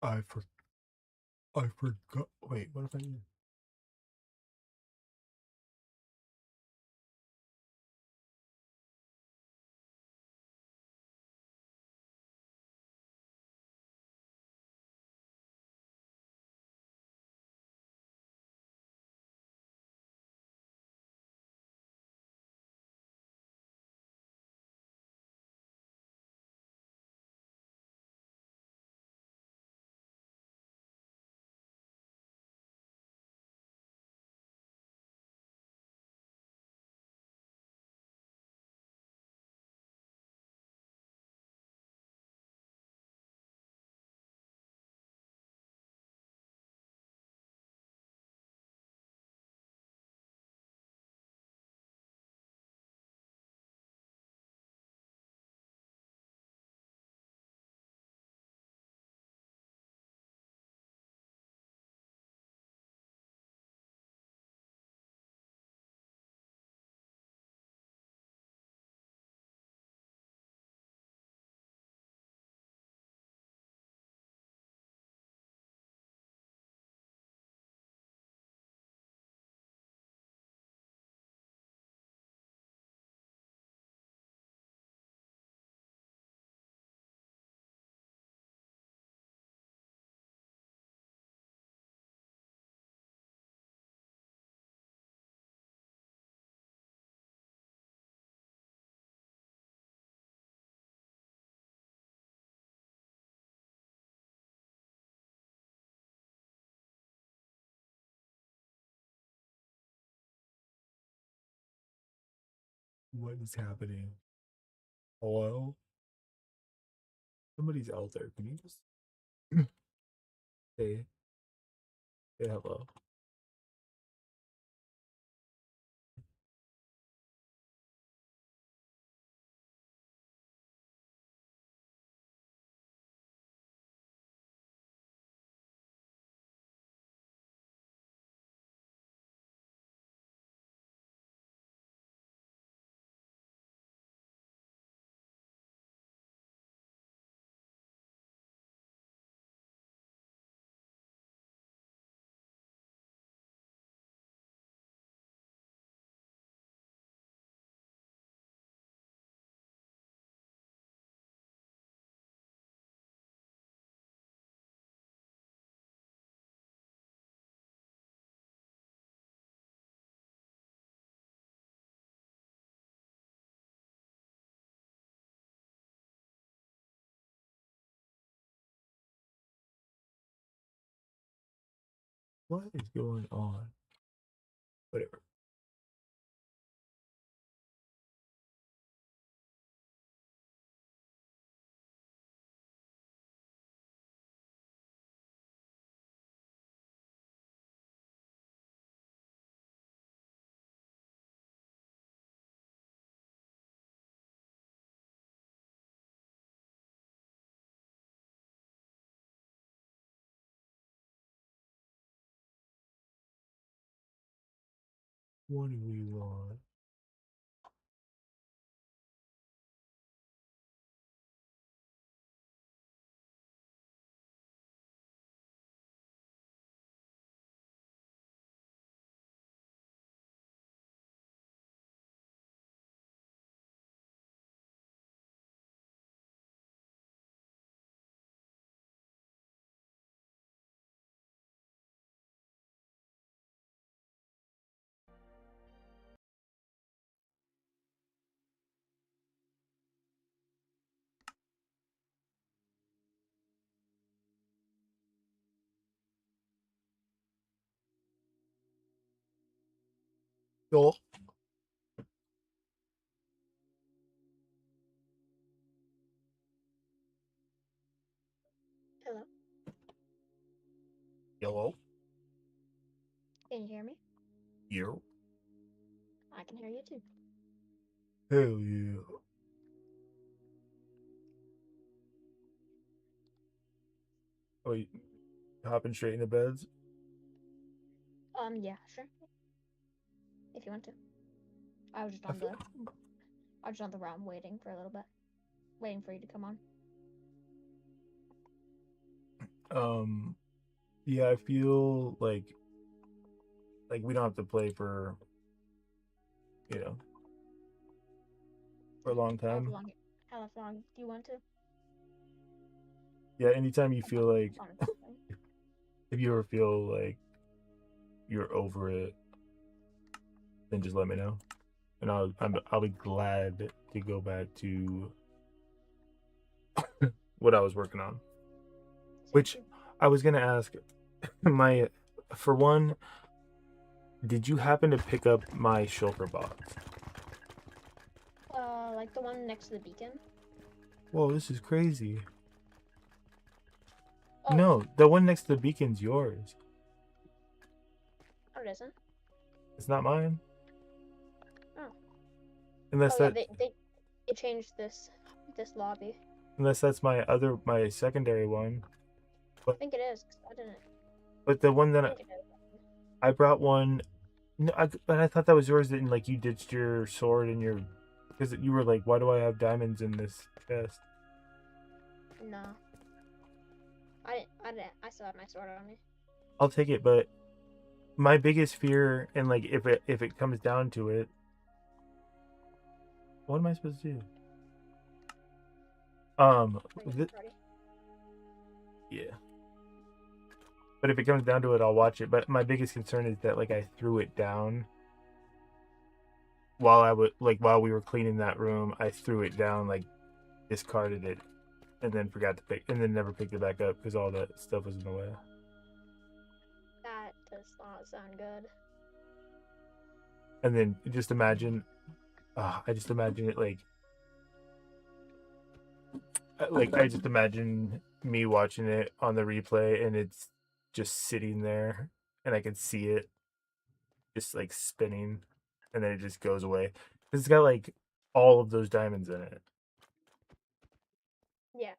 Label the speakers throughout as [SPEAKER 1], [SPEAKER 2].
[SPEAKER 1] I for I forgot. Wait, what if I did? What is happening? Hello? Somebody's out there. Can you just say hello? What is going on? Whatever. What do we want? Yo.
[SPEAKER 2] Hello.
[SPEAKER 1] Hello?
[SPEAKER 2] Can you hear me?
[SPEAKER 1] You?
[SPEAKER 2] I can hear you too.
[SPEAKER 1] Hell yeah. Oh, you hopping straight into beds?
[SPEAKER 2] Yeah, sure. If you want to. I was just
[SPEAKER 1] I
[SPEAKER 2] on
[SPEAKER 1] feel,
[SPEAKER 2] the I was just on the realm waiting for a little bit. Waiting for you to come on.
[SPEAKER 1] Um, yeah, I feel like we don't have to play for you know for a long
[SPEAKER 2] However
[SPEAKER 1] time.
[SPEAKER 2] long, however long do you want to?
[SPEAKER 1] Yeah, anytime you feel like
[SPEAKER 2] Honestly.
[SPEAKER 1] if you ever feel like you're over it, then just let me know, and I'll be glad to go back to what I was working on.
[SPEAKER 2] Sounds
[SPEAKER 1] Which
[SPEAKER 2] good.
[SPEAKER 1] I was gonna ask my for one, did you happen to pick up my shulker box?
[SPEAKER 2] Like the one next to the beacon.
[SPEAKER 1] Whoa, this is crazy.
[SPEAKER 2] Oh,
[SPEAKER 1] No, the one next to the beacon's yours.
[SPEAKER 2] oh, it isn't.
[SPEAKER 1] It's not mine.
[SPEAKER 2] Oh,
[SPEAKER 1] Unless
[SPEAKER 2] oh yeah,
[SPEAKER 1] that
[SPEAKER 2] they changed this lobby.
[SPEAKER 1] unless that's my secondary one.
[SPEAKER 2] I
[SPEAKER 1] But
[SPEAKER 2] think it is. 'Cause I didn't.
[SPEAKER 1] but the one
[SPEAKER 2] I
[SPEAKER 1] that
[SPEAKER 2] think it is.
[SPEAKER 1] I brought one. No, but I thought that was yours. Didn't like you ditched your sword and your because you were like, why do I have diamonds in this chest?
[SPEAKER 2] No, I didn't. I didn't. I still have my sword on me.
[SPEAKER 1] I'll take it, but my biggest fear and like if it comes down to it, what am I supposed to do?
[SPEAKER 2] Are you in the party?
[SPEAKER 1] Yeah. But if it comes down to it, I'll watch it. But my biggest concern is that like I threw it down while we were cleaning that room. I threw it down, like discarded it, and then forgot to pick, and then never picked it back up because all that stuff was in the way.
[SPEAKER 2] That does not sound good.
[SPEAKER 1] And then just imagine, I just imagine it like I just imagine me watching it on the replay, and it's just sitting there, and I can see it just like spinning, and then it just goes away. It's got like all of those diamonds in it.
[SPEAKER 2] Yeah.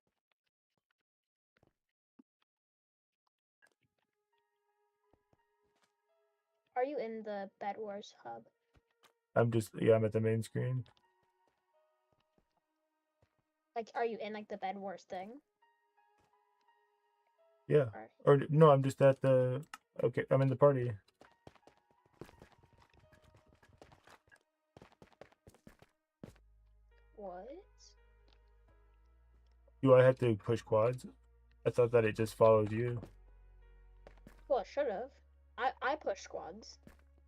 [SPEAKER 2] Are you in the Bed Wars hub?
[SPEAKER 1] I'm at the main screen.
[SPEAKER 2] Like, are you in like the Bed Wars thing?
[SPEAKER 1] Yeah.
[SPEAKER 2] Or
[SPEAKER 1] Or no, I'm just at the. Okay, I'm in the party.
[SPEAKER 2] what?
[SPEAKER 1] Do I have to push quads? I thought that it just follows you.
[SPEAKER 2] Well, it should have. I pushed squads.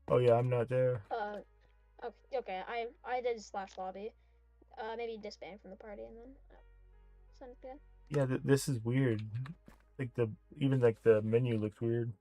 [SPEAKER 1] Oh yeah, I'm not there.
[SPEAKER 2] Okay, okay. I did slash lobby. Maybe disband from the party and then sounds good.
[SPEAKER 1] Yeah, this is weird. Like the even like the menu looks weird.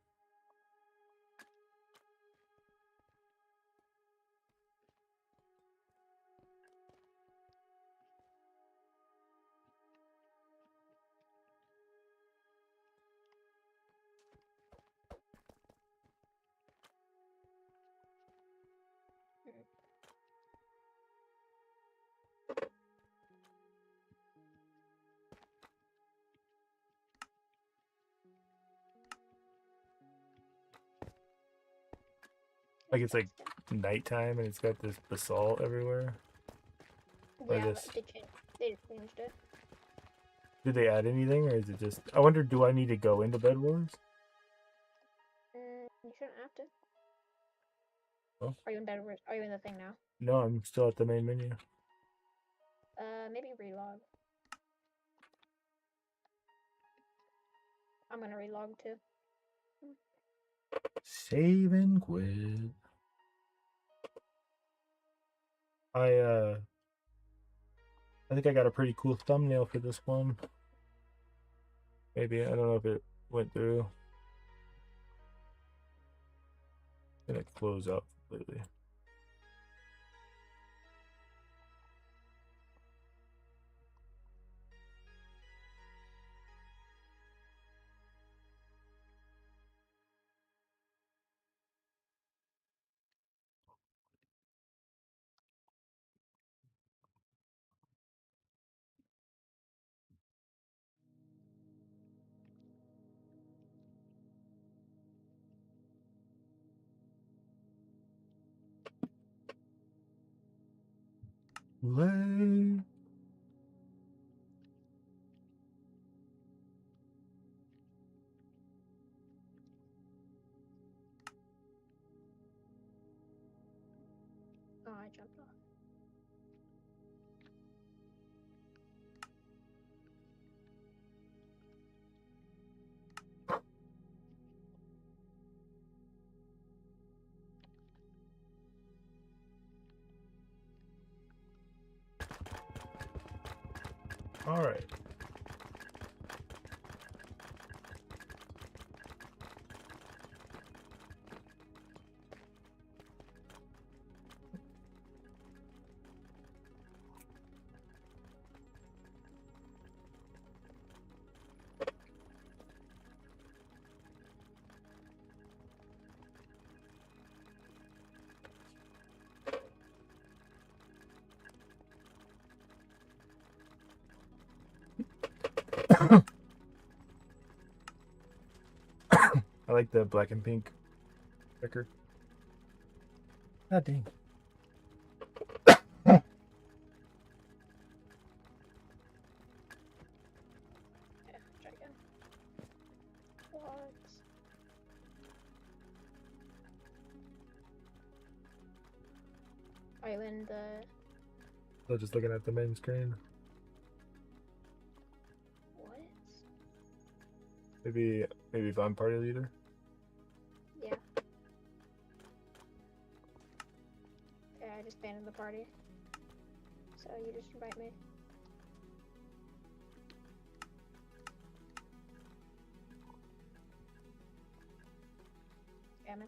[SPEAKER 1] Like it's like nighttime and it's got this basalt everywhere. Or
[SPEAKER 2] Yeah,
[SPEAKER 1] this.
[SPEAKER 2] they changed it.
[SPEAKER 1] Did they add anything, or is it just? I wonder. Do I need to go into Bed Wars?
[SPEAKER 2] You shouldn't have to.
[SPEAKER 1] Oh
[SPEAKER 2] Are you in Bed Wars? Are you in the thing now?
[SPEAKER 1] no, I'm still at the main menu.
[SPEAKER 2] Maybe relog. I'm gonna relog too.
[SPEAKER 1] Save and quit. I uh I think I got a pretty cool thumbnail for this one. Maybe I don't know if it went through. Gonna close out completely. Play.
[SPEAKER 2] I jumped off.
[SPEAKER 1] All right. I like the black and pink record. God dang.
[SPEAKER 2] Yeah, try again. What? Are you in the...
[SPEAKER 1] So just looking at the main screen.
[SPEAKER 2] What?
[SPEAKER 1] Maybe if I'm party leader.
[SPEAKER 2] Yeah. Okay, I just banned the party. So you just invite me. Yeah, man.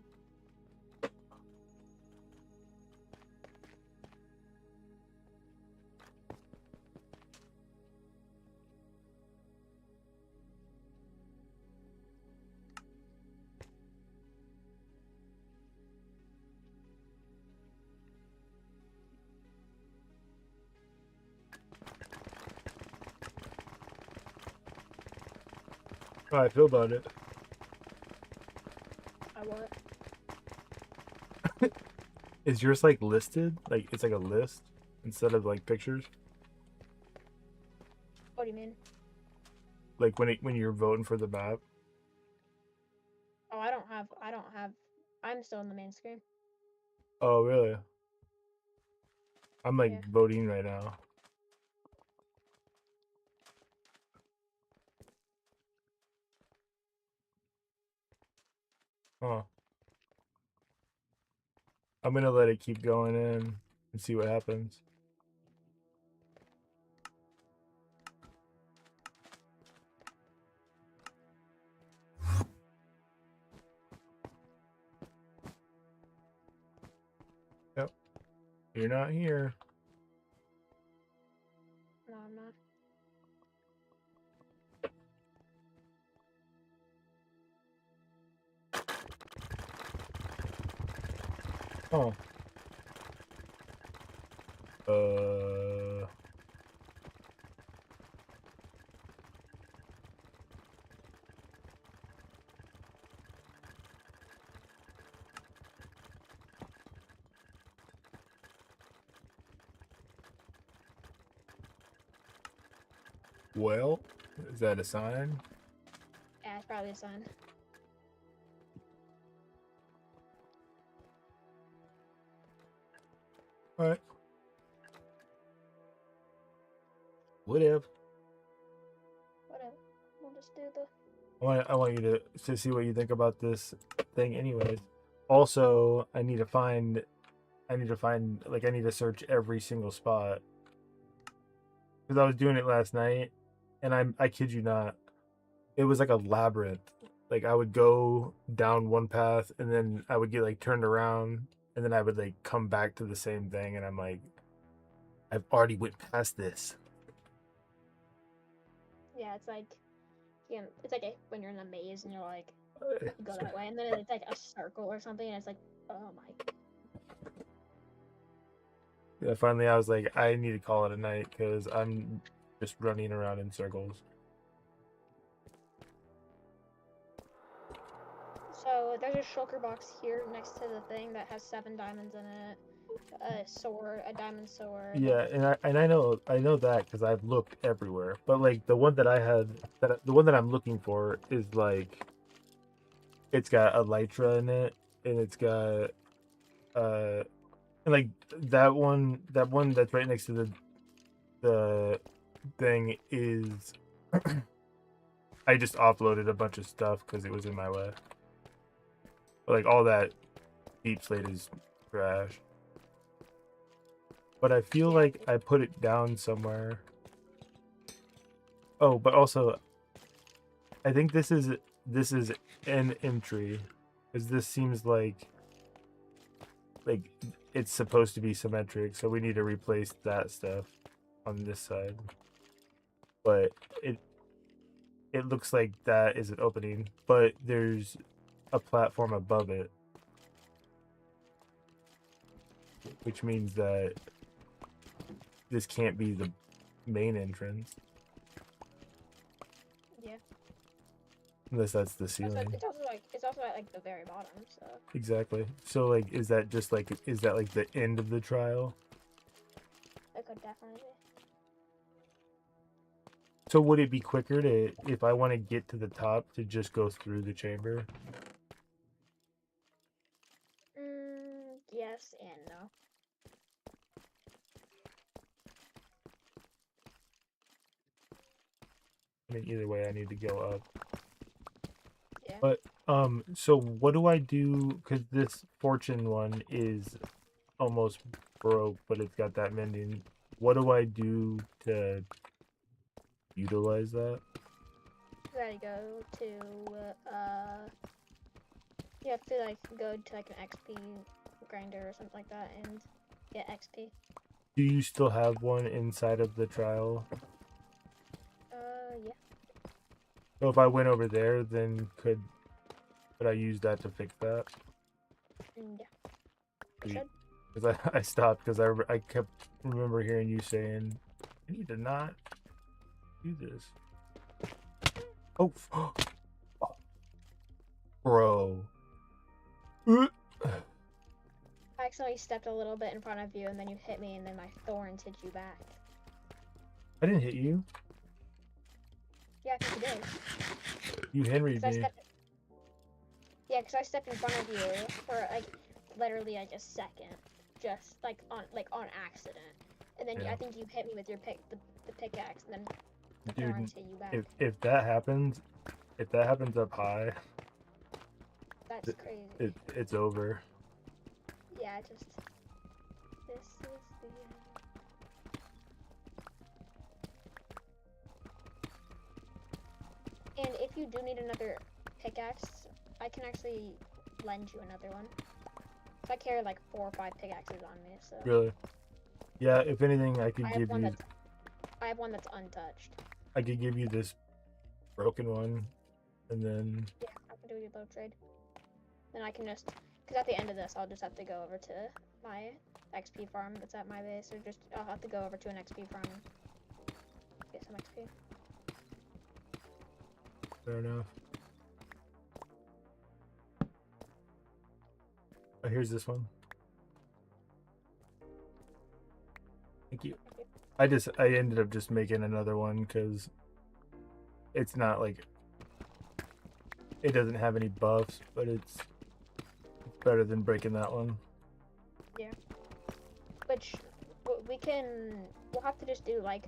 [SPEAKER 1] How I feel about it.
[SPEAKER 2] I what?
[SPEAKER 1] Is yours like listed? Like it's like a list instead of like pictures?
[SPEAKER 2] What do you mean?
[SPEAKER 1] Like when you're voting for the map?
[SPEAKER 2] Oh, I don't have, I'm still in the main screen.
[SPEAKER 1] Oh really? I'm like
[SPEAKER 2] Yeah.
[SPEAKER 1] voting right now. Huh. I'm gonna let it keep going in and see what happens. Yep. You're not here.
[SPEAKER 2] No, I'm not.
[SPEAKER 1] Oh. Well, is that a sign?
[SPEAKER 2] Yeah, it's probably a sign.
[SPEAKER 1] All right. Whatever.
[SPEAKER 2] Whatever. We'll just do the...
[SPEAKER 1] I want you to see what you think about this thing anyways. Also, I need to search every single spot. Because I was doing it last night and I kid you not, it was like a labyrinth. Like I would go down one path and then I would get like turned around and then I would like come back to the same thing and I'm like I've already went past this.
[SPEAKER 2] Yeah, it's like, it's like when you're in a maze and you're like,
[SPEAKER 1] Uh,
[SPEAKER 2] you go that way, and then it's like a circle or something, and it's like, oh my.
[SPEAKER 1] Yeah, finally I was like, I need to call it a night because I'm just running around in circles.
[SPEAKER 2] So there's a shulker box here next to the thing that has 7 diamonds in it. A sword, a diamond sword.
[SPEAKER 1] Yeah, and I know that because I've looked everywhere. But like the one that I had, the one that I'm looking for is like, it's got elytra in it, and it's got uh And like that one that's right next to the thing is I just offloaded a bunch of stuff because it was in my way. But, like all that deep slate is trash. But I feel
[SPEAKER 2] Yeah.
[SPEAKER 1] like I put it down somewhere. Oh, but also I think this is an entry because this seems like it's supposed to be symmetric, so we need to replace that stuff on this side. But it it looks like that is an opening, but there's a platform above it, which means that this can't be the main entrance
[SPEAKER 2] Yeah.
[SPEAKER 1] unless that's the
[SPEAKER 2] Also,
[SPEAKER 1] ceiling.
[SPEAKER 2] it's also at like the very bottom. So
[SPEAKER 1] Exactly. So like is that just like is that like the end of the trial?
[SPEAKER 2] it could definitely
[SPEAKER 1] So would it be quicker to if I want to get to the top to just go through the chamber?
[SPEAKER 2] be. Yes and no.
[SPEAKER 1] I mean either way I need to go up.
[SPEAKER 2] Yeah.
[SPEAKER 1] But so what do I do cuz this fortune one is almost broke but it's got that mending. What do I do to utilize that?
[SPEAKER 2] You gotta go to you have to like go to like an XP grinder or something like that and get XP.
[SPEAKER 1] Do you still have one inside of the trial?
[SPEAKER 2] Yeah.
[SPEAKER 1] So if I went over there then could I use that to fix that?
[SPEAKER 2] Yeah. You should.
[SPEAKER 1] Because I stopped because I kept remember hearing you saying I need to not do this. Oh, bro. I
[SPEAKER 2] I accidentally stepped a little bit in front of you and then you hit me and then my thorns hit you back.
[SPEAKER 1] didn't hit you.
[SPEAKER 2] Yeah, I think you did.
[SPEAKER 1] You Henry'd
[SPEAKER 2] Cause I
[SPEAKER 1] me.
[SPEAKER 2] stepped. Yeah, cause I stepped in front of you for like literally like a second, just like on accident, and then
[SPEAKER 1] Yeah.
[SPEAKER 2] I think you hit me with your the pickaxe, and then the
[SPEAKER 1] Dude,
[SPEAKER 2] thorns hit you back.
[SPEAKER 1] if that happens up high,
[SPEAKER 2] That's crazy.
[SPEAKER 1] it's over.
[SPEAKER 2] Yeah, just this is the end. And if you do need another pickaxe, I can actually lend you another one. So I carry like 4 or 5 pickaxes on me, so
[SPEAKER 1] Really. Yeah, if anything
[SPEAKER 2] I have one that's I have one that's untouched.
[SPEAKER 1] I could give you this broken one and then
[SPEAKER 2] Yeah, I can do your bow trade. Then I can just, because at the end of this, I'll just have to go over to my XP farm that's at my base, or just, I'll have to go over to an XP farm and get some XP.
[SPEAKER 1] fair enough. Oh, here's this one. Thank you. I ended up just making another one because it's not like it doesn't have any buffs, but it's better than breaking that one.
[SPEAKER 2] Yeah. Which, we'll have to just do, like,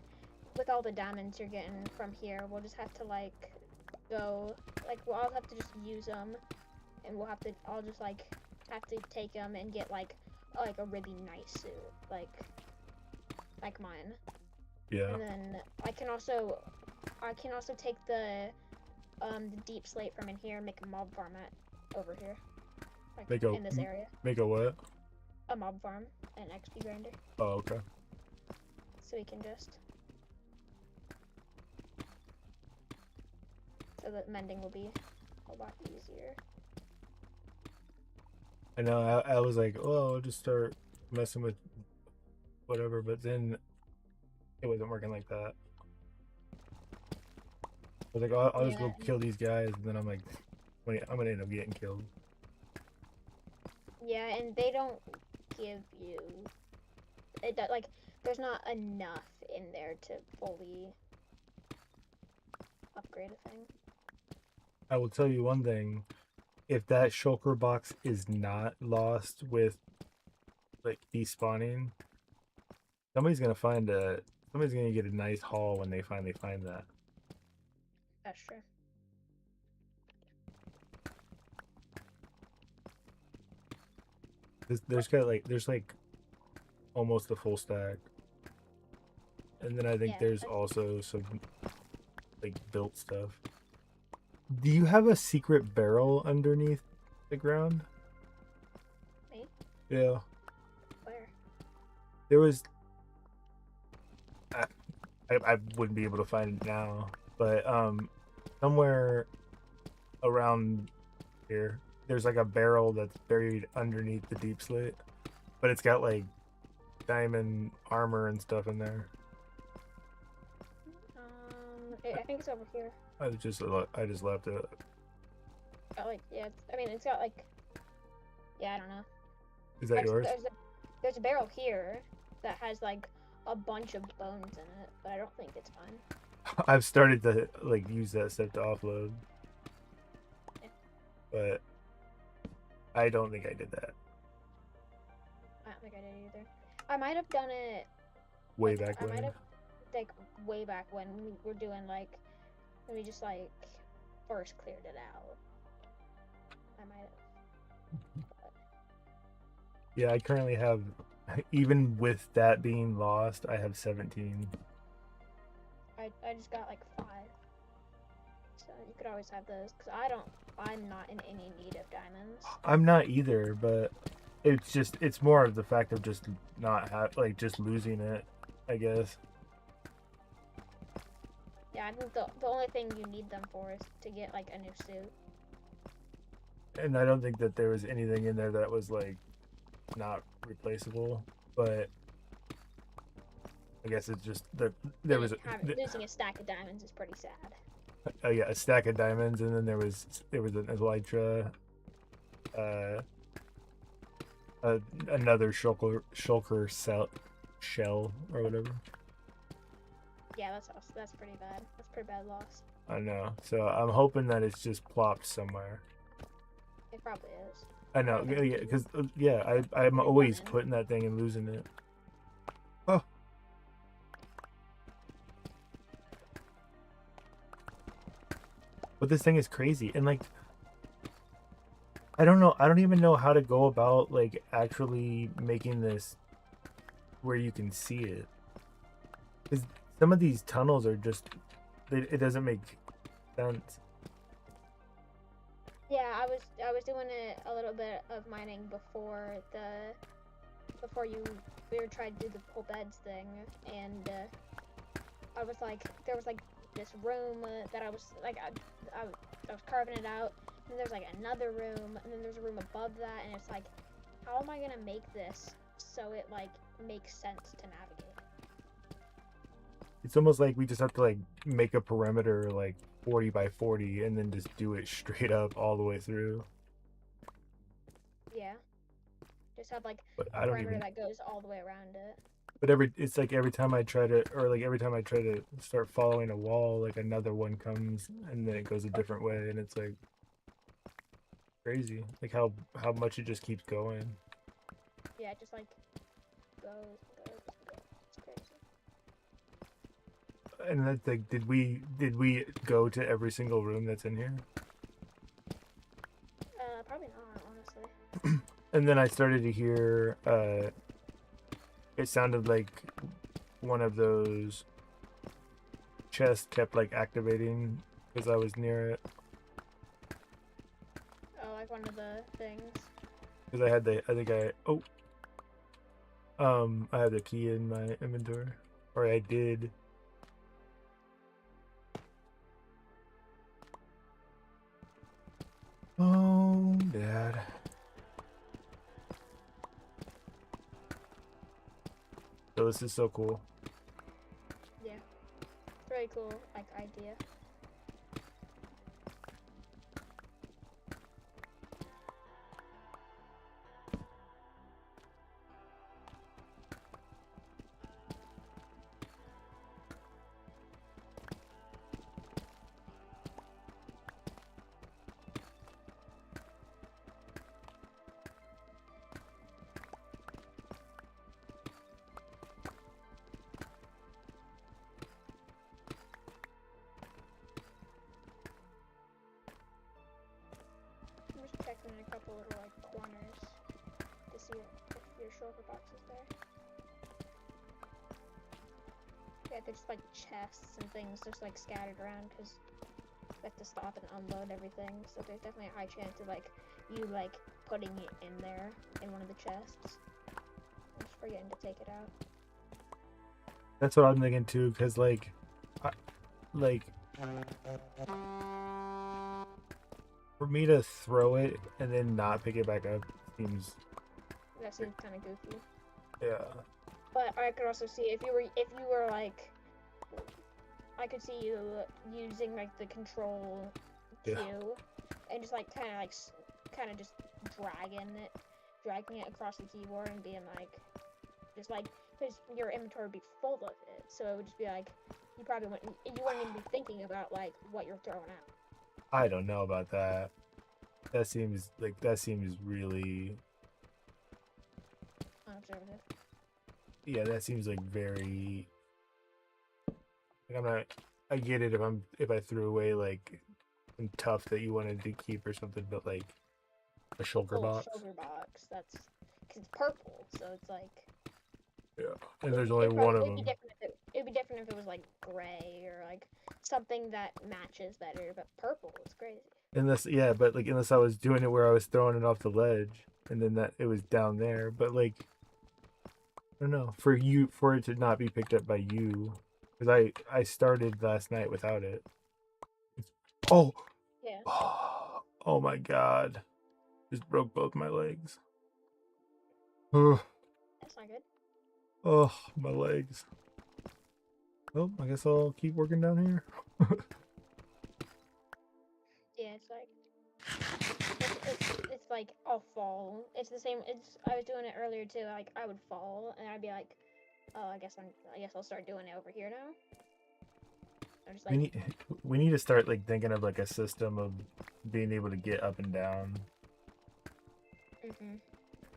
[SPEAKER 2] with all the diamonds you're getting from here, we'll just have to, like, go, like, I'll have to just use them, and I'll just, like, have to take them and get, like a really nice suit, like mine.
[SPEAKER 1] Yeah.
[SPEAKER 2] And then I can also take the deep slate from in here and make a mob farm over here, like in this area.
[SPEAKER 1] Make a what?
[SPEAKER 2] A mob farm, an XP grinder.
[SPEAKER 1] Oh, okay.
[SPEAKER 2] So we can just so that mending will be a lot easier.
[SPEAKER 1] I know. I was like, oh, I'll just start messing with whatever, but then it wasn't working like that. I was like, oh, I'll just
[SPEAKER 2] Yeah.
[SPEAKER 1] go kill these guys, and then I'm like, wait, I'm gonna end up getting killed.
[SPEAKER 2] Yeah, and they don't give you like there's not enough in there to fully upgrade a thing.
[SPEAKER 1] I will tell you one thing: if that shulker box is not lost with like despawning, somebody's gonna find a somebody's gonna get a nice haul when they finally find that.
[SPEAKER 2] That's true.
[SPEAKER 1] There's like almost a full stack, and then I think
[SPEAKER 2] Yeah,
[SPEAKER 1] there's
[SPEAKER 2] that's
[SPEAKER 1] also some like built stuff. Do you have a secret barrel underneath the ground?
[SPEAKER 2] me.
[SPEAKER 1] Yeah,
[SPEAKER 2] Where?
[SPEAKER 1] there was. I, I wouldn't be able to find it now, but somewhere around here, there's like a barrel that's buried underneath the deep slate, but it's got like diamond armor and stuff in there.
[SPEAKER 2] I think it's over here.
[SPEAKER 1] I just left it.
[SPEAKER 2] Got like, yeah. I mean, it's got like, yeah. I don't know.
[SPEAKER 1] Is that
[SPEAKER 2] Actually,
[SPEAKER 1] yours?
[SPEAKER 2] there's a barrel here that has like a bunch of bones in it, but I don't think it's mine.
[SPEAKER 1] I've started to like use that stuff to offload,
[SPEAKER 2] Yeah.
[SPEAKER 1] but I don't think I did that
[SPEAKER 2] I don't think I did either. I might have done it.
[SPEAKER 1] way
[SPEAKER 2] Like,
[SPEAKER 1] back
[SPEAKER 2] I might
[SPEAKER 1] when.
[SPEAKER 2] have like way back when we were doing like when we just like first cleared it out. I might have.
[SPEAKER 1] Yeah, I currently have, even with that being lost, I have 17.
[SPEAKER 2] I just got like 5. So you could always have those because I'm not in any need of diamonds.
[SPEAKER 1] I'm not either, but it's more of the fact of just not like just losing it, I guess.
[SPEAKER 2] Yeah, I think the only thing you need them for is to get like a new suit.
[SPEAKER 1] And I don't think that there was anything in there that was like not replaceable, but I guess it's just that there was
[SPEAKER 2] Losing a stack of diamonds is pretty sad.
[SPEAKER 1] yeah, a stack of diamonds, and then there was an elytra, uh, another shulker shell or whatever.
[SPEAKER 2] Yeah, that's pretty bad. That's pretty bad loss.
[SPEAKER 1] I know. So I'm hoping that it's just plopped somewhere.
[SPEAKER 2] It probably is.
[SPEAKER 1] I know, yeah, because yeah, I'm always putting that thing and losing it. Oh. But this thing is crazy, and like, I don't know. I don't even know how to go about like actually making this where you can see it. Because some of these tunnels are just, it doesn't make sense.
[SPEAKER 2] Yeah, I was doing a little bit of mining before we were trying to do the whole beds thing, and I was like there was like this room that I was like I was carving it out, and there's like another room, and then there's a room above that, and it's like, how am I gonna make this so it like makes sense to navigate?
[SPEAKER 1] It's almost like we just have to like make a perimeter like 40 by 40 and then just do it straight up all the way through.
[SPEAKER 2] Yeah, just have like
[SPEAKER 1] But
[SPEAKER 2] a
[SPEAKER 1] I don't
[SPEAKER 2] perimeter
[SPEAKER 1] even.
[SPEAKER 2] that goes all the way around it.
[SPEAKER 1] But it's like every time I try to, or like every time I try to start following a wall, like another one comes and then it goes a different way, and it's like crazy, like how much it just keeps going.
[SPEAKER 2] Yeah, it just like goes. It's crazy.
[SPEAKER 1] And that's like, did we go to every single room that's in here?
[SPEAKER 2] Probably not, honestly.
[SPEAKER 1] And then I started to hear, it sounded like one of those chests kept like activating because I was near it.
[SPEAKER 2] Oh, like one of the things.
[SPEAKER 1] Because I had the key in my inventory, or I did. Oh, Dad. So this is so cool.
[SPEAKER 2] Yeah. Very cool, like, idea. checking in a couple little like corners to see if your shulker box is there. Yeah, there's like chests and things just like scattered around because we have to stop and unload everything. So there's definitely a high chance of like you like putting it in there in one of the chests. I'm just forgetting to take it out.
[SPEAKER 1] That's what I'm thinking too, because like for me to throw it and then not pick it back up seems
[SPEAKER 2] That seems kind of goofy.
[SPEAKER 1] yeah.
[SPEAKER 2] But I could also see if you were like, I could see you using like the control Q and just like kind of just dragging it across the keyboard and being like, just like, because your inventory would be full of it, so it would just be like you wouldn't even be thinking about like what you're throwing out.
[SPEAKER 1] I don't know about that. That seems really
[SPEAKER 2] Unobservative.
[SPEAKER 1] yeah. That seems like very like I'm not. I get it if I threw away like some tough that you wanted to keep or something, but like a shulker box.
[SPEAKER 2] Shoulder box. That's because it's purple, so it's like.
[SPEAKER 1] Yeah, and there's only one of them.
[SPEAKER 2] It'd be different if it was like gray or like something that matches better, but purple is crazy.
[SPEAKER 1] Unless I was doing it where I was throwing it off the ledge, and then that it was down there. But like, I don't know, for it to not be picked up by you, because I started last night without it. Oh,
[SPEAKER 2] Yeah.
[SPEAKER 1] oh my god, just broke both my legs. Oh,
[SPEAKER 2] That's not good.
[SPEAKER 1] oh, my legs. Well, I guess I'll keep working down here.
[SPEAKER 2] Yeah, it's like it's like I'll fall. It's the same. I was doing it earlier too. Like I would fall and I'd be like, oh, I guess I'll start doing it over here now. I'm just like
[SPEAKER 1] We need to start like thinking of like a system of being able to get up and down.
[SPEAKER 2] Mhm.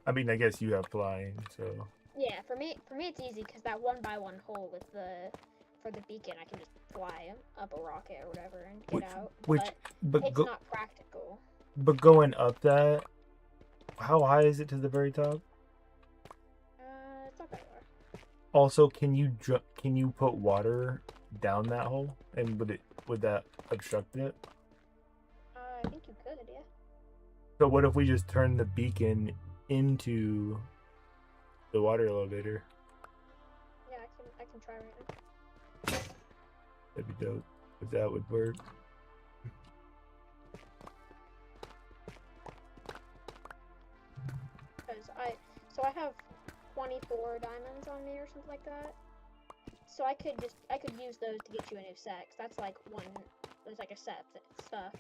[SPEAKER 1] I mean, I guess you have flying, so
[SPEAKER 2] Yeah, for me it's easy because that 1x1 hole for the beacon, I can just fly up a rocket or whatever and get out. But it's not practical.
[SPEAKER 1] But going up that, how high is it to the very top?
[SPEAKER 2] It's not that far.
[SPEAKER 1] Also, can you put water down that hole, and would that obstruct it?
[SPEAKER 2] I think you could, yeah.
[SPEAKER 1] So what if we just turn the beacon into the water elevator?
[SPEAKER 2] Yeah, I can try right now.
[SPEAKER 1] That'd be dope if that would work.
[SPEAKER 2] Because I have 24 diamonds on me or something like that. So I could use those to get you a new set. 'Cause that's like there's like a set stuff.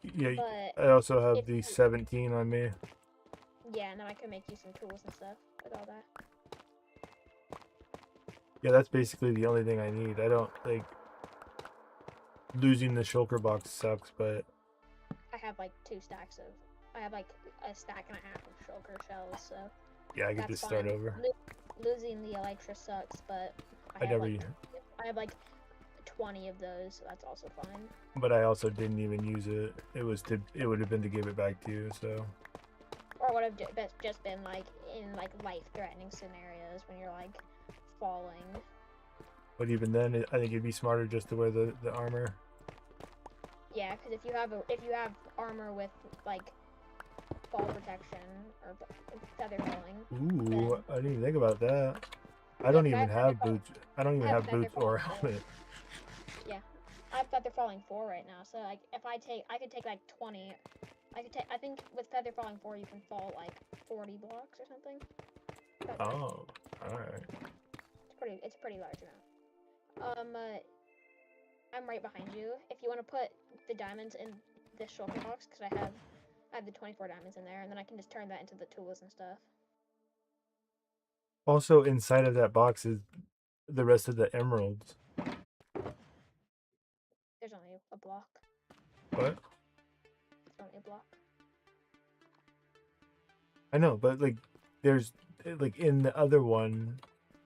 [SPEAKER 1] Yeah,
[SPEAKER 2] but
[SPEAKER 1] I also have the 17 on me.
[SPEAKER 2] Yeah, and then I can make you some tools and stuff with all that.
[SPEAKER 1] Yeah, that's basically the only thing I need. I don't like losing the shulker box sucks, but
[SPEAKER 2] I have like 2 stacks of. I have like a stack and a half of shulker shells, so
[SPEAKER 1] yeah, I could just start over.
[SPEAKER 2] Losing the elytra sucks, but I have like 20 of those, so that's also fine.
[SPEAKER 1] But I also didn't even use it. It would have been to give it back to you, so.
[SPEAKER 2] Or would have just been like in like life-threatening scenarios when you're like falling.
[SPEAKER 1] But even then, I think it'd be smarter just to wear the armor.
[SPEAKER 2] Yeah, because if you have armor with like fall protection or feather falling.
[SPEAKER 1] Ooh, I didn't even think about that. I don't even have boots. I don't even have boots or a helmet.
[SPEAKER 2] Yeah, I have feather falling 4 right now. So like, if I could take like 20. I think with feather falling 4, you can fall like 40 blocks or something.
[SPEAKER 1] Oh, all right.
[SPEAKER 2] It's a pretty large amount. I'm right behind you. If you want to put the diamonds in this shulker box, because I have the 24 diamonds in there, and then I can just turn that into the tools and stuff.
[SPEAKER 1] Also, inside of that box is the rest of the emeralds.
[SPEAKER 2] There's only a block.
[SPEAKER 1] What?
[SPEAKER 2] There's only a block.
[SPEAKER 1] I know, but like, there's like in the other one,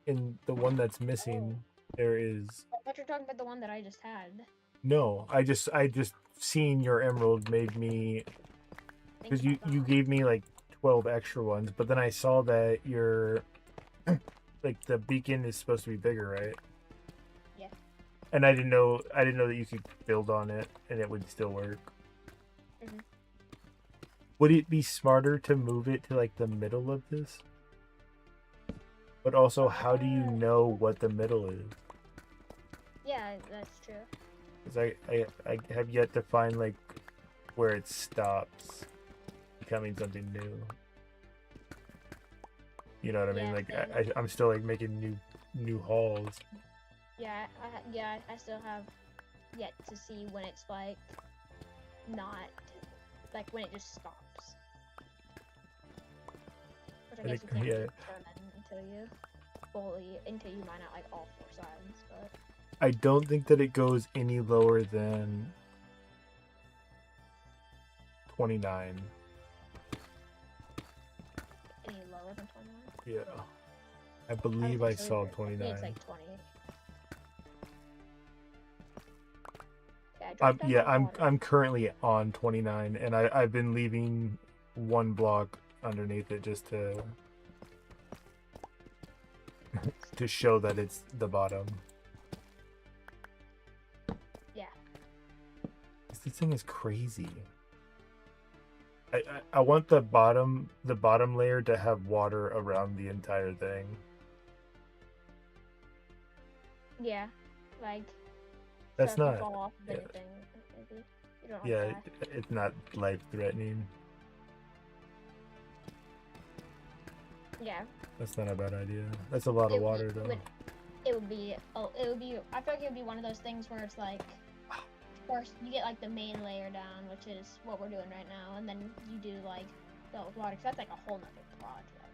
[SPEAKER 1] in the one that's missing, there is.
[SPEAKER 2] I thought you're talking about the one that I just had.
[SPEAKER 1] No, I just seeing your emerald made me
[SPEAKER 2] Think
[SPEAKER 1] Because
[SPEAKER 2] about
[SPEAKER 1] you
[SPEAKER 2] that.
[SPEAKER 1] gave me like 12 extra ones, but then I saw that your like the beacon is supposed to be bigger, right?
[SPEAKER 2] Yeah.
[SPEAKER 1] And I didn't know that you could build on it and it would still work.
[SPEAKER 2] Hmm.
[SPEAKER 1] Would it be smarter to move it to like the middle of this? But also, how do you
[SPEAKER 2] Uh,
[SPEAKER 1] know what the middle is?
[SPEAKER 2] yeah, that's true.
[SPEAKER 1] Because I have yet to find like where it stops becoming something new. You know what I mean?
[SPEAKER 2] Yeah,
[SPEAKER 1] Like
[SPEAKER 2] same.
[SPEAKER 1] I'm still like making new halls.
[SPEAKER 2] Yeah, yeah, I still have yet to see when it's like not like when it just stops. Which I
[SPEAKER 1] I think
[SPEAKER 2] guess you can't
[SPEAKER 1] yeah,
[SPEAKER 2] really determine until you mine out like all four sides, but
[SPEAKER 1] I don't think that it goes any lower than 29.
[SPEAKER 2] any lower than 21.
[SPEAKER 1] Yeah, I
[SPEAKER 2] I don't
[SPEAKER 1] believe
[SPEAKER 2] think
[SPEAKER 1] I
[SPEAKER 2] so
[SPEAKER 1] saw
[SPEAKER 2] either. I think it's
[SPEAKER 1] 29.
[SPEAKER 2] like 20. Okay, I dropped down
[SPEAKER 1] Yeah,
[SPEAKER 2] my water.
[SPEAKER 1] I'm currently on 29, and I've been leaving one block underneath it just to show that it's the bottom.
[SPEAKER 2] Yeah.
[SPEAKER 1] This thing is crazy. I want the bottom layer to have water around the entire thing.
[SPEAKER 2] Yeah. Like, so
[SPEAKER 1] That's
[SPEAKER 2] if you
[SPEAKER 1] not
[SPEAKER 2] fall off of
[SPEAKER 1] yeah,
[SPEAKER 2] anything, maybe you don't like
[SPEAKER 1] yeah,
[SPEAKER 2] that.
[SPEAKER 1] it's not life threatening.
[SPEAKER 2] Yeah.
[SPEAKER 1] That's not a bad idea. That's a lot of
[SPEAKER 2] It,
[SPEAKER 1] water though.
[SPEAKER 2] it would be I feel like it would be one of those things where it's like first you get like the main layer down, which is what we're doing right now, and then you do like fill with water, 'cause that's like a whole nother project.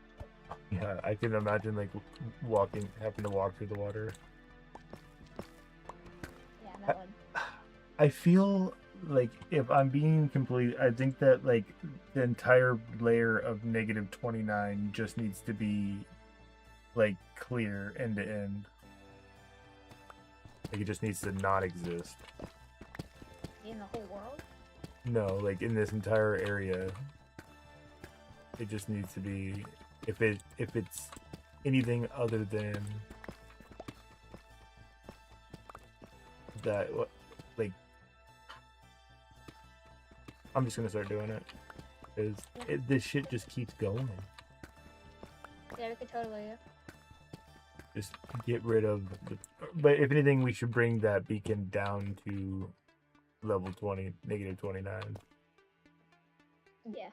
[SPEAKER 1] Yeah, I can imagine like having to walk through the water.
[SPEAKER 2] Yeah,
[SPEAKER 1] I,
[SPEAKER 2] that would.
[SPEAKER 1] I feel like if I'm being complete, I think that like the entire layer of negative 29 just needs to be like clear end to end. Like it just needs to not exist.
[SPEAKER 2] In the whole world.
[SPEAKER 1] No, like in this entire area, it just needs to be if it's anything other than that like I'm just gonna start doing it because this shit just keeps going.
[SPEAKER 2] Yeah, we could totally.
[SPEAKER 1] Just get rid of the. But if anything, we should bring that beacon down to level 20, negative 29.
[SPEAKER 2] Yeah.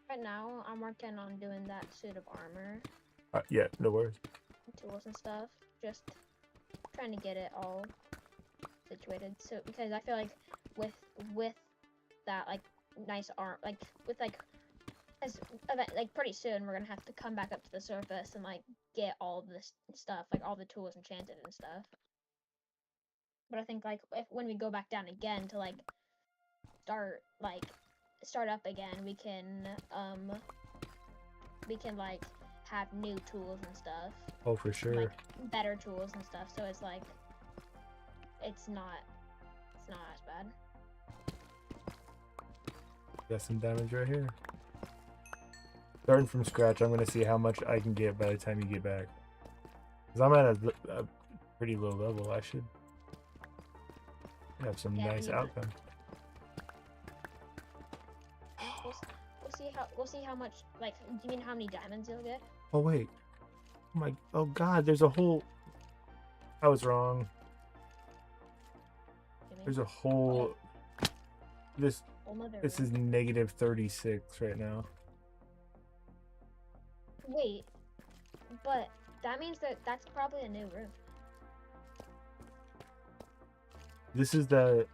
[SPEAKER 2] Right now, I'm working on doing that suit of armor,
[SPEAKER 1] Yeah, no worries.
[SPEAKER 2] tools and stuff. Just trying to get it all situated. So because I feel like with with that like nice arm, like with like as like pretty soon we're gonna have to come back up to the surface and like get all this stuff, like all the tools enchanted and stuff. But I think like if when we go back down again to like start like start up again, we can like have new tools and stuff,
[SPEAKER 1] Oh, for
[SPEAKER 2] like
[SPEAKER 1] sure.
[SPEAKER 2] better tools and stuff. So it's like it's not as bad.
[SPEAKER 1] Got some damage right here. Starting from scratch, I'm gonna see how much I can get by the time you get back. Cause I'm at a pretty low level. I should have some
[SPEAKER 2] Yeah,
[SPEAKER 1] nice outcome.
[SPEAKER 2] we'll see how much. Like, do you mean how many diamonds you'll get?
[SPEAKER 1] Oh wait. Oh god, there's a whole. I was wrong. There's a whole. This this is negative 36 right now.
[SPEAKER 2] Wait, but that means that's probably a new roof.
[SPEAKER 1] This is the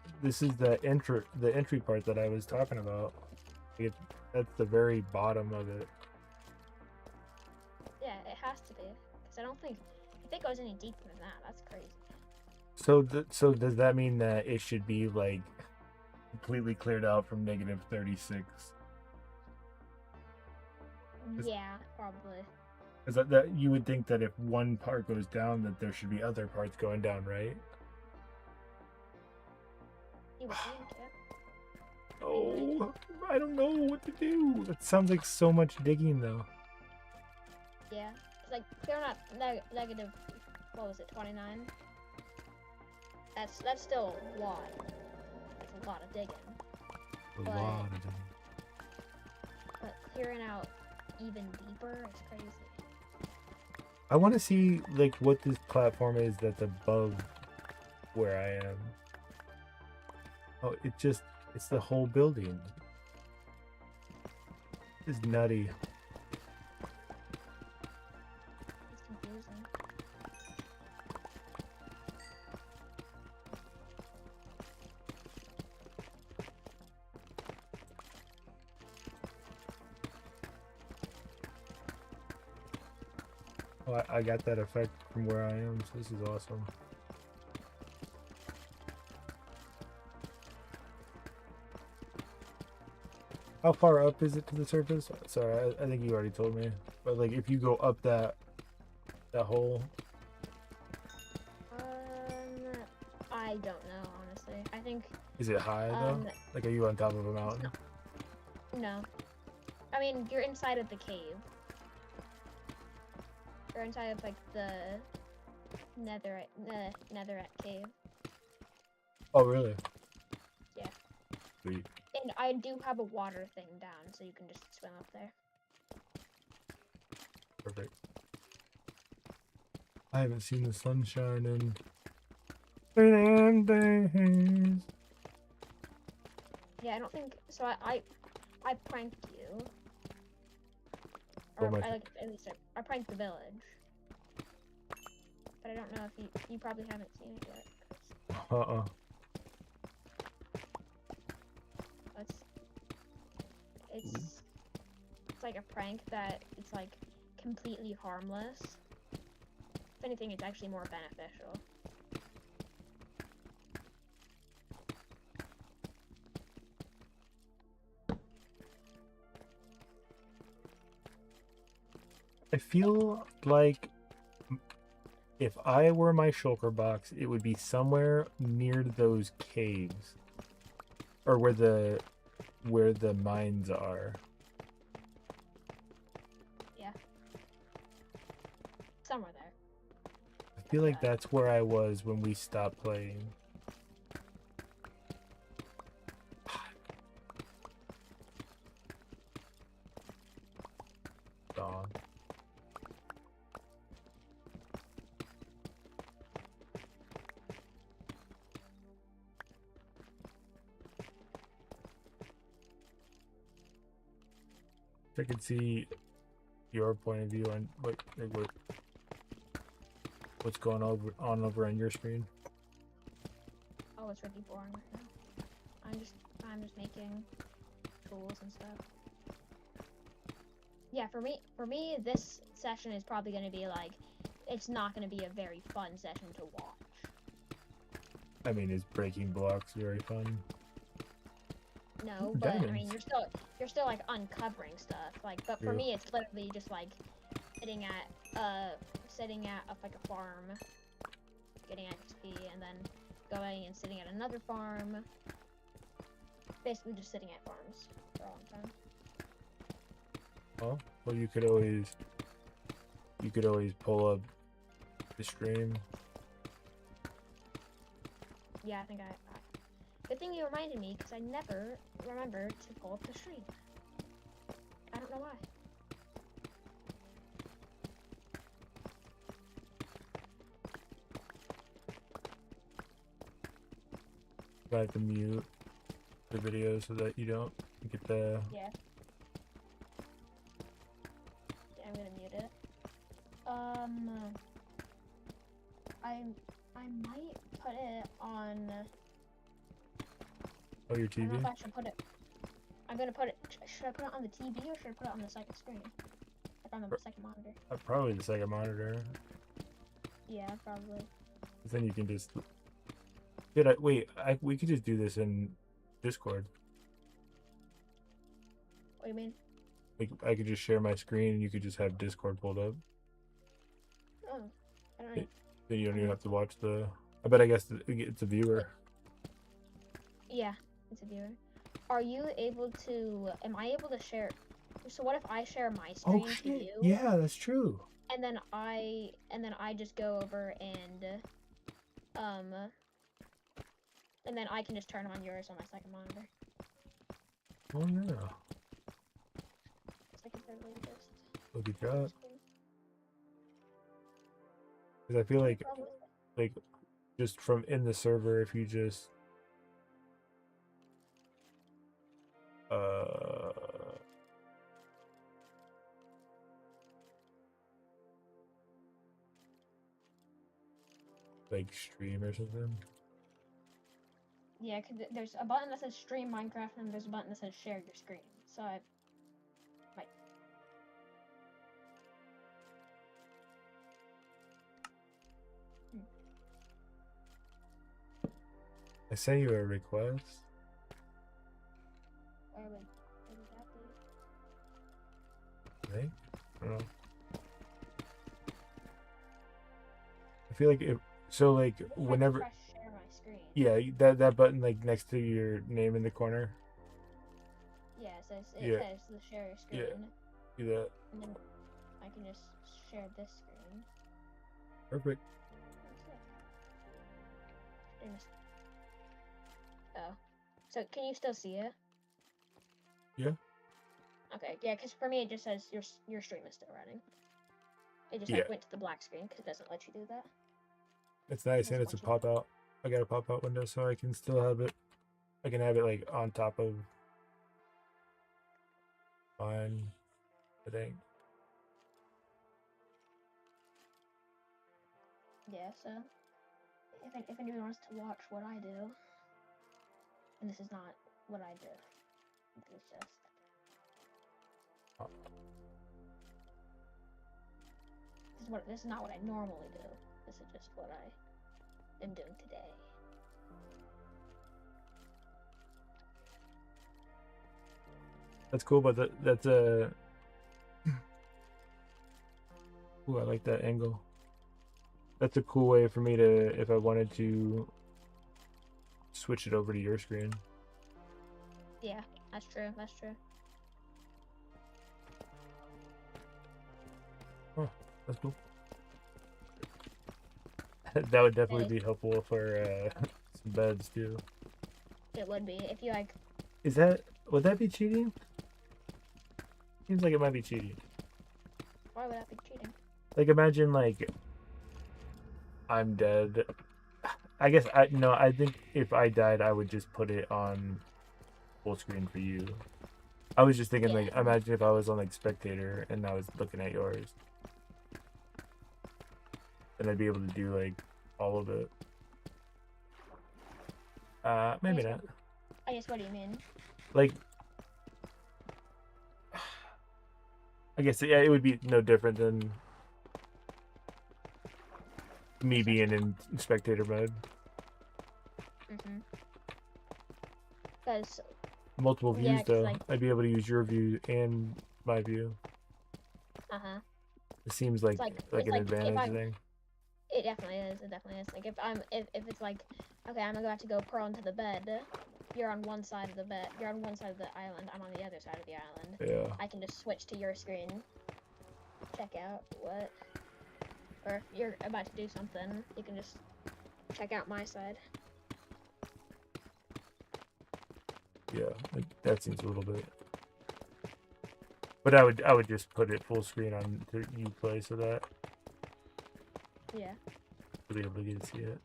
[SPEAKER 1] entry part that I was talking about. That's the very bottom of it.
[SPEAKER 2] Yeah, it has to be, because I don't think if it goes any deeper than that, that's crazy.
[SPEAKER 1] So does that mean that it should be like completely cleared out from negative 36?
[SPEAKER 2] Yeah, probably.
[SPEAKER 1] Is that you would think that if one part goes down, that there should be other parts going down, right?
[SPEAKER 2] You would think, yeah.
[SPEAKER 1] Oh, I don't know what to do. That sounds like so much digging, though.
[SPEAKER 2] Yeah. It's like they're not negative. What was it? 29. That's still a lot. That's a lot of digging.
[SPEAKER 1] A
[SPEAKER 2] But-
[SPEAKER 1] lot of digging.
[SPEAKER 2] But clearing out even deeper is crazy.
[SPEAKER 1] I want to see like what this platform is that's above where I am. Oh, it's the whole building. It's nutty.
[SPEAKER 2] It's confusing.
[SPEAKER 1] Oh, I got that effect from where I am, so this is awesome. How far up is it to the surface? Sorry, I think you already told me. But like, if you go up that hole,
[SPEAKER 2] I don't know, honestly. I think
[SPEAKER 1] is it high though? Like, are you on top of a mountain?
[SPEAKER 2] no. I mean, you're inside of the cave. You're inside of like the netherite cave.
[SPEAKER 1] Oh, really?
[SPEAKER 2] Yeah.
[SPEAKER 1] Sweet.
[SPEAKER 2] And I do have a water thing down, so you can just swim up there.
[SPEAKER 1] Perfect. I haven't seen the sunshine in 10 days.
[SPEAKER 2] Yeah, I don't think so. I pranked you.
[SPEAKER 1] What
[SPEAKER 2] Or
[SPEAKER 1] am I-
[SPEAKER 2] I like at least I pranked the village. But I don't know if you probably haven't seen it yet. 'Cause it's like a prank that it's like completely harmless. If anything, it's actually more beneficial.
[SPEAKER 1] I feel like if I were my shulker box, it would be somewhere near those caves, or where the mines are.
[SPEAKER 2] Yeah. Somewhere there.
[SPEAKER 1] I feel like that's where I was when we stopped playing. Dog. I can see your point of view on what's going on over on your screen.
[SPEAKER 2] Oh, it's really boring right now. I'm just making tools and stuff. Yeah, for me, this session is probably gonna be like, it's not gonna be a very fun session to watch.
[SPEAKER 1] I mean, is breaking blocks very fun?
[SPEAKER 2] No,
[SPEAKER 1] Ooh,
[SPEAKER 2] but I mean,
[SPEAKER 1] diamonds.
[SPEAKER 2] you're still like uncovering stuff. Like, but for
[SPEAKER 1] True.
[SPEAKER 2] me, it's literally just like sitting at like a farm, getting XP, and then going and sitting at another farm. Basically, just sitting at farms for a long time.
[SPEAKER 1] Oh, well, you could always pull up the stream.
[SPEAKER 2] Yeah, I think I good thing you reminded me, because I never remember to pull up the stream. I don't know why.
[SPEAKER 1] I have to mute the video so that you don't get the.
[SPEAKER 2] Yeah. Yeah, I'm gonna mute it. I might put it on.
[SPEAKER 1] Oh, your
[SPEAKER 2] I don't know
[SPEAKER 1] TV.
[SPEAKER 2] if I should put it. I'm gonna put it. Should I put it on the TV or should I put it on the second screen? Like on the second monitor.
[SPEAKER 1] Probably the second monitor.
[SPEAKER 2] Yeah, probably.
[SPEAKER 1] 'Cause then you can just. We could just do this in Discord.
[SPEAKER 2] What do you mean?
[SPEAKER 1] Like, I could just share my screen and you could just have Discord pulled up.
[SPEAKER 2] Oh, I don't know.
[SPEAKER 1] Then you don't even have to watch the. I guess it's a viewer.
[SPEAKER 2] Yeah, it's a viewer. Are you able to? Am I able to share? So what if I share my
[SPEAKER 1] Oh
[SPEAKER 2] screen to
[SPEAKER 1] shit!
[SPEAKER 2] you,
[SPEAKER 1] Yeah, that's true.
[SPEAKER 2] and then I just go over um and then I can just turn on yours on my second monitor.
[SPEAKER 1] Oh yeah.
[SPEAKER 2] So I can literally just.
[SPEAKER 1] Look at that. Because I feel like just from in the server, if you just uh like stream or something.
[SPEAKER 2] Yeah, cause there's a button that says stream Minecraft, and there's a button that says share your screen. So I might.
[SPEAKER 1] I sent you a request.
[SPEAKER 2] Where would that be?
[SPEAKER 1] I think. I don't know. I feel like it. So like whenever.
[SPEAKER 2] Press share my screen.
[SPEAKER 1] Yeah, that button like next to your name in the corner.
[SPEAKER 2] Yeah, it
[SPEAKER 1] Yeah.
[SPEAKER 2] says the share your screen.
[SPEAKER 1] Yeah. Do that.
[SPEAKER 2] And then I can just share this screen.
[SPEAKER 1] Perfect.
[SPEAKER 2] Oh. So can you still see it?
[SPEAKER 1] Yeah.
[SPEAKER 2] Okay, yeah, because for me it just says your stream is still running. It just
[SPEAKER 1] Yeah.
[SPEAKER 2] like went to the black screen because it doesn't let you do that.
[SPEAKER 1] It's nice, and it's a pop out. I got a pop out window, so I can still have it. I can have it like on top of mine, I think.
[SPEAKER 2] Yeah, so if anyone wants to watch what I do, and this is not what I do, it's just. This is not what I normally do. This is just what I am doing today.
[SPEAKER 1] That's cool, but that's a. Ooh, I like that angle. That's a cool way for me to, if I wanted to, switch it over to your screen.
[SPEAKER 2] Yeah, that's true. That's true.
[SPEAKER 1] Oh, that's cool. That would definitely be helpful for some beds too.
[SPEAKER 2] It would be if you like.
[SPEAKER 1] Would that be cheating? Seems like it might be cheating.
[SPEAKER 2] Why would that be cheating?
[SPEAKER 1] Like imagine like I'm dead. I guess I think if I died I would just put it on full screen for you. I was just thinking like imagine if I was on like spectator and I was looking at yours. Then I'd be able to do like all of it. Maybe not.
[SPEAKER 2] I guess what do you mean?
[SPEAKER 1] Like I guess yeah, it would be no different than me being in spectator mode.
[SPEAKER 2] Because
[SPEAKER 1] multiple views though. Like, I'd be able to use your view and my view. It seems like an advantage thing.
[SPEAKER 2] It definitely is. It definitely is. Like if it's like, okay, I'm gonna have to go crawl into the bed. You're on one side of the bed. You're on one side of the island. I'm on the other side of the island.
[SPEAKER 1] Yeah.
[SPEAKER 2] I can just switch to your screen. Check out what. Or if you're about to do something, you can just check out my side.
[SPEAKER 1] Yeah, like, that seems a little bit. But I would just put it full screen on to you play so that.
[SPEAKER 2] Yeah.
[SPEAKER 1] To be able to get to see it.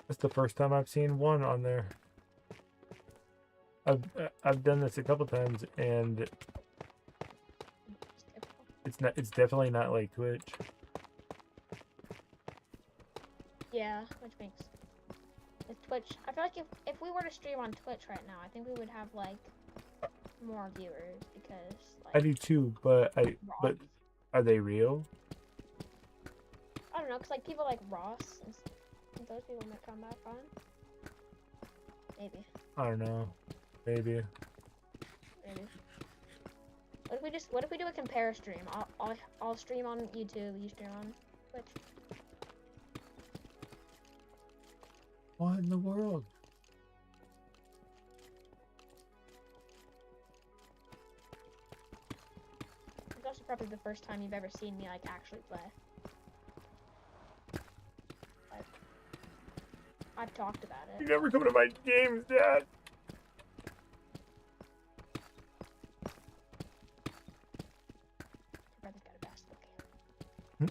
[SPEAKER 1] That's the first time I've seen one on there. I've done this a couple times and it's definitely not like Twitch.
[SPEAKER 2] Yeah, which makes Twitch. I feel like if we were to stream on Twitch right now, I think we would have like more viewers because like,
[SPEAKER 1] I do too, but are they real?
[SPEAKER 2] I don't know, cause like people like Ross and those people might come back on. Maybe.
[SPEAKER 1] I don't know. Maybe.
[SPEAKER 2] Maybe. What if we do a compare stream? I'll stream on YouTube, you stream on Twitch.
[SPEAKER 1] What in the world?
[SPEAKER 2] It's also probably the first time you've ever seen me like actually play. Like, I've talked about
[SPEAKER 1] You
[SPEAKER 2] it.
[SPEAKER 1] never come to my games, Dad.
[SPEAKER 2] Your brother's got a basketball game.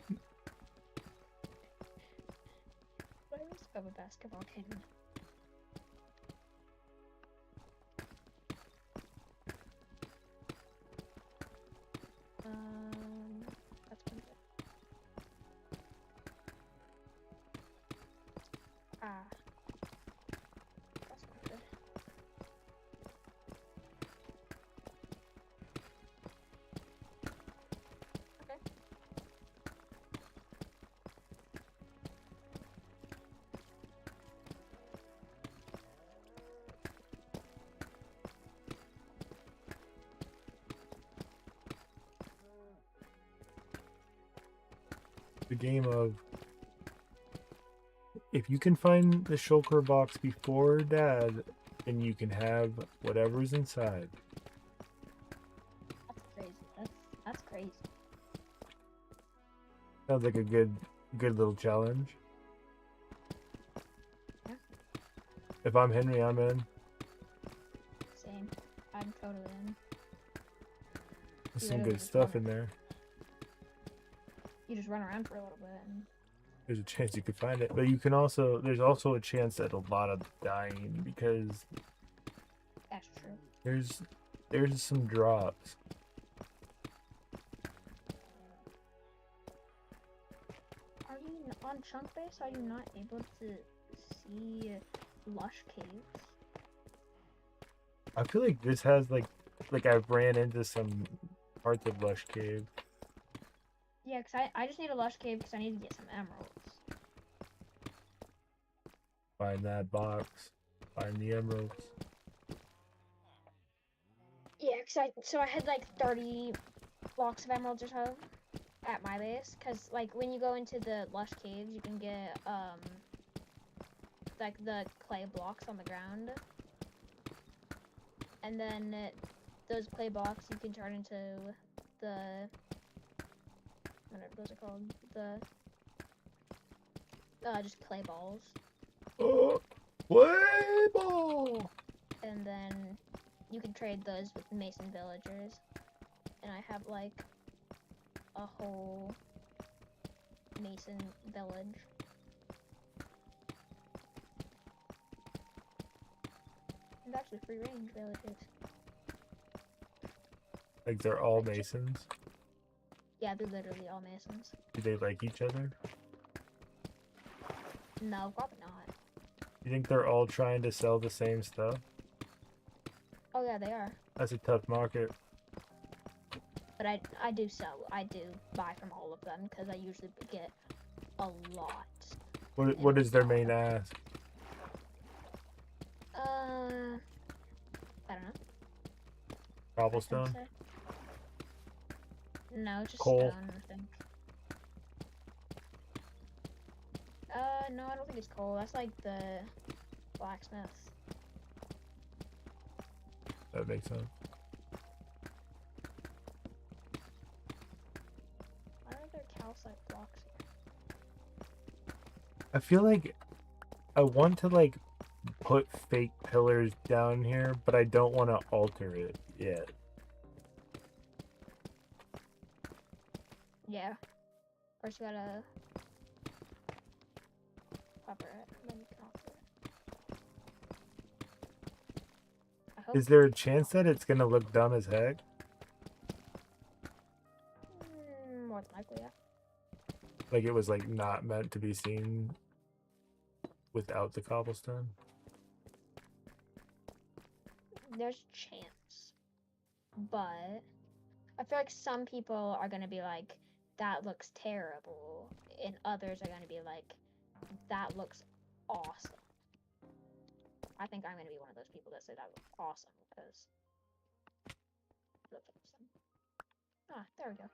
[SPEAKER 2] Why do you have a basketball game? That's pretty good. Ah. That's not good. Okay.
[SPEAKER 1] The game of if you can find the shulker box before Dad, then you can have whatever's inside.
[SPEAKER 2] That's crazy. That's crazy.
[SPEAKER 1] Sounds like a good little challenge.
[SPEAKER 2] Yeah.
[SPEAKER 1] If I'm Henry, I'm in.
[SPEAKER 2] Same. I'm totally in.
[SPEAKER 1] There's
[SPEAKER 2] You
[SPEAKER 1] some
[SPEAKER 2] literally
[SPEAKER 1] good
[SPEAKER 2] just
[SPEAKER 1] stuff
[SPEAKER 2] run
[SPEAKER 1] in there.
[SPEAKER 2] You just run around for a little bit and
[SPEAKER 1] There's a chance you could find it, but there's also a chance that a lot of dying because
[SPEAKER 2] that's true.
[SPEAKER 1] there's some drops.
[SPEAKER 2] Are you on Chunk Base? Are you not able to see lush caves?
[SPEAKER 1] I feel like this has like I've ran into some parts of Lush Cave.
[SPEAKER 2] Yeah, because I just need a lush cave because I need to get some emeralds.
[SPEAKER 1] Find that box. Find the emeralds.
[SPEAKER 2] Yeah, so I had like 30 blocks of emeralds or so at my base, because like when you go into the lush caves, you can get like the clay blocks on the ground, and then those clay blocks you can turn into the whatever those are called, the just clay balls,
[SPEAKER 1] Oh, play ball!
[SPEAKER 2] and then you can trade those with mason villagers, and I have like a whole mason village. And actually free range villages.
[SPEAKER 1] Like they're all masons.
[SPEAKER 2] Yeah, they're literally all masons.
[SPEAKER 1] Do they like each other?
[SPEAKER 2] No, probably not.
[SPEAKER 1] You think they're all trying to sell the same stuff?
[SPEAKER 2] Oh yeah, they are.
[SPEAKER 1] That's a tough market.
[SPEAKER 2] But I do buy from all of them because I usually get a lot.
[SPEAKER 1] What is their main ask?
[SPEAKER 2] I don't know.
[SPEAKER 1] Cobblestone?
[SPEAKER 2] No, just
[SPEAKER 1] Coal?
[SPEAKER 2] stone, I think. No, I don't think it's coal. That's like the blacksmith.
[SPEAKER 1] That makes sense.
[SPEAKER 2] Why are there calcite blocks here?
[SPEAKER 1] I feel like I want to like put fake pillars down here, but I don't want to alter it yet.
[SPEAKER 2] Yeah. First you gotta cover it, then you can alter it. I hope.
[SPEAKER 1] Is there a chance that it's gonna look dumb as heck?
[SPEAKER 2] More than likely, yeah.
[SPEAKER 1] Like it was like not meant to be seen without the cobblestone?
[SPEAKER 2] There's a chance. But I feel like some people are gonna be like, that looks terrible. And others are gonna be like, that looks awesome. I think I'm gonna be one of those people that say that was awesome because ah, there we go.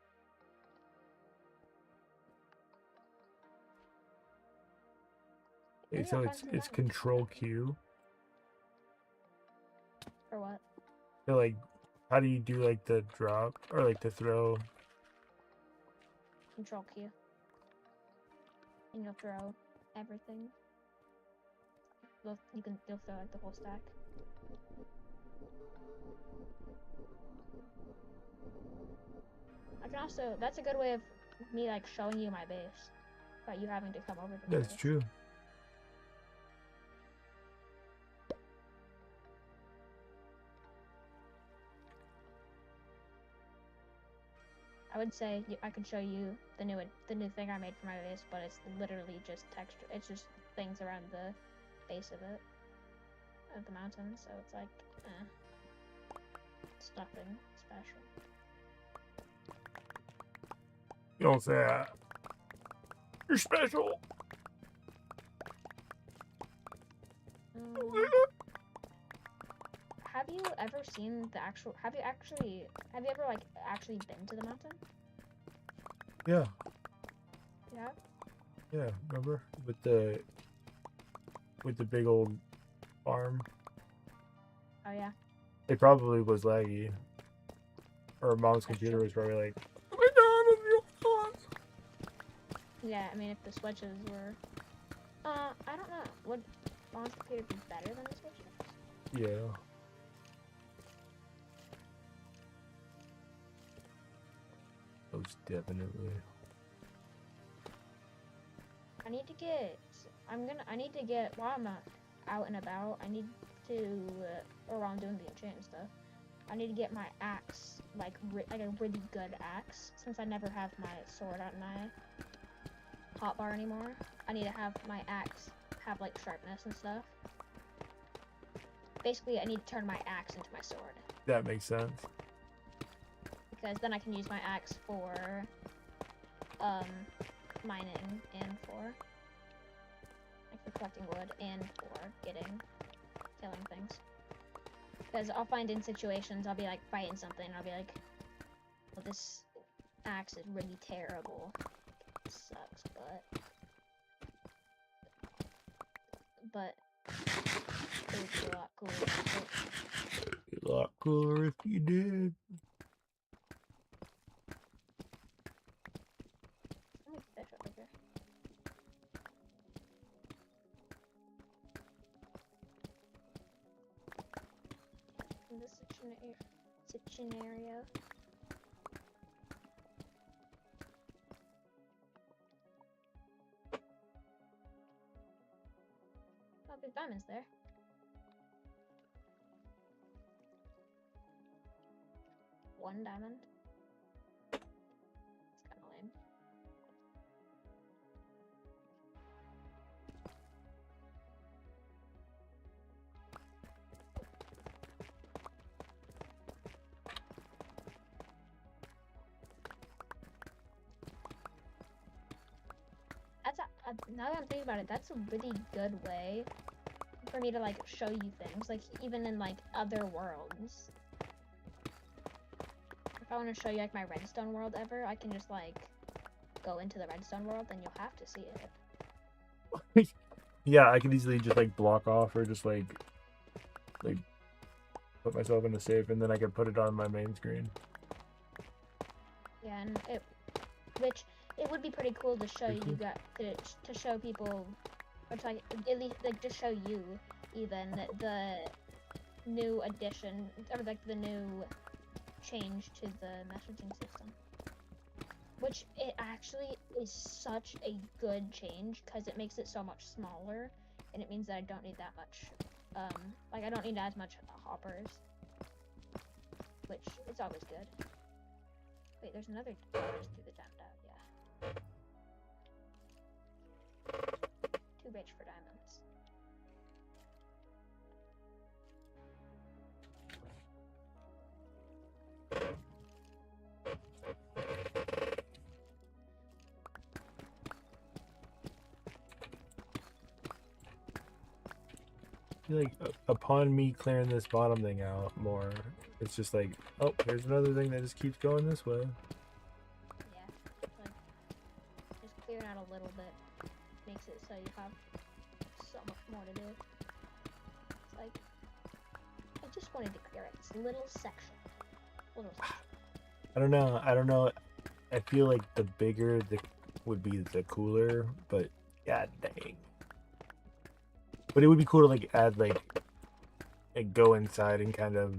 [SPEAKER 1] Okay,
[SPEAKER 2] Maybe
[SPEAKER 1] so
[SPEAKER 2] I'll
[SPEAKER 1] it's
[SPEAKER 2] find some diamonds.
[SPEAKER 1] Control Q.
[SPEAKER 2] Or what?
[SPEAKER 1] So like, how do you do like the drop or like the throw?
[SPEAKER 2] Control Q. And you'll throw everything. You'll throw like the whole stack. I can also, that's a good way of me like showing you my base, without you having to come over to my
[SPEAKER 1] That's
[SPEAKER 2] base.
[SPEAKER 1] true.
[SPEAKER 2] I would say I could show you the new thing I made for my base, but it's literally just texture. It's just things around the base of it, of the mountain. So it's like, it's nothing special.
[SPEAKER 1] You don't say that. You're special.
[SPEAKER 2] Have you ever seen the actual? Have you ever like actually been to the mountain?
[SPEAKER 1] Yeah.
[SPEAKER 2] Yeah.
[SPEAKER 1] Yeah. Remember with the big old farm?
[SPEAKER 2] Oh yeah.
[SPEAKER 1] It probably was laggy. Or mom's
[SPEAKER 2] That's
[SPEAKER 1] computer
[SPEAKER 2] true.
[SPEAKER 1] was probably like, oh my god, I'm real fast.
[SPEAKER 2] Yeah, I mean, if the switches were, I don't know. Would mom's computer be better than the switches?
[SPEAKER 1] Yeah. Most definitely.
[SPEAKER 2] I need to get. I need to get while I'm out and about. I need to, or while I'm doing the enchant and stuff. I need to get my axe, like a really good axe, since I never have my sword on my hotbar anymore. I need to have my axe have like sharpness and stuff. Basically, I need to turn my axe into my sword.
[SPEAKER 1] That makes sense.
[SPEAKER 2] Because then I can use my axe for mining and for collecting wood and for killing things. Because I'll find in situations I'll be like fighting something and I'll be like, well, this axe is really terrible. It sucks, but it would be a lot cooler.
[SPEAKER 1] It'd be a lot cooler if you did.
[SPEAKER 2] Fish over here. In this scenario. Oh, there's diamonds there. One diamond. It's kind of lame. That's now that I'm thinking about it, that's a really good way for me to like show you things, like even in like other worlds. If I want to show you like my redstone world ever, I can just like go into the redstone world, then you'll have to see it.
[SPEAKER 1] Yeah, I can easily just like block off or just like put myself in a safe and then I can put it on my main screen.
[SPEAKER 2] Yeah, and it would be pretty cool to show you to show people, or to like at least like just show you even the new addition or like the new change to the messaging system, which it actually is such a good change because it makes it so much smaller, and it means that I don't need that much like I don't need as much hoppers, which is always good. Wait, there's another door just through the diamond out, yeah. 2 rich for diamonds.
[SPEAKER 1] feel like upon me clearing this bottom thing out more, it's just like, oh, here's another thing that just keeps going this way.
[SPEAKER 2] Yeah, like just clear it out a little bit makes it so you have so much more to do. It's like I just wanted to clear it this little section.
[SPEAKER 1] I don't know. I don't know. I feel like the bigger the would be the cooler, but god dang. But it would be cool to like add like go inside and kind of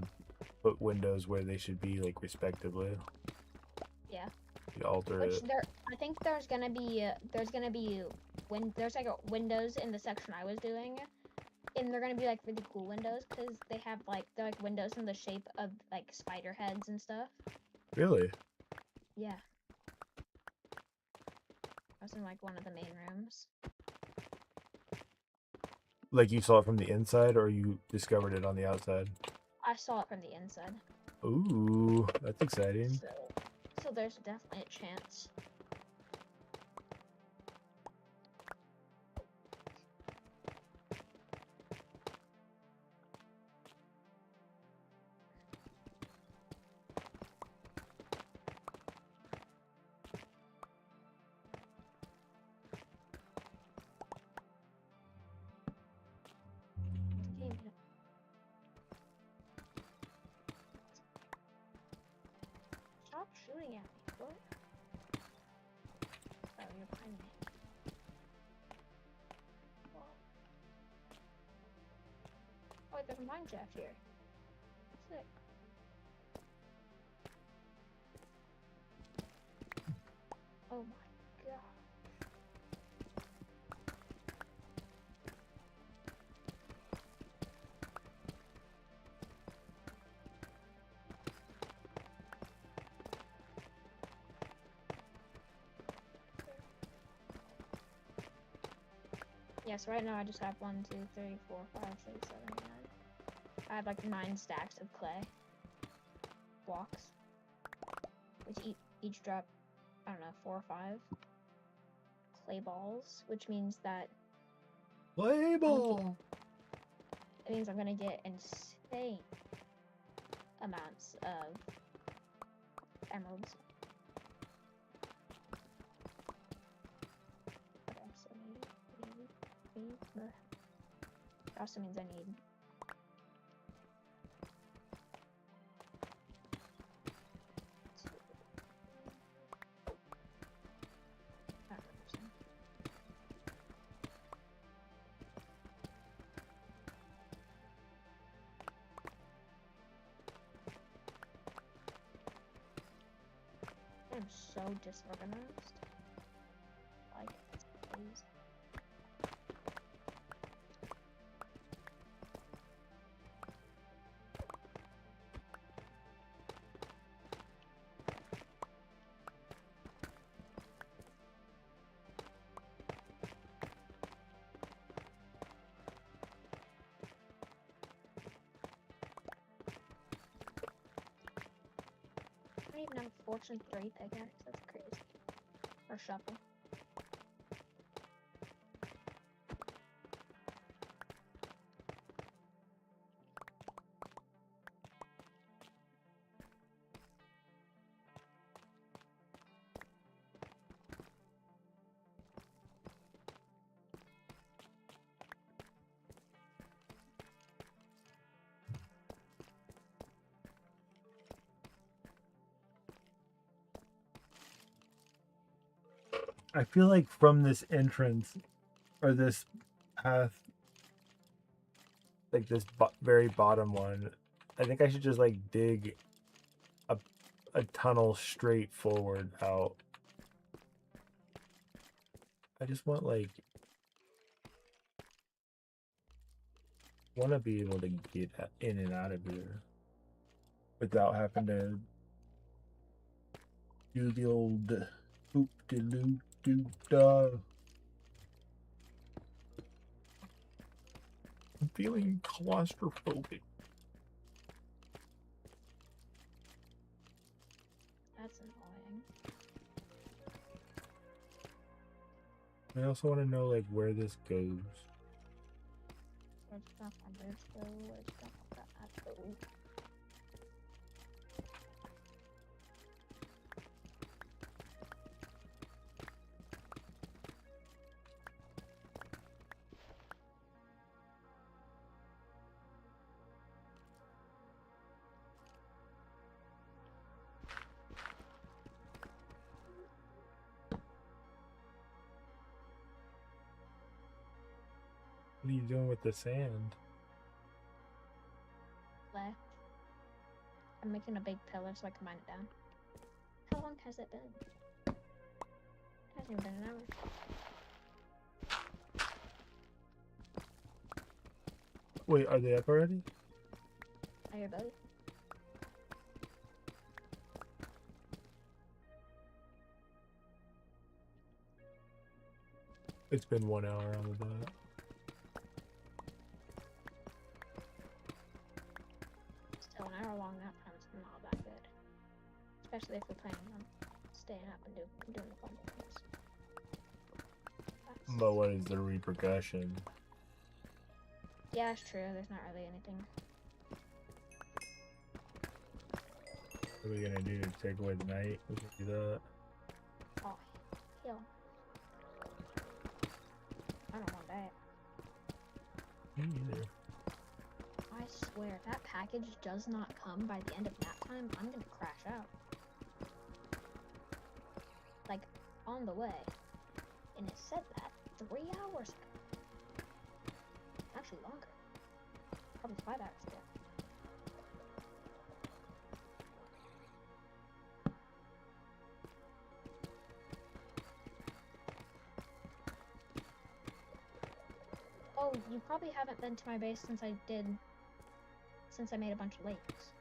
[SPEAKER 1] put windows where they should be like respectively.
[SPEAKER 2] Yeah.
[SPEAKER 1] You alter
[SPEAKER 2] Which
[SPEAKER 1] it.
[SPEAKER 2] I think there's gonna be when there's like windows in the section I was doing, and they're gonna be like really cool windows because they have like they're like windows in the shape of like spider heads and stuff.
[SPEAKER 1] Really?
[SPEAKER 2] Yeah. I was in like one of the main rooms.
[SPEAKER 1] Like you saw it from the inside, or you discovered it on the outside?
[SPEAKER 2] I saw it from the inside.
[SPEAKER 1] Ooh, that's exciting.
[SPEAKER 2] So there's definitely a chance. Stop shooting at me, what? Oh, you're behind me. Oh, wait, there's a mine shaft here. Sick. Oh my god. Yes, right now I just have 1, 2, 3, 4, 5, 6, 7, 8, 9. I have like 9 stacks of clay blocks, which each drop, I don't know, 4 or 5 clay balls, which means that
[SPEAKER 1] Play ball.
[SPEAKER 2] it means I'm gonna get insane amounts of emeralds. Okay, so it also means I need I'm so disorganized. Like, it's crazy. I don't even have a Fortune 3 pickaxe, that's crazy. Or shovel.
[SPEAKER 1] I feel like from this entrance or this path, like this very bottom one, I think I should just like dig a tunnel straight forward out. I just want like want to be able to get in and out of here without having to do the old hoop de loop doo da. I'm feeling claustrophobic.
[SPEAKER 2] That's annoying.
[SPEAKER 1] I also want to know like where this goes.
[SPEAKER 2] Where's stuff on this go? Where's stuff on that go?
[SPEAKER 1] What are you doing with the sand?
[SPEAKER 2] Left. I'm making a big pillar so I can mine it down. How long has it been? It hasn't even been an hour.
[SPEAKER 1] Wait, are they up already?
[SPEAKER 2] I hear both.
[SPEAKER 1] It's been 1 hour on the dot.
[SPEAKER 2] Still an hour long nap time is not that good. Especially if we're planning on staying up and doing the fun things.
[SPEAKER 1] But what is the repercussion?
[SPEAKER 2] Yeah, that's true. There's not really anything.
[SPEAKER 1] What are we gonna do? Take away the night? We can do that.
[SPEAKER 2] Oh, hell. I don't want that.
[SPEAKER 1] Me either.
[SPEAKER 2] I swear, if that package does not come by the end of nap time, I'm gonna crash out. Like, on the way. And it said that 3 hours ago. Actually longer. Probably 5 hours ago. Oh, you probably haven't been to my base since I made a bunch of lakes.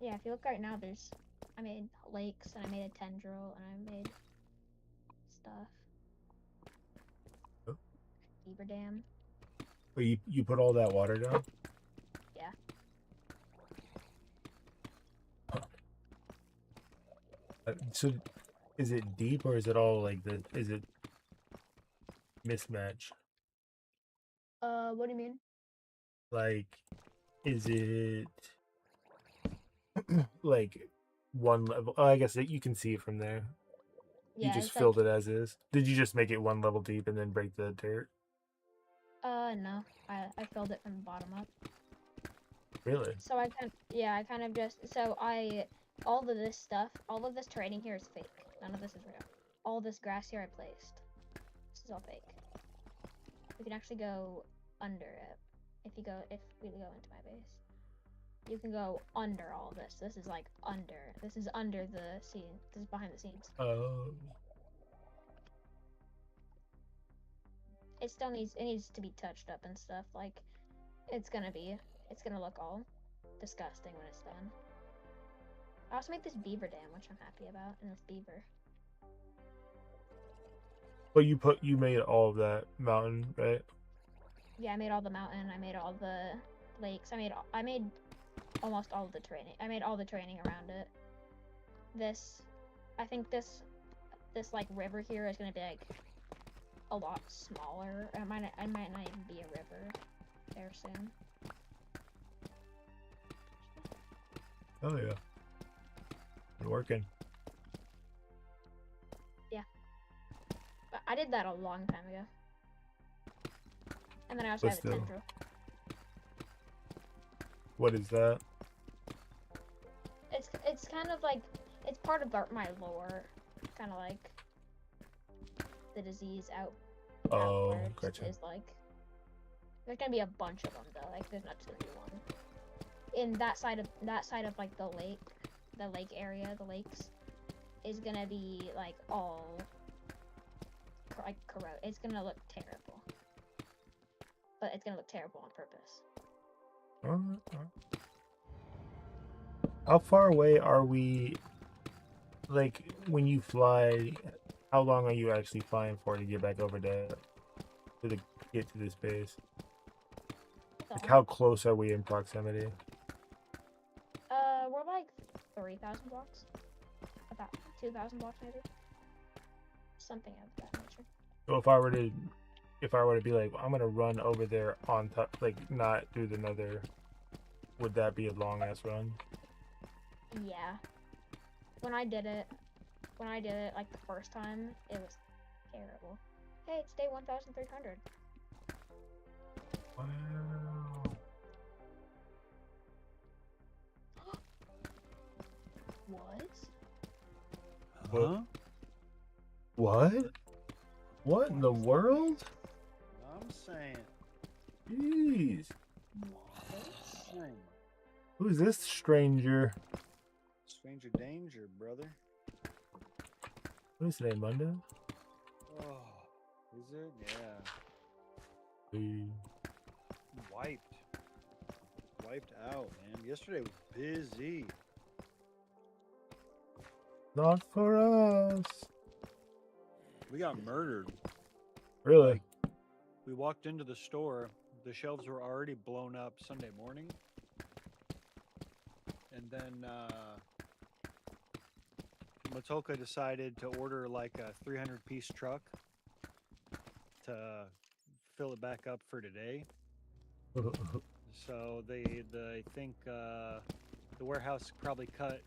[SPEAKER 2] Yeah, if you look right now, I made lakes, and I made a tendril, and I made stuff.
[SPEAKER 1] Oh.
[SPEAKER 2] Beaver dam.
[SPEAKER 1] But you put all that water down?
[SPEAKER 2] Yeah.
[SPEAKER 1] So, is it deep or is it all like the? Is it mismatch?
[SPEAKER 2] What do you mean?
[SPEAKER 1] Like, is it like one level? Oh, I guess you can see it from there. You
[SPEAKER 2] Yeah,
[SPEAKER 1] just
[SPEAKER 2] it's like,
[SPEAKER 1] filled it as is. Did you just make it one level deep and then break the dirt?
[SPEAKER 2] no. I filled it from the bottom up.
[SPEAKER 1] Really?
[SPEAKER 2] So I kind of just, all of this stuff, all of this terrain here is fake. None of this is real. All this grass here I placed. This is all fake. We can actually go under it. If we go into my base. You can go under all this. This is like under. This is under the scene. This is behind the scenes.
[SPEAKER 1] Oh.
[SPEAKER 2] It still needs to be touched up and stuff. Like, it's gonna look all disgusting when it's done. I also made this beaver dam, which I'm happy about, and this beaver.
[SPEAKER 1] But you made all of that mountain, right?
[SPEAKER 2] Yeah, I made all the mountain. I made all the lakes. I made almost all of the training. I made all the training around it. I think this like river here is gonna be like a lot smaller. I might not even be a river there soon.
[SPEAKER 1] Oh yeah. Been working.
[SPEAKER 2] Yeah. But I did that a long time ago. And then I also have a tendril.
[SPEAKER 1] What is that?
[SPEAKER 2] It's kind of like, it's part of my lore. Kind of like the disease outwards
[SPEAKER 1] gotcha.
[SPEAKER 2] is like, there's gonna be a bunch of them though. Like, there's not just gonna be one. In that side of like the lake area, the lakes is gonna be like all like corrode. It's gonna look terrible, but it's gonna look terrible on purpose.
[SPEAKER 1] How far away are we? Like, when you fly, how long are you actually flying for to get back over get to this base? Like, how close are we in proximity?
[SPEAKER 2] We're like 3,000 blocks. About 2,000 blocks maybe. something of that nature.
[SPEAKER 1] So if I were to be like, I'm gonna run over there on top, like not do the nether, would that be a long ass run?
[SPEAKER 2] Yeah. When I did it like the first time, it was terrible. Hey, it's day 1,300.
[SPEAKER 1] Wow.
[SPEAKER 2] What?
[SPEAKER 3] Huh?
[SPEAKER 1] What? What in the world?
[SPEAKER 3] I'm saying.
[SPEAKER 1] Jeez.
[SPEAKER 2] What?
[SPEAKER 1] Who's this stranger?
[SPEAKER 3] Stranger danger, brother.
[SPEAKER 1] What is today, Monday?
[SPEAKER 3] Oh, is it? Yeah.
[SPEAKER 1] Hey.
[SPEAKER 3] Wiped out, man. Yesterday was busy.
[SPEAKER 1] Not for us.
[SPEAKER 3] We got murdered.
[SPEAKER 1] Really?
[SPEAKER 3] Like, we walked into the store, the shelves were already blown up Sunday morning. And then Matoka decided to order like a 300-piece truck to fill it back up for today. So I think the warehouse probably cut,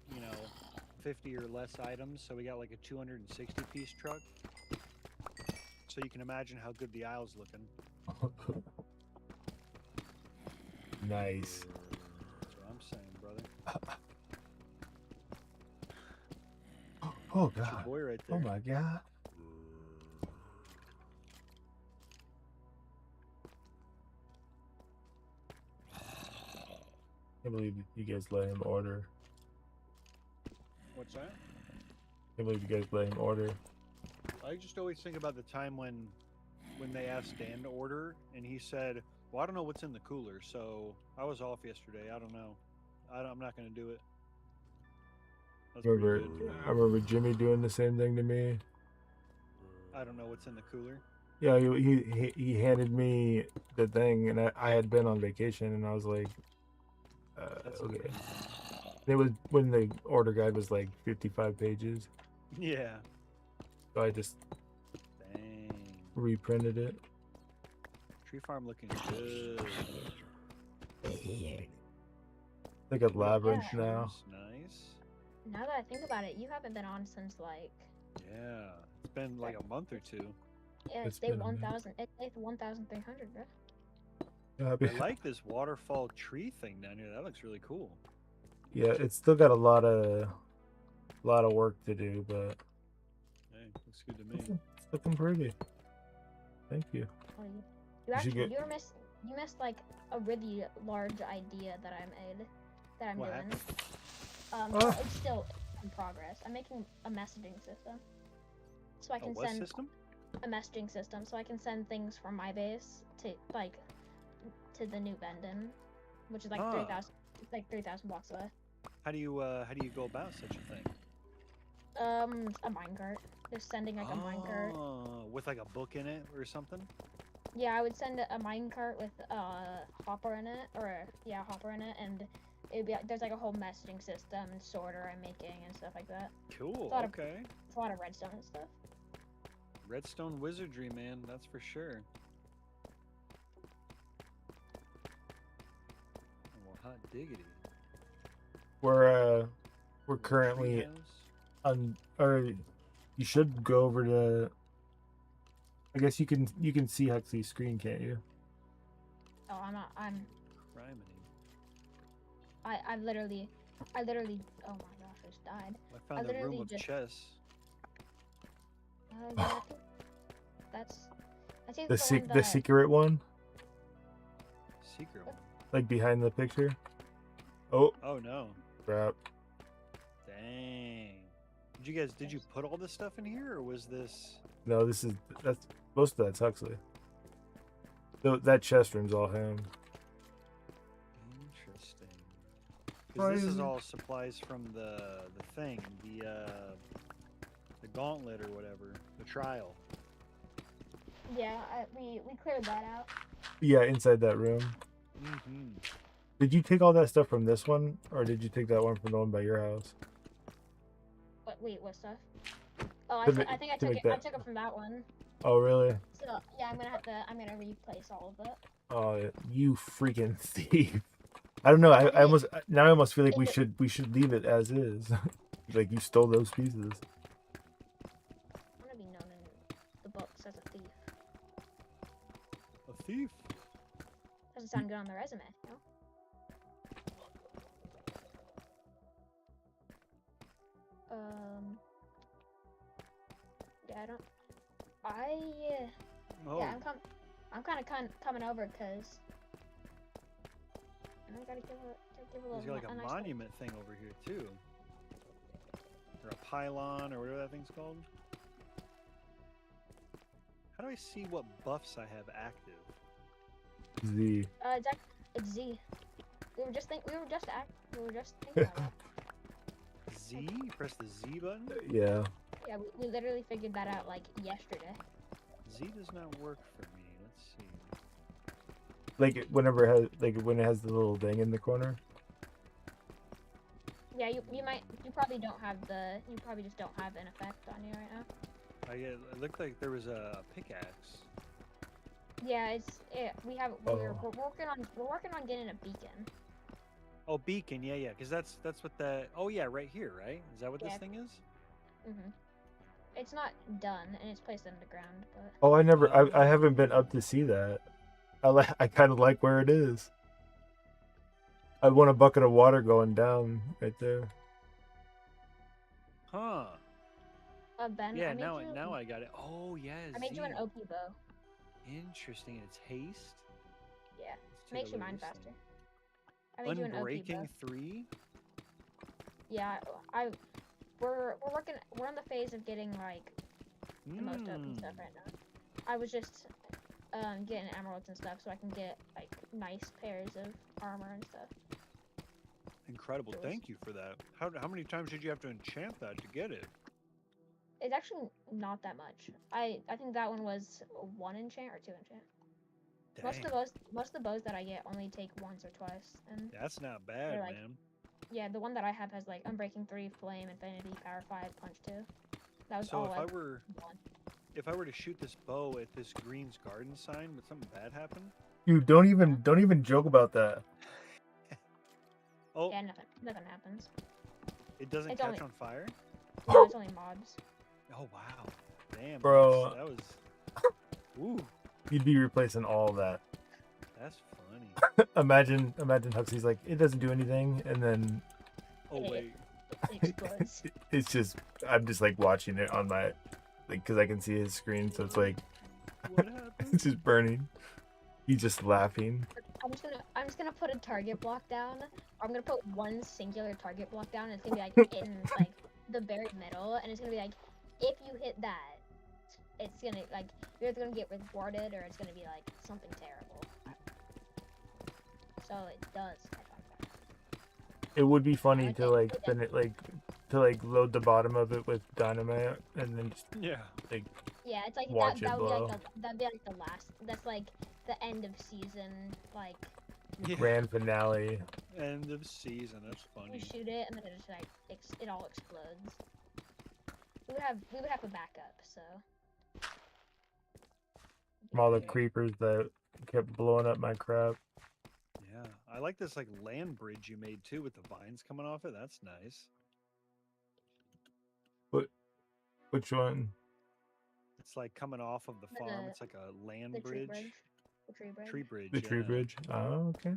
[SPEAKER 3] 50 or less items. So we got like a 260-piece truck. So you can imagine how good the aisle's looking.
[SPEAKER 1] Nice.
[SPEAKER 3] That's what I'm saying, brother.
[SPEAKER 1] Oh
[SPEAKER 3] That's your
[SPEAKER 1] god.
[SPEAKER 3] boy right there.
[SPEAKER 1] Oh my god. I can't believe you guys let him order.
[SPEAKER 3] What's that?
[SPEAKER 1] I can't believe you guys let him order.
[SPEAKER 3] I just always think about the time when they asked Dan to order, and he said, "Well, I don't know what's in the cooler, so I was off yesterday. I don't know. I'm not going to do it." That's pretty good.
[SPEAKER 1] I remember Jimmy doing the same thing to me.
[SPEAKER 3] I don't know what's in the cooler.
[SPEAKER 1] Yeah, he handed me the thing, and I had been on vacation, and I was like,
[SPEAKER 3] That's
[SPEAKER 1] okay.
[SPEAKER 3] amazing.
[SPEAKER 1] It was when the order guide was like 55 pages,
[SPEAKER 3] Yeah.
[SPEAKER 1] so I just
[SPEAKER 3] Dang.
[SPEAKER 1] reprinted it.
[SPEAKER 3] Tree farm looking good.
[SPEAKER 1] Like a labyrinth
[SPEAKER 2] Yeah.
[SPEAKER 1] now.
[SPEAKER 3] Nice.
[SPEAKER 2] Now that I think about it, you haven't been on since like
[SPEAKER 3] Yeah. It's been like a month or two.
[SPEAKER 2] yeah,
[SPEAKER 1] It's
[SPEAKER 2] it's day
[SPEAKER 1] been a minute.
[SPEAKER 2] 1,000. It's day 1,300, bro.
[SPEAKER 1] Yeah,
[SPEAKER 3] I like this waterfall tree thing down here. That looks really cool.
[SPEAKER 1] yeah, it's still got a lot of work to do, but
[SPEAKER 3] Hey, looks good to me.
[SPEAKER 1] it's looking pretty. Thank you.
[SPEAKER 2] Oh, you
[SPEAKER 1] should
[SPEAKER 2] actually
[SPEAKER 1] get-
[SPEAKER 2] you missed like a really large idea that I made that I'm
[SPEAKER 3] What
[SPEAKER 2] doing.
[SPEAKER 3] happened?
[SPEAKER 2] Well, it's still in progress. I'm making a messaging system, so I
[SPEAKER 3] A
[SPEAKER 2] can
[SPEAKER 3] what
[SPEAKER 2] send
[SPEAKER 3] system?
[SPEAKER 2] a messaging system, so I can send things from my base to to the new Bendon, which is like
[SPEAKER 3] Ah.
[SPEAKER 2] 3,000. It's like 3,000 blocks away.
[SPEAKER 3] How do you go about such a thing?
[SPEAKER 2] A minecart. Just sending like a minecart.
[SPEAKER 3] Oh, with like a book in it or something?
[SPEAKER 2] Yeah, I would send a minecart with a hopper in it, hopper in it, and it'd be there's like a whole messaging system and sorter I'm making and stuff like that.
[SPEAKER 3] Cool.
[SPEAKER 2] lot of-
[SPEAKER 3] Okay.
[SPEAKER 2] It's a lot of redstone and stuff.
[SPEAKER 3] Redstone wizardry, man. That's for sure. Well, hot diggity.
[SPEAKER 1] We're currently
[SPEAKER 3] Treehouse.
[SPEAKER 1] or you should go over to. I guess you can see Huxley's screen, can't you?
[SPEAKER 2] Oh, I'm not.
[SPEAKER 3] Criminy.
[SPEAKER 2] I literally. Oh my gosh, I just died.
[SPEAKER 3] I found the room
[SPEAKER 2] literally
[SPEAKER 3] of
[SPEAKER 2] just-
[SPEAKER 3] chess.
[SPEAKER 2] Yeah, I think that's. I think
[SPEAKER 1] The
[SPEAKER 2] the one
[SPEAKER 1] the
[SPEAKER 2] that.
[SPEAKER 1] secret one,
[SPEAKER 3] Secret one.
[SPEAKER 1] like behind the picture. Oh
[SPEAKER 3] Oh no.
[SPEAKER 1] crap!
[SPEAKER 3] Dang. Did you put all this stuff in here, or was this?
[SPEAKER 1] No, that's most of that's Huxley. That chest room's all him.
[SPEAKER 3] Interesting.
[SPEAKER 1] Why
[SPEAKER 3] Because this is
[SPEAKER 1] isn't-
[SPEAKER 3] all supplies from the thing, the gauntlet or whatever, the trial.
[SPEAKER 2] Yeah, we cleared that out.
[SPEAKER 1] Yeah, inside that room.
[SPEAKER 3] Mm-hmm.
[SPEAKER 1] Did you take all that stuff from this one, or did you take that one from the one by your house?
[SPEAKER 2] Wait, what stuff? Oh,
[SPEAKER 1] To make,
[SPEAKER 2] I think I
[SPEAKER 1] to
[SPEAKER 2] took
[SPEAKER 1] make
[SPEAKER 2] it. I
[SPEAKER 1] that.
[SPEAKER 2] took it from that one.
[SPEAKER 1] Oh really?
[SPEAKER 2] So yeah, I'm gonna replace all of it.
[SPEAKER 1] Oh, you freaking thief! I don't know.
[SPEAKER 2] I
[SPEAKER 1] I
[SPEAKER 2] mean,
[SPEAKER 1] almost now I almost feel like
[SPEAKER 2] in the,
[SPEAKER 1] we should leave it as is. Like you stole those pieces.
[SPEAKER 2] I'm gonna be known in the books as a thief.
[SPEAKER 3] A thief.
[SPEAKER 2] Doesn't sound good on the resume, you know? Yeah, I don't.
[SPEAKER 3] Oh,
[SPEAKER 2] Yeah, I'm kind of coming over because I gotta give a
[SPEAKER 3] there's
[SPEAKER 2] little
[SPEAKER 3] got like a
[SPEAKER 2] nice
[SPEAKER 3] monument thing over here too, or a pylon, or whatever that thing's called. How do I see what buffs I have active?
[SPEAKER 1] Z.
[SPEAKER 2] It's Z. We were just thinking about that.
[SPEAKER 3] Z? You press the Z button?
[SPEAKER 1] Yeah.
[SPEAKER 2] Yeah, we literally figured that out like yesterday.
[SPEAKER 3] Z does not work for me. Let's see.
[SPEAKER 1] Like whenever it has when it has the little thing in the corner.
[SPEAKER 2] Yeah, you probably don't have you probably just don't have an effect on you right now.
[SPEAKER 3] It looked like there was a pickaxe.
[SPEAKER 2] Yeah, we have
[SPEAKER 1] Oh.
[SPEAKER 2] we're working on getting a beacon.
[SPEAKER 3] Oh, beacon, yeah, because that's what the. Oh yeah, right here, right? Is that what this
[SPEAKER 2] Yeah.
[SPEAKER 3] thing is?
[SPEAKER 2] Mhm. It's not done and it's placed underground, but
[SPEAKER 1] Oh, I haven't been up to see that. I kind of like where it is. I want a bucket of water going down right there.
[SPEAKER 3] Huh?
[SPEAKER 2] Ben,
[SPEAKER 3] Yeah, now I got it. Oh yeah,
[SPEAKER 2] I made you an
[SPEAKER 3] Z.
[SPEAKER 2] OP bow.
[SPEAKER 3] Interesting. It's haste.
[SPEAKER 2] Yeah,
[SPEAKER 3] Let's take
[SPEAKER 2] makes
[SPEAKER 3] a
[SPEAKER 2] your
[SPEAKER 3] look at
[SPEAKER 2] mind
[SPEAKER 3] this
[SPEAKER 2] faster.
[SPEAKER 3] thing.
[SPEAKER 2] I made you an OP bow.
[SPEAKER 3] Unbreaking 3.
[SPEAKER 2] Yeah, we're in the phase of getting like the most OP stuff right now. I was just getting emeralds and stuff so I can get like nice pairs of armor and stuff.
[SPEAKER 3] Incredible. Thank you for that. How many times did you have to enchant that to get it?
[SPEAKER 2] It's actually not that much. I think that one was 1 enchant or 2 enchant.
[SPEAKER 3] Dang.
[SPEAKER 2] Most of the bows that I get only take once or twice, and
[SPEAKER 3] That's not bad,
[SPEAKER 2] like,
[SPEAKER 3] man.
[SPEAKER 2] yeah, the one that I have has like Unbreaking 3, Flame, Infinity, Power 5, Punch 2. That was
[SPEAKER 3] So
[SPEAKER 2] all
[SPEAKER 3] if
[SPEAKER 2] like
[SPEAKER 3] I were to shoot this bow at this Green's Garden sign, would something bad happen?
[SPEAKER 1] You don't even joke about that.
[SPEAKER 3] Oh,
[SPEAKER 2] yeah, nothing happens.
[SPEAKER 3] it doesn't
[SPEAKER 2] It's
[SPEAKER 3] catch
[SPEAKER 2] only-
[SPEAKER 3] on fire?
[SPEAKER 2] No, it's only mobs.
[SPEAKER 3] Oh wow. Damn,
[SPEAKER 1] Bro.
[SPEAKER 3] that was ooh,
[SPEAKER 1] You'd be replacing all that.
[SPEAKER 3] that's funny.
[SPEAKER 1] Imagine Huxley's like it doesn't do anything, and then
[SPEAKER 3] Oh wait.
[SPEAKER 2] It explodes.
[SPEAKER 1] it's just I'm just like watching it on my because I can see his screen, so it's like
[SPEAKER 3] What happened?
[SPEAKER 1] it's just burning. He's just laughing.
[SPEAKER 2] I'm just gonna put a target block down. I'm gonna put one singular target block down, and it's gonna be like in like the very middle, and it's gonna be like if you hit that, it's gonna like you're either gonna get rewarded or it's gonna be like something terrible. So it does catch on fire.
[SPEAKER 1] It would be funny
[SPEAKER 2] Like
[SPEAKER 1] to
[SPEAKER 2] it-
[SPEAKER 1] like
[SPEAKER 2] it-
[SPEAKER 1] then it like to like load the bottom of it with dynamite and then just
[SPEAKER 3] Yeah.
[SPEAKER 2] Yeah, it's like
[SPEAKER 1] Watch it
[SPEAKER 2] that would be
[SPEAKER 1] blow.
[SPEAKER 2] like that'd be like the last. That's like the end of season. Like
[SPEAKER 3] Yeah.
[SPEAKER 1] grand finale.
[SPEAKER 3] End of season. That's
[SPEAKER 2] you
[SPEAKER 3] funny.
[SPEAKER 2] shoot it and then it just like it all explodes. We would have a backup. So.
[SPEAKER 1] From all the creepers that kept blowing up my crap.
[SPEAKER 3] Yeah. I like this like land bridge you made too with the vines coming off it. That's nice.
[SPEAKER 1] Which one?
[SPEAKER 3] It's like coming off of the farm.
[SPEAKER 2] The-
[SPEAKER 3] It's like a land
[SPEAKER 2] The tree
[SPEAKER 3] bridge.
[SPEAKER 2] bridge. The tree bridge.
[SPEAKER 3] Tree bridge.
[SPEAKER 1] The tree
[SPEAKER 3] yeah.
[SPEAKER 1] bridge. Oh, okay.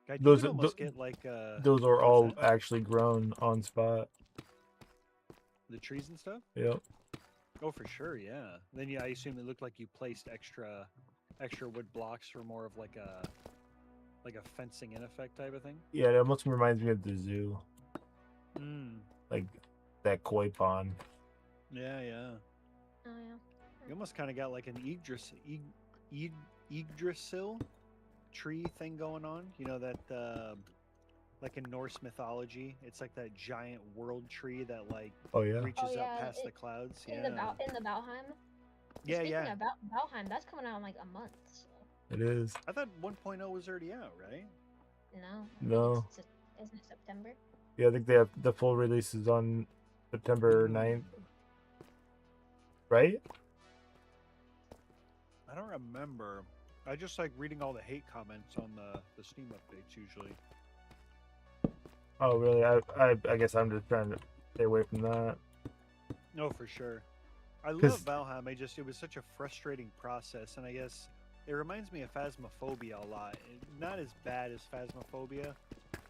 [SPEAKER 3] God,
[SPEAKER 1] Those
[SPEAKER 3] you
[SPEAKER 1] are-
[SPEAKER 3] could almost get like
[SPEAKER 1] Those are
[SPEAKER 3] what's
[SPEAKER 1] all
[SPEAKER 3] that?
[SPEAKER 1] actually grown on spot.
[SPEAKER 3] The trees and stuff.
[SPEAKER 1] Yep.
[SPEAKER 3] Oh, for sure, yeah. Then yeah, I assume it looked like you placed extra wood blocks for more of like a fencing in effect type of thing.
[SPEAKER 1] Yeah, it almost reminds me of the zoo.
[SPEAKER 3] Mm.
[SPEAKER 1] Like that koi pond.
[SPEAKER 3] Yeah, yeah.
[SPEAKER 2] Oh yeah.
[SPEAKER 3] You almost kind of got like an Yggdrasil tree thing going on. You know that like in Norse mythology, it's like that giant world tree that like
[SPEAKER 1] Oh yeah.
[SPEAKER 3] reaches
[SPEAKER 2] Oh, yeah,
[SPEAKER 3] up past the clouds.
[SPEAKER 2] In
[SPEAKER 3] Yeah.
[SPEAKER 2] the Valheim.
[SPEAKER 3] Yeah,
[SPEAKER 2] Speaking
[SPEAKER 3] yeah.
[SPEAKER 2] of Valheim, that's coming out in like a month. So.
[SPEAKER 1] It is.
[SPEAKER 3] I thought 1.0 was already out, right?
[SPEAKER 2] No.
[SPEAKER 1] No.
[SPEAKER 2] Isn't it September?
[SPEAKER 1] Yeah, I think they have the full release is on September 9th. right?
[SPEAKER 3] I don't remember. I just like reading all the hate comments on the Steam updates usually.
[SPEAKER 1] Oh, really? I guess I'm just trying to stay away from that.
[SPEAKER 3] No, for sure. I love
[SPEAKER 1] Because
[SPEAKER 3] Valheim. It was such a frustrating process, and I guess it reminds me of Phasmophobia a lot. Not as bad as Phasmophobia,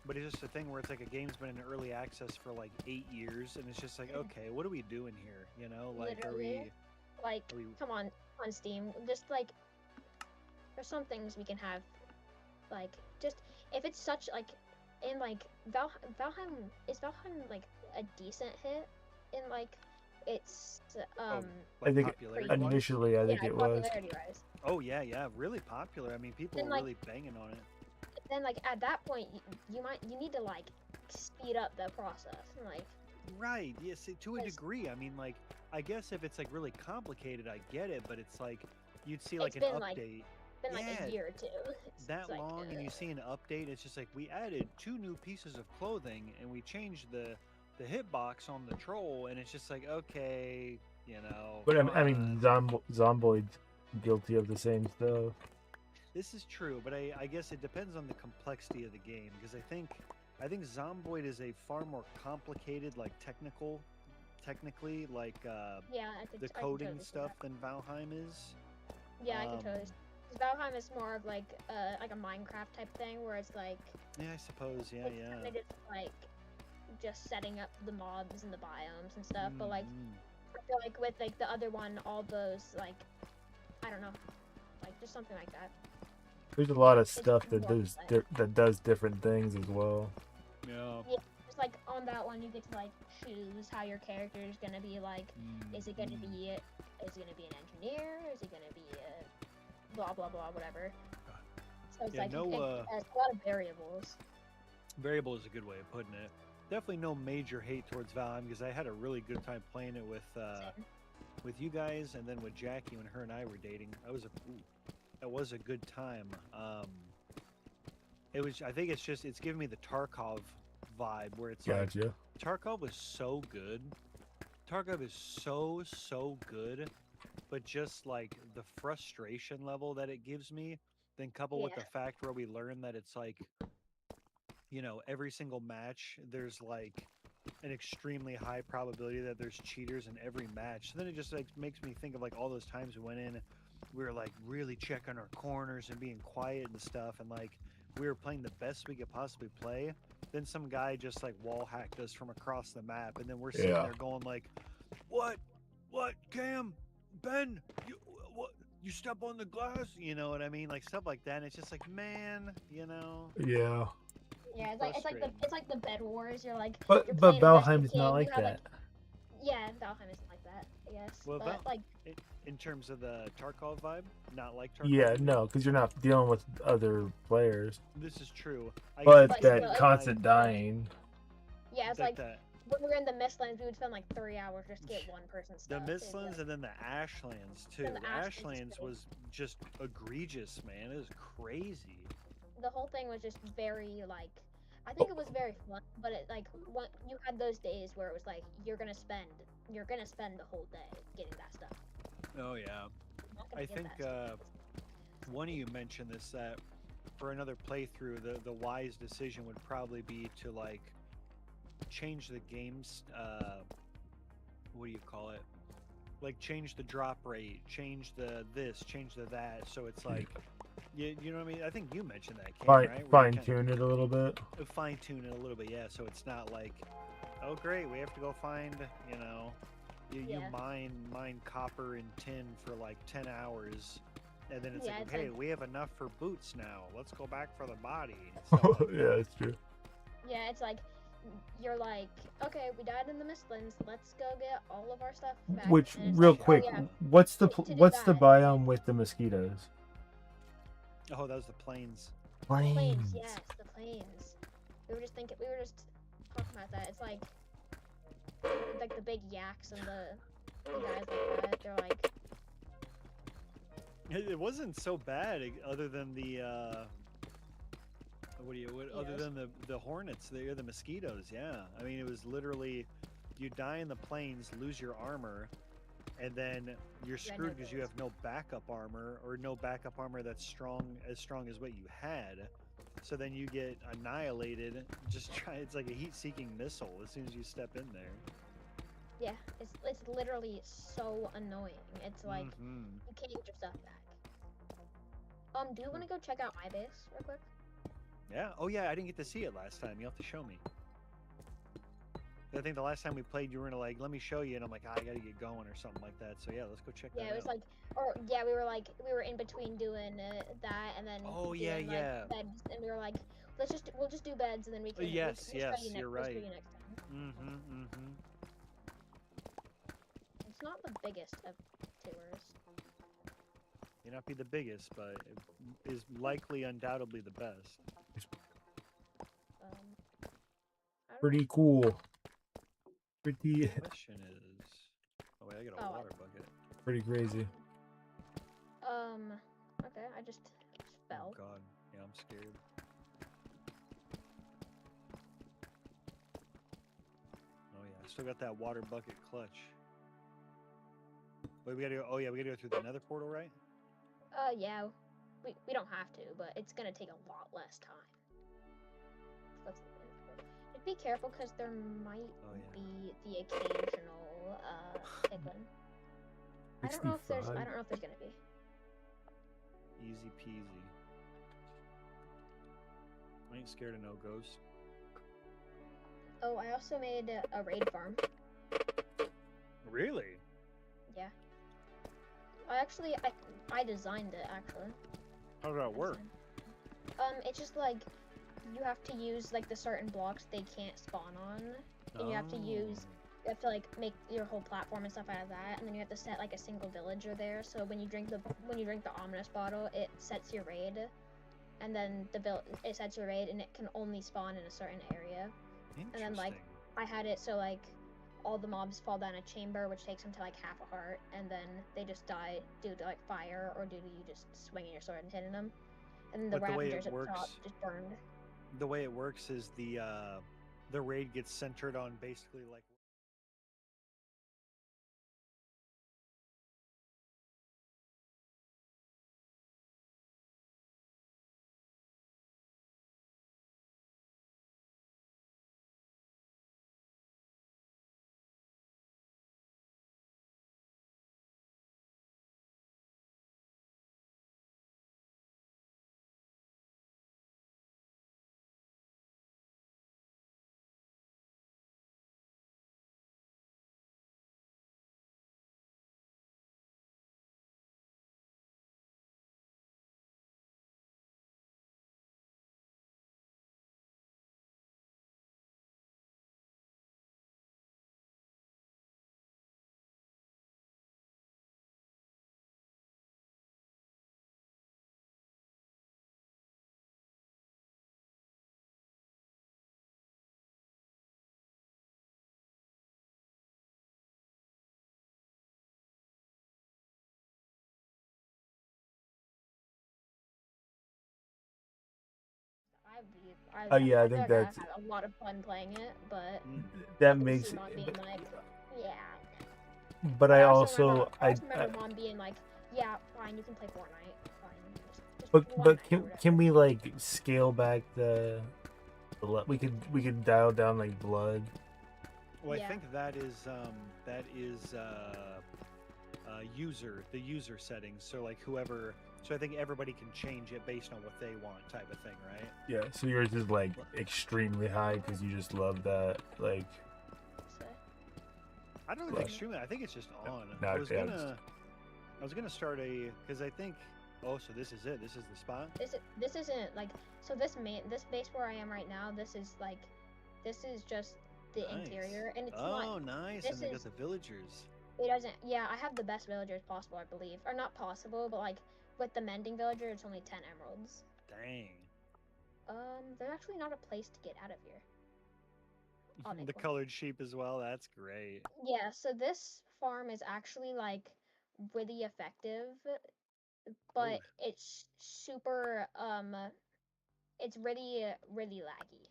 [SPEAKER 3] but it's just a thing where it's like a game's been in early access for like 8 years, and it's just like, okay, what are we doing here? You know, like,
[SPEAKER 2] Literally. Like,
[SPEAKER 3] are we?
[SPEAKER 2] come on Steam. Just like, there's some things we can have. Like, just if it's such like, in like Valheim is Valheim like a decent hit in like its
[SPEAKER 3] Oh,
[SPEAKER 1] I
[SPEAKER 3] like
[SPEAKER 1] think
[SPEAKER 3] popularity wise?
[SPEAKER 1] initially I
[SPEAKER 2] yeah,
[SPEAKER 1] think it was.
[SPEAKER 2] popularity wise.
[SPEAKER 3] Oh yeah, yeah, really popular. I mean, people
[SPEAKER 2] Then
[SPEAKER 3] were
[SPEAKER 2] like
[SPEAKER 3] really banging on it.
[SPEAKER 2] at that point you need to like speed up the process and like
[SPEAKER 3] Right. Yes, to a
[SPEAKER 2] 'cause
[SPEAKER 3] degree. I mean, like, I guess if it's like really complicated, I get it. But it's like you'd see
[SPEAKER 2] it's
[SPEAKER 3] like an
[SPEAKER 2] been like
[SPEAKER 3] update.
[SPEAKER 2] a
[SPEAKER 3] Yeah,
[SPEAKER 2] year or two. It's
[SPEAKER 3] that
[SPEAKER 2] like
[SPEAKER 3] long, and you see an update. It's just like we added 2 new pieces of clothing, and we changed the hitbox on the troll, and it's just like, okay,
[SPEAKER 1] But I mean,
[SPEAKER 3] fine.
[SPEAKER 1] Zomboid's guilty of the same stuff.
[SPEAKER 3] This is true, but I guess it depends on the complexity of the game because I think Zomboid is a far more complicated, like technically, like
[SPEAKER 2] yeah,
[SPEAKER 3] the
[SPEAKER 2] I can
[SPEAKER 3] coding
[SPEAKER 2] totally see
[SPEAKER 3] stuff
[SPEAKER 2] that.
[SPEAKER 3] than Valheim is.
[SPEAKER 2] Yeah, I can
[SPEAKER 3] Um,
[SPEAKER 2] totally. Valheim is more of like a Minecraft type thing where it's like
[SPEAKER 3] yeah, I suppose. Yeah,
[SPEAKER 2] it's
[SPEAKER 3] yeah.
[SPEAKER 2] kind of just setting up the mobs and the biomes and stuff. But like
[SPEAKER 3] Mm.
[SPEAKER 2] I feel like with like the other one, all those like I don't know, like just something like that.
[SPEAKER 1] There's a lot of
[SPEAKER 2] It's
[SPEAKER 1] stuff that
[SPEAKER 2] more
[SPEAKER 1] that does different things as well.
[SPEAKER 3] Yeah.
[SPEAKER 2] yeah, just like on that one, you get to like choose how your character is gonna be. Like, is it gonna
[SPEAKER 3] Mm.
[SPEAKER 2] be is it gonna be an engineer? Is it gonna be a blah blah blah whatever? So it's
[SPEAKER 3] Yeah,
[SPEAKER 2] like
[SPEAKER 3] no,
[SPEAKER 2] it has a lot of variables.
[SPEAKER 3] variable is a good way of putting it. Definitely no major hate towards Valheim because I had a really good time playing it
[SPEAKER 2] Same.
[SPEAKER 3] with you guys and then with Jackie when her and I were dating. That was a good time. It was. I think it's giving me the Tarkov vibe where it's like
[SPEAKER 1] Gotcha.
[SPEAKER 3] Tarkov was so good. Tarkov is so good, but just like the frustration level that it gives me, then coupled with
[SPEAKER 2] Yeah,
[SPEAKER 3] the fact where we learn that it's like, every single match there's like an extremely high probability that there's cheaters in every match. So then it just like makes me think of like all those times we went in, we were like really checking our corners and being quiet and stuff, and like we were playing the best we could possibly play. Then some guy just like wall hacked us from across the map, and then we're sitting
[SPEAKER 1] Yeah.
[SPEAKER 3] there going like, what, Cam, Ben, what? You step on the glass, you know what I mean? Like stuff like that. And it's just like, man,
[SPEAKER 1] Yeah.
[SPEAKER 2] yeah.
[SPEAKER 3] frustrating.
[SPEAKER 2] It's like the Bed Wars. You're
[SPEAKER 1] But
[SPEAKER 2] playing the best you
[SPEAKER 1] Valheim's not
[SPEAKER 2] can. You
[SPEAKER 1] like
[SPEAKER 2] have like
[SPEAKER 1] that.
[SPEAKER 2] yeah, Valheim isn't like that. I guess,
[SPEAKER 3] Well,
[SPEAKER 2] but like
[SPEAKER 3] in terms of the Tarkov vibe, not like Tarkov.
[SPEAKER 1] Yeah, no, because you're not dealing with other players.
[SPEAKER 3] This is true. I guess
[SPEAKER 1] But
[SPEAKER 3] it's
[SPEAKER 2] but
[SPEAKER 3] the
[SPEAKER 1] that
[SPEAKER 2] still,
[SPEAKER 1] constant
[SPEAKER 2] like
[SPEAKER 1] dying.
[SPEAKER 2] yeah, it's
[SPEAKER 3] that
[SPEAKER 2] like when we were in the Mistlands, we would spend like 3 hours just to get one person
[SPEAKER 3] the
[SPEAKER 2] stuff.
[SPEAKER 3] Mistlands and then the Ashlands too.
[SPEAKER 2] Then the Ashlands is
[SPEAKER 3] Ashlands
[SPEAKER 2] great.
[SPEAKER 3] was just egregious, man. It was crazy.
[SPEAKER 2] The whole thing was just very like I think it was very fun, but it like what you had those days where it was like you're gonna spend the whole day getting that stuff.
[SPEAKER 3] Oh yeah.
[SPEAKER 2] You're not gonna
[SPEAKER 3] I
[SPEAKER 2] get
[SPEAKER 3] think
[SPEAKER 2] that stuff.
[SPEAKER 3] one of you mentioned this that for another playthrough, the wise decision would probably be to like change the game's what do you call it? Like change the drop rate, change the this, change the that. So it's like, you know what I mean? I think you mentioned that, Cam, right? Where you
[SPEAKER 1] Fine
[SPEAKER 3] kind
[SPEAKER 1] tune it a little bit.
[SPEAKER 3] of fine tune it a little bit, yeah. So it's not like, oh great, we have to go find, you
[SPEAKER 2] Yeah.
[SPEAKER 3] mine copper and tin for like 10 hours, and then it's
[SPEAKER 2] Yeah,
[SPEAKER 3] like,
[SPEAKER 2] it's
[SPEAKER 3] okay,
[SPEAKER 2] like
[SPEAKER 3] we have enough for boots now. Let's go back for the body. And stuff like
[SPEAKER 1] Yeah,
[SPEAKER 3] that.
[SPEAKER 1] that's true.
[SPEAKER 2] yeah, it's like you're like, okay, we died in the Mistlands. Let's go get all of our stuff back.
[SPEAKER 1] Which,
[SPEAKER 2] And it's
[SPEAKER 1] real
[SPEAKER 2] like, oh
[SPEAKER 1] quick,
[SPEAKER 2] yeah, to do
[SPEAKER 1] what's the
[SPEAKER 2] that,
[SPEAKER 1] biome with the mosquitoes?
[SPEAKER 3] Oh, that was the plains.
[SPEAKER 2] plains.
[SPEAKER 1] Plains.
[SPEAKER 2] Yes, the plains. We were just talking about that. It's like the big yaks and the guys like that. They're like,
[SPEAKER 3] It wasn't so bad, other than the other
[SPEAKER 2] yes.
[SPEAKER 3] than the hornets, the mosquitoes. Yeah, I mean it was literally, you die in the plains, lose your armor, and then you're
[SPEAKER 2] Yeah, I know
[SPEAKER 3] screwed because you
[SPEAKER 2] those.
[SPEAKER 3] have no backup armor or no backup armor that's strong as what you had. So then you get annihilated. Just try. It's like a heat-seeking missile as soon as you step in there.
[SPEAKER 2] Yeah, it's literally so annoying. It's like
[SPEAKER 3] Mm-hmm.
[SPEAKER 2] you can't get your stuff back. Do you want to go check out my base real quick?
[SPEAKER 3] Yeah. Oh yeah, I didn't get to see it last time. You have to show me. I think the last time we played, you were gonna like, let me show you, and I'm like, I gotta get going or something like that. So yeah, let's go check
[SPEAKER 2] Yeah,
[SPEAKER 3] that
[SPEAKER 2] it was
[SPEAKER 3] out.
[SPEAKER 2] like, or yeah, we were in between doing that and then
[SPEAKER 3] Oh yeah,
[SPEAKER 2] doing like
[SPEAKER 3] yeah.
[SPEAKER 2] beds, and we were like, we'll just do beds, and then
[SPEAKER 3] Yes,
[SPEAKER 2] we'll show you
[SPEAKER 3] yes, you're
[SPEAKER 2] we'll show
[SPEAKER 3] right.
[SPEAKER 2] you next time.
[SPEAKER 3] Mm-hmm. Mm-hmm.
[SPEAKER 2] It's not the biggest of tours.
[SPEAKER 3] May not be the biggest, but it is likely, undoubtedly, the best.
[SPEAKER 2] Um, I don't
[SPEAKER 1] Pretty
[SPEAKER 2] know.
[SPEAKER 1] cool. Pretty
[SPEAKER 3] Question is, oh wait, I got a
[SPEAKER 2] Oh,
[SPEAKER 3] water bucket.
[SPEAKER 1] pretty crazy.
[SPEAKER 2] okay, I just
[SPEAKER 3] Oh
[SPEAKER 2] fell.
[SPEAKER 3] god, yeah, I'm scared. Oh yeah, I still got that water bucket clutch. Wait, we gotta go. Oh yeah, we gotta go through the nether portal, right?
[SPEAKER 2] Yeah, we don't have to, but it's gonna take a lot less time. Let's just be careful because there might
[SPEAKER 3] Oh yeah.
[SPEAKER 2] be the occasional piglin. I don't know if there's
[SPEAKER 1] 65.
[SPEAKER 2] gonna be.
[SPEAKER 3] Easy peasy. I ain't scared of no ghosts.
[SPEAKER 2] Oh, I also made a raid farm.
[SPEAKER 3] Really?
[SPEAKER 2] Yeah. I designed it actually.
[SPEAKER 3] How did that work?
[SPEAKER 2] It's just like you have to use like the certain blocks they can't spawn on, and you have to like make your whole platform and stuff out of that, and then you have to set like a single villager there. So when you drink the ominous bottle, it sets your raid, and then it sets your raid, and it can only spawn in a certain area. And
[SPEAKER 3] Interesting.
[SPEAKER 2] then like I had it so like all the mobs fall down a chamber, which takes them to like half a heart, and then they just die due to like fire or due to you just swinging your sword and hitting them. And then the
[SPEAKER 3] But the way it
[SPEAKER 2] Ravengers at the top
[SPEAKER 3] works,
[SPEAKER 2] just burned.
[SPEAKER 3] the way it works is the raid gets centered on basically like.
[SPEAKER 1] Yeah, I
[SPEAKER 2] I feel
[SPEAKER 1] think
[SPEAKER 2] like I
[SPEAKER 1] that's
[SPEAKER 2] had a lot of fun playing it, but I
[SPEAKER 1] that
[SPEAKER 2] can see
[SPEAKER 1] makes it.
[SPEAKER 2] mom being like, yeah.
[SPEAKER 1] But
[SPEAKER 2] But
[SPEAKER 1] I
[SPEAKER 2] I also remember
[SPEAKER 1] also
[SPEAKER 2] mom being like, yeah, fine, you can play Fortnite, fine, just one
[SPEAKER 1] but
[SPEAKER 2] night or
[SPEAKER 1] can
[SPEAKER 2] whatever.
[SPEAKER 1] we like scale back we could dial down like blood.
[SPEAKER 3] Well, I
[SPEAKER 2] Yeah.
[SPEAKER 3] think that is the user settings. So like whoever. So I think everybody can change it based on what they want, type of thing, right?
[SPEAKER 1] Yeah, so yours is like extremely high because you just love that like.
[SPEAKER 2] So,
[SPEAKER 3] I don't know if
[SPEAKER 1] Like,
[SPEAKER 3] it's extremely. I think it's just on.
[SPEAKER 1] no, yeah,
[SPEAKER 3] I was gonna start a because I think. Oh, so this is it. This is the spot.
[SPEAKER 2] this isn't like so this base where I am right now. This is just the
[SPEAKER 3] Nice.
[SPEAKER 2] interior, and it's not.
[SPEAKER 3] Oh, nice. And
[SPEAKER 2] This
[SPEAKER 3] they got
[SPEAKER 2] is
[SPEAKER 3] the villagers.
[SPEAKER 2] it doesn't. Yeah, I have the best villagers possible, I believe, or not possible, but like with the mending villager, it's only 10 emeralds.
[SPEAKER 3] Dang.
[SPEAKER 2] There's actually not a place to get out of here. I'll make
[SPEAKER 3] The
[SPEAKER 2] one.
[SPEAKER 3] colored sheep as well. That's great.
[SPEAKER 2] Yeah, so this farm is actually like really effective,
[SPEAKER 3] Oh,
[SPEAKER 2] but it's super it's really laggy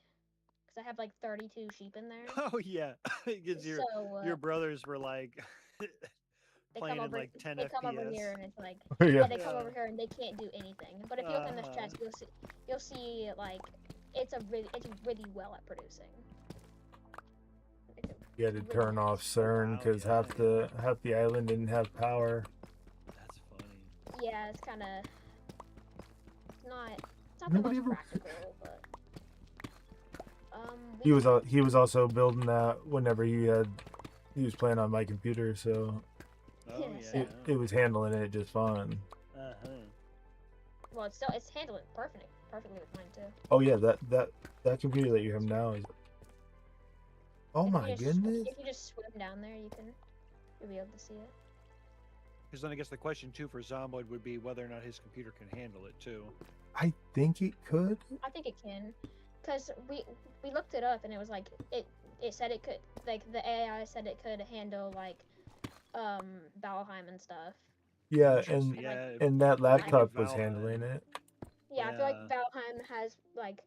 [SPEAKER 2] because I have like 32 sheep in there.
[SPEAKER 3] oh yeah. Because
[SPEAKER 2] So
[SPEAKER 3] your brothers were like,
[SPEAKER 2] They
[SPEAKER 3] Playing
[SPEAKER 2] come
[SPEAKER 3] in
[SPEAKER 2] over.
[SPEAKER 3] like 10
[SPEAKER 2] They come over
[SPEAKER 3] FPS.
[SPEAKER 2] here, and it's like,
[SPEAKER 1] Yeah.
[SPEAKER 2] yeah, they come
[SPEAKER 3] Yeah.
[SPEAKER 2] over here and they can't do anything. But if you look in this chest, you'll see like it's really well at producing. It's
[SPEAKER 1] You had to
[SPEAKER 2] really
[SPEAKER 1] turn
[SPEAKER 2] nice.
[SPEAKER 1] off CERN
[SPEAKER 3] wow,
[SPEAKER 1] because
[SPEAKER 3] yeah,
[SPEAKER 1] half the island didn't have power.
[SPEAKER 3] That's funny.
[SPEAKER 2] Yeah, it's kind of not. It's not
[SPEAKER 1] Nobody
[SPEAKER 2] the most
[SPEAKER 1] ever.
[SPEAKER 2] practical, but
[SPEAKER 1] He was he was also building that whenever he was playing on my computer, so
[SPEAKER 3] Oh
[SPEAKER 2] Yeah,
[SPEAKER 3] yeah.
[SPEAKER 2] so-
[SPEAKER 1] it was handling it just fine.
[SPEAKER 3] Uh-huh.
[SPEAKER 2] well, it's handling perfectly with mine too.
[SPEAKER 1] Oh yeah, that computer that you have now is. Oh
[SPEAKER 2] If
[SPEAKER 1] my
[SPEAKER 2] you just
[SPEAKER 1] goodness!
[SPEAKER 2] if you just swim down there, you'll be able to see it.
[SPEAKER 3] Because then I guess the question too for Zomboid would be whether or not his computer can handle it too.
[SPEAKER 1] I think it could.
[SPEAKER 2] I think it can, cause we looked it up and it was like it said it could, like the AI said it could handle like Valheim and stuff.
[SPEAKER 1] Yeah,
[SPEAKER 3] Interesting.
[SPEAKER 1] and
[SPEAKER 3] Yeah.
[SPEAKER 1] and that
[SPEAKER 3] I think
[SPEAKER 1] laptop was
[SPEAKER 3] Valheim-
[SPEAKER 1] handling it.
[SPEAKER 2] Yeah, I feel like
[SPEAKER 3] Yeah.
[SPEAKER 2] Valheim has like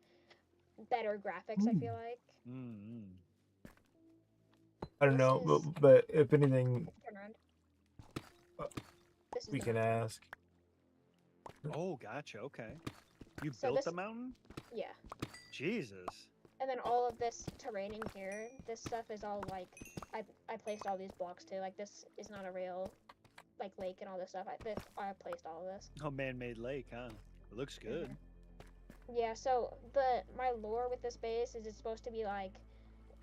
[SPEAKER 2] better graphics. I feel like.
[SPEAKER 3] Mm-hmm.
[SPEAKER 1] I don't
[SPEAKER 2] This
[SPEAKER 1] know,
[SPEAKER 2] is
[SPEAKER 1] but if anything,
[SPEAKER 2] turn around.
[SPEAKER 1] Uh,
[SPEAKER 2] This is
[SPEAKER 1] we
[SPEAKER 2] the
[SPEAKER 1] can
[SPEAKER 2] mountain.
[SPEAKER 1] ask.
[SPEAKER 3] Oh, gotcha. Okay. You
[SPEAKER 2] So
[SPEAKER 3] built
[SPEAKER 2] this-
[SPEAKER 3] the mountain?
[SPEAKER 2] Yeah.
[SPEAKER 3] Jesus.
[SPEAKER 2] And then all of this terrain in here, this stuff is all like I placed all these blocks too. Like this is not a real like lake and all this stuff. I placed all of this.
[SPEAKER 3] Oh, man-made lake, huh? It looks good.
[SPEAKER 2] Yeah. So my lore with this base is it's supposed to be like,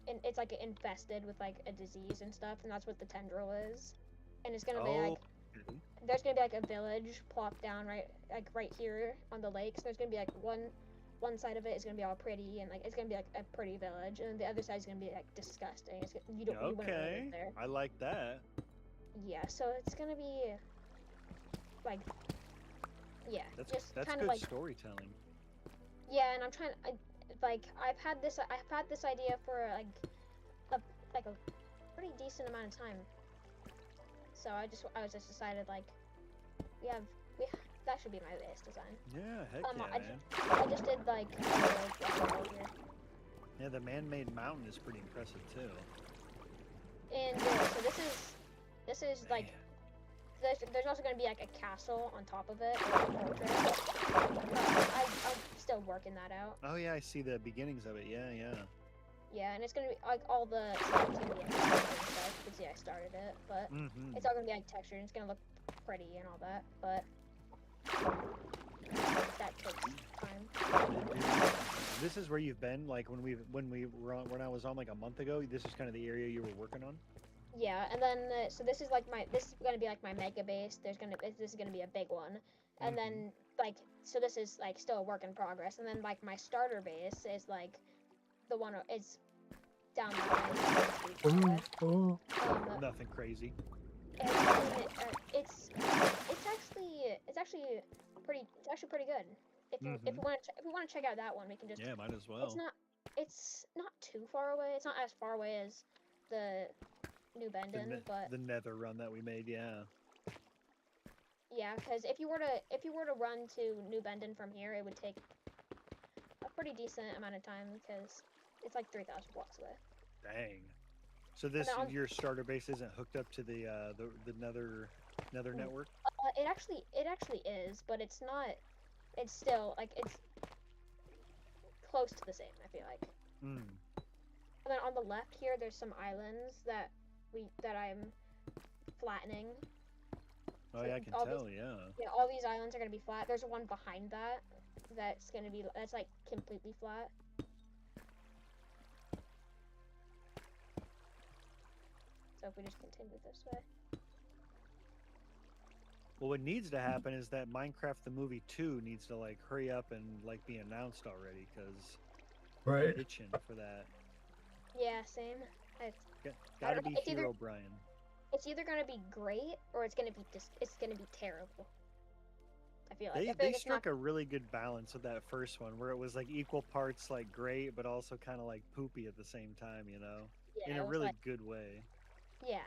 [SPEAKER 2] it's like infested with like a disease and stuff, and that's what the tendril is. And it's gonna be like
[SPEAKER 3] okay.
[SPEAKER 2] there's gonna be like a village plopped down right here on the lake. So there's gonna be like one side of it is gonna be all pretty and like it's gonna be like a pretty village, and the other side is gonna be like disgusting. You wouldn't really
[SPEAKER 3] Okay.
[SPEAKER 2] live there.
[SPEAKER 3] I like that.
[SPEAKER 2] Yeah, so it's gonna be like, yeah,
[SPEAKER 3] That's
[SPEAKER 2] just kind
[SPEAKER 3] good
[SPEAKER 2] of like,
[SPEAKER 3] storytelling.
[SPEAKER 2] yeah, and I've had this idea for a pretty decent amount of time. So I was just decided like that should be my base design.
[SPEAKER 3] Yeah, heck yeah,
[SPEAKER 2] I
[SPEAKER 3] man.
[SPEAKER 2] I just did like a little block here.
[SPEAKER 3] Yeah, the man-made mountain is pretty impressive too.
[SPEAKER 2] And so this is like there's also gonna be like a castle on top of it, like a fortress. I'm still working that out.
[SPEAKER 3] Oh yeah, I see the beginnings of it. Yeah, yeah.
[SPEAKER 2] Yeah, and it's gonna be like all the stuff is gonna be like textured and stuff. You can see I started it, but
[SPEAKER 3] Mm-hmm.
[SPEAKER 2] it's all gonna be like textured and it's gonna look pretty and all that. But that takes time.
[SPEAKER 3] This is where you've been, like when I was on like a month ago. This is kind of the area you were working on.
[SPEAKER 2] Yeah, and then so this is gonna be like my mega base. This is gonna be a big one, and then like so this is like still a work in progress. And then like my starter base is like the one is down there.
[SPEAKER 3] Nothing crazy.
[SPEAKER 2] And it's actually pretty good. If you want to check out that one, we can just.
[SPEAKER 3] Yeah, might as well.
[SPEAKER 2] It's not too far away. It's not as far away as the New Bendon, but
[SPEAKER 3] the nether run that we made, yeah.
[SPEAKER 2] yeah, because if you were to run to New Bendon from here, it would take a pretty decent amount of time because it's like 3,000 blocks away.
[SPEAKER 3] Dang. So this your starter base isn't hooked up to the nether network?
[SPEAKER 2] It actually is, but it's not. It's still like it's close to the same. I feel like.
[SPEAKER 3] Mm.
[SPEAKER 2] And then on the left here, there's some islands that I'm flattening.
[SPEAKER 3] Oh
[SPEAKER 2] So
[SPEAKER 3] yeah, I can
[SPEAKER 2] all
[SPEAKER 3] tell.
[SPEAKER 2] these-
[SPEAKER 3] Yeah.
[SPEAKER 2] Yeah, all these islands are gonna be flat. There's one behind that's like completely flat. So if we just continue this way.
[SPEAKER 3] Well, what needs to happen is that Minecraft the Movie 2 needs to like hurry up and like be announced already, because
[SPEAKER 1] Right.
[SPEAKER 3] I'm itching for that.
[SPEAKER 2] Yeah, same.
[SPEAKER 3] Gotta be
[SPEAKER 2] it's either-
[SPEAKER 3] Hero Brian.
[SPEAKER 2] It's either gonna be great or it's gonna be terrible. I feel like. I feel
[SPEAKER 3] They
[SPEAKER 2] like it's
[SPEAKER 3] struck
[SPEAKER 2] not,
[SPEAKER 3] a really good balance with that first one, where it was like equal parts like great, but also kind of like poopy at the same time, you know,
[SPEAKER 2] yeah,
[SPEAKER 3] in
[SPEAKER 2] it
[SPEAKER 3] a
[SPEAKER 2] was
[SPEAKER 3] really
[SPEAKER 2] like,
[SPEAKER 3] good way.
[SPEAKER 2] yeah.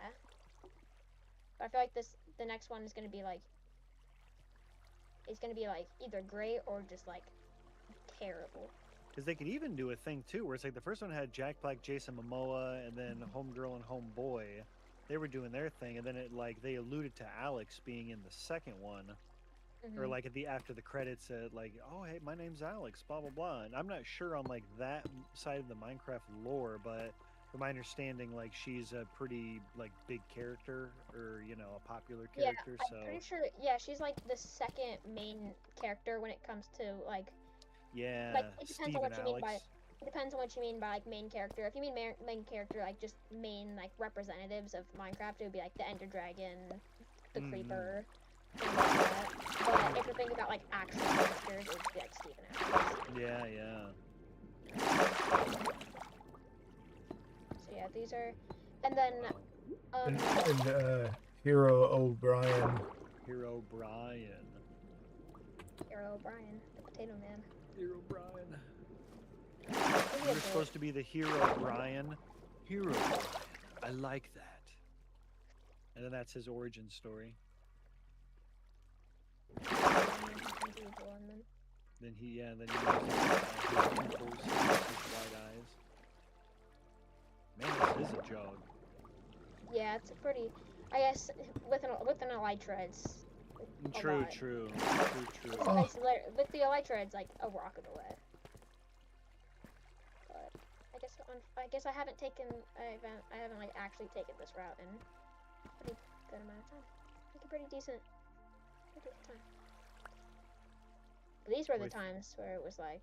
[SPEAKER 2] But I feel like the next one is gonna be like. It's gonna be like either great or just like terrible.
[SPEAKER 3] Because they could even do a thing too, where it's like the first one had Jack Black, Jason Momoa, and then Homegirl and Homeboy, they were doing their thing, and then it like they alluded to Alex being in the second one, or
[SPEAKER 2] Mhm.
[SPEAKER 3] like at the after the credits said like, oh hey, my name's Alex, blah blah blah. And I'm not sure on like that side of the Minecraft lore, but from my understanding, like she's a pretty like big character, or you know, a popular
[SPEAKER 2] Yeah,
[SPEAKER 3] character.
[SPEAKER 2] I'm
[SPEAKER 3] So
[SPEAKER 2] pretty sure. Yeah, she's like the second main character when it comes to like
[SPEAKER 3] yeah,
[SPEAKER 2] it depends on
[SPEAKER 3] Steve and
[SPEAKER 2] what you mean by
[SPEAKER 3] Alex.
[SPEAKER 2] it depends on what you mean by like main character. If you mean main character, like just main like representatives of Minecraft, it would be like the Ender Dragon, the
[SPEAKER 3] Mm-hmm.
[SPEAKER 2] Creeper, things like that. But if you're thinking about like actual characters, it would be like Steven Adams.
[SPEAKER 3] Yeah, yeah.
[SPEAKER 2] So yeah, these are, and then
[SPEAKER 3] Wow.
[SPEAKER 1] And Hero O'Brien.
[SPEAKER 3] Hero Brian.
[SPEAKER 2] Hero O'Brien, the Potato Man.
[SPEAKER 3] Hero Brian.
[SPEAKER 2] Maybe a
[SPEAKER 3] You're
[SPEAKER 2] bit.
[SPEAKER 3] supposed to be the hero, Brian. Hero Brian. I like that. And then that's his origin story. Then he, yeah, then he uses his pupils, his wide eyes. Man, this is a jog.
[SPEAKER 2] Yeah, it's a pretty. I guess with an elytra, it's a
[SPEAKER 3] True,
[SPEAKER 2] lot.
[SPEAKER 3] true, true, true.
[SPEAKER 1] Oh.
[SPEAKER 2] With the elytra, it's like a rocket away. But I guess I haven't like actually taken this route in a pretty good amount of time. Like a pretty decent time. But these were the
[SPEAKER 3] With-
[SPEAKER 2] times where it was like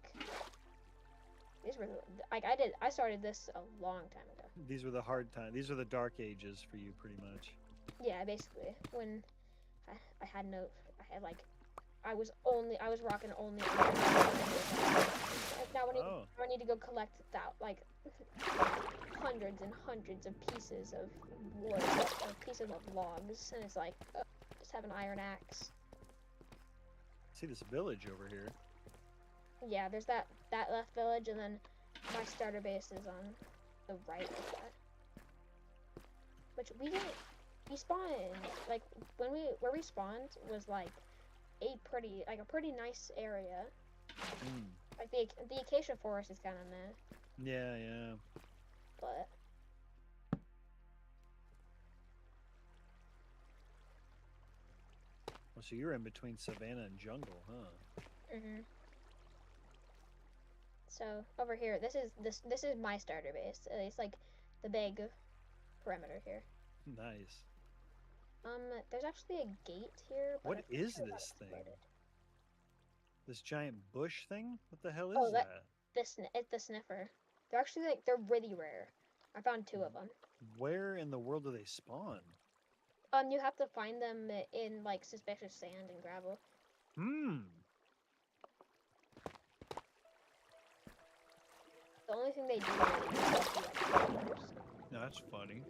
[SPEAKER 2] these were like I started this a long time ago.
[SPEAKER 3] These were the hard times. These are the dark ages for you, pretty much.
[SPEAKER 2] Yeah, basically when I had no I had like I was rocking only iron. Like now
[SPEAKER 3] Oh.
[SPEAKER 2] I need to go collect that like hundreds and hundreds of pieces of wood or pieces of logs, and it's like just have an iron axe.
[SPEAKER 3] See this village over here.
[SPEAKER 2] Yeah, there's that left village, and then my starter base is on the right of that. Which we spawned like where we spawned was like a pretty nice area.
[SPEAKER 3] Mm.
[SPEAKER 2] Like the acacia forest is kind of meh,
[SPEAKER 3] Yeah, yeah.
[SPEAKER 2] but
[SPEAKER 3] Well, so you're in between savannah and jungle, huh?
[SPEAKER 2] So over here, this is my starter base. It's like the big perimeter here.
[SPEAKER 3] Nice.
[SPEAKER 2] There's actually a gate here. But
[SPEAKER 3] What
[SPEAKER 2] I'm not
[SPEAKER 3] is
[SPEAKER 2] sure why
[SPEAKER 3] this
[SPEAKER 2] it's
[SPEAKER 3] thing?
[SPEAKER 2] flooded.
[SPEAKER 3] This giant bush thing? What the hell
[SPEAKER 2] Oh,
[SPEAKER 3] is that?
[SPEAKER 2] it's the sniffer. They're actually like they're really rare. I found 2 of them.
[SPEAKER 3] Where in the world do they spawn?
[SPEAKER 2] You have to find them in like suspicious sand and gravel.
[SPEAKER 3] Hmm.
[SPEAKER 2] The only thing they do really is like predators.
[SPEAKER 3] No, that's funny.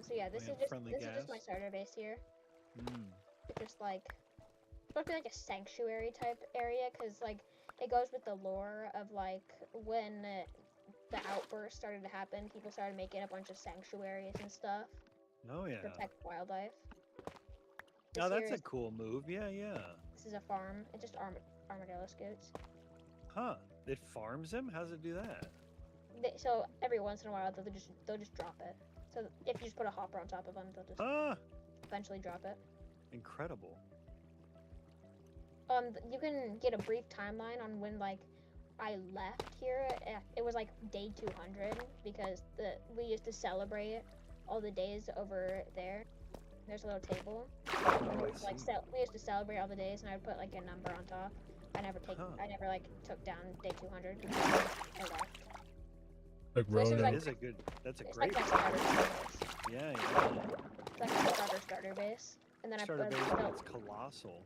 [SPEAKER 2] So yeah, this
[SPEAKER 3] Man,
[SPEAKER 2] is just
[SPEAKER 3] friendly
[SPEAKER 2] this is just
[SPEAKER 3] gas.
[SPEAKER 2] my starter base here.
[SPEAKER 3] Hmm.
[SPEAKER 2] It's just like it's supposed to be like a sanctuary type area, because like it goes with the lore of like when the outburst started to happen, people started making a bunch of sanctuaries and stuff
[SPEAKER 3] Oh
[SPEAKER 2] to
[SPEAKER 3] yeah.
[SPEAKER 2] protect wildlife.
[SPEAKER 3] Oh,
[SPEAKER 2] This
[SPEAKER 3] that's
[SPEAKER 2] here
[SPEAKER 3] a cool move. Yeah, yeah.
[SPEAKER 2] this is a farm. It's just armadillo scoots.
[SPEAKER 3] Huh. It farms them? How does it do that?
[SPEAKER 2] So every once in a while they'll just drop it. So if you just put a hopper on top of them, they'll just
[SPEAKER 3] Ah,
[SPEAKER 2] eventually drop it.
[SPEAKER 3] incredible.
[SPEAKER 2] You can get a brief timeline on when like I left here. It was like day 200 because we used to celebrate all the days over there. There's a little table.
[SPEAKER 3] Oh, I see.
[SPEAKER 2] We used to celebrate all the days, and I would put like a number on top. I never like took down day 200 because I left.
[SPEAKER 1] Like
[SPEAKER 2] So this is
[SPEAKER 1] Rona.
[SPEAKER 2] like
[SPEAKER 3] That is a good. That's a
[SPEAKER 2] it's
[SPEAKER 3] great.
[SPEAKER 2] like my starter base.
[SPEAKER 3] Yeah, yeah.
[SPEAKER 2] It's like my starter base, and then
[SPEAKER 3] Starter
[SPEAKER 2] I
[SPEAKER 3] base,
[SPEAKER 2] built.
[SPEAKER 3] but it's colossal.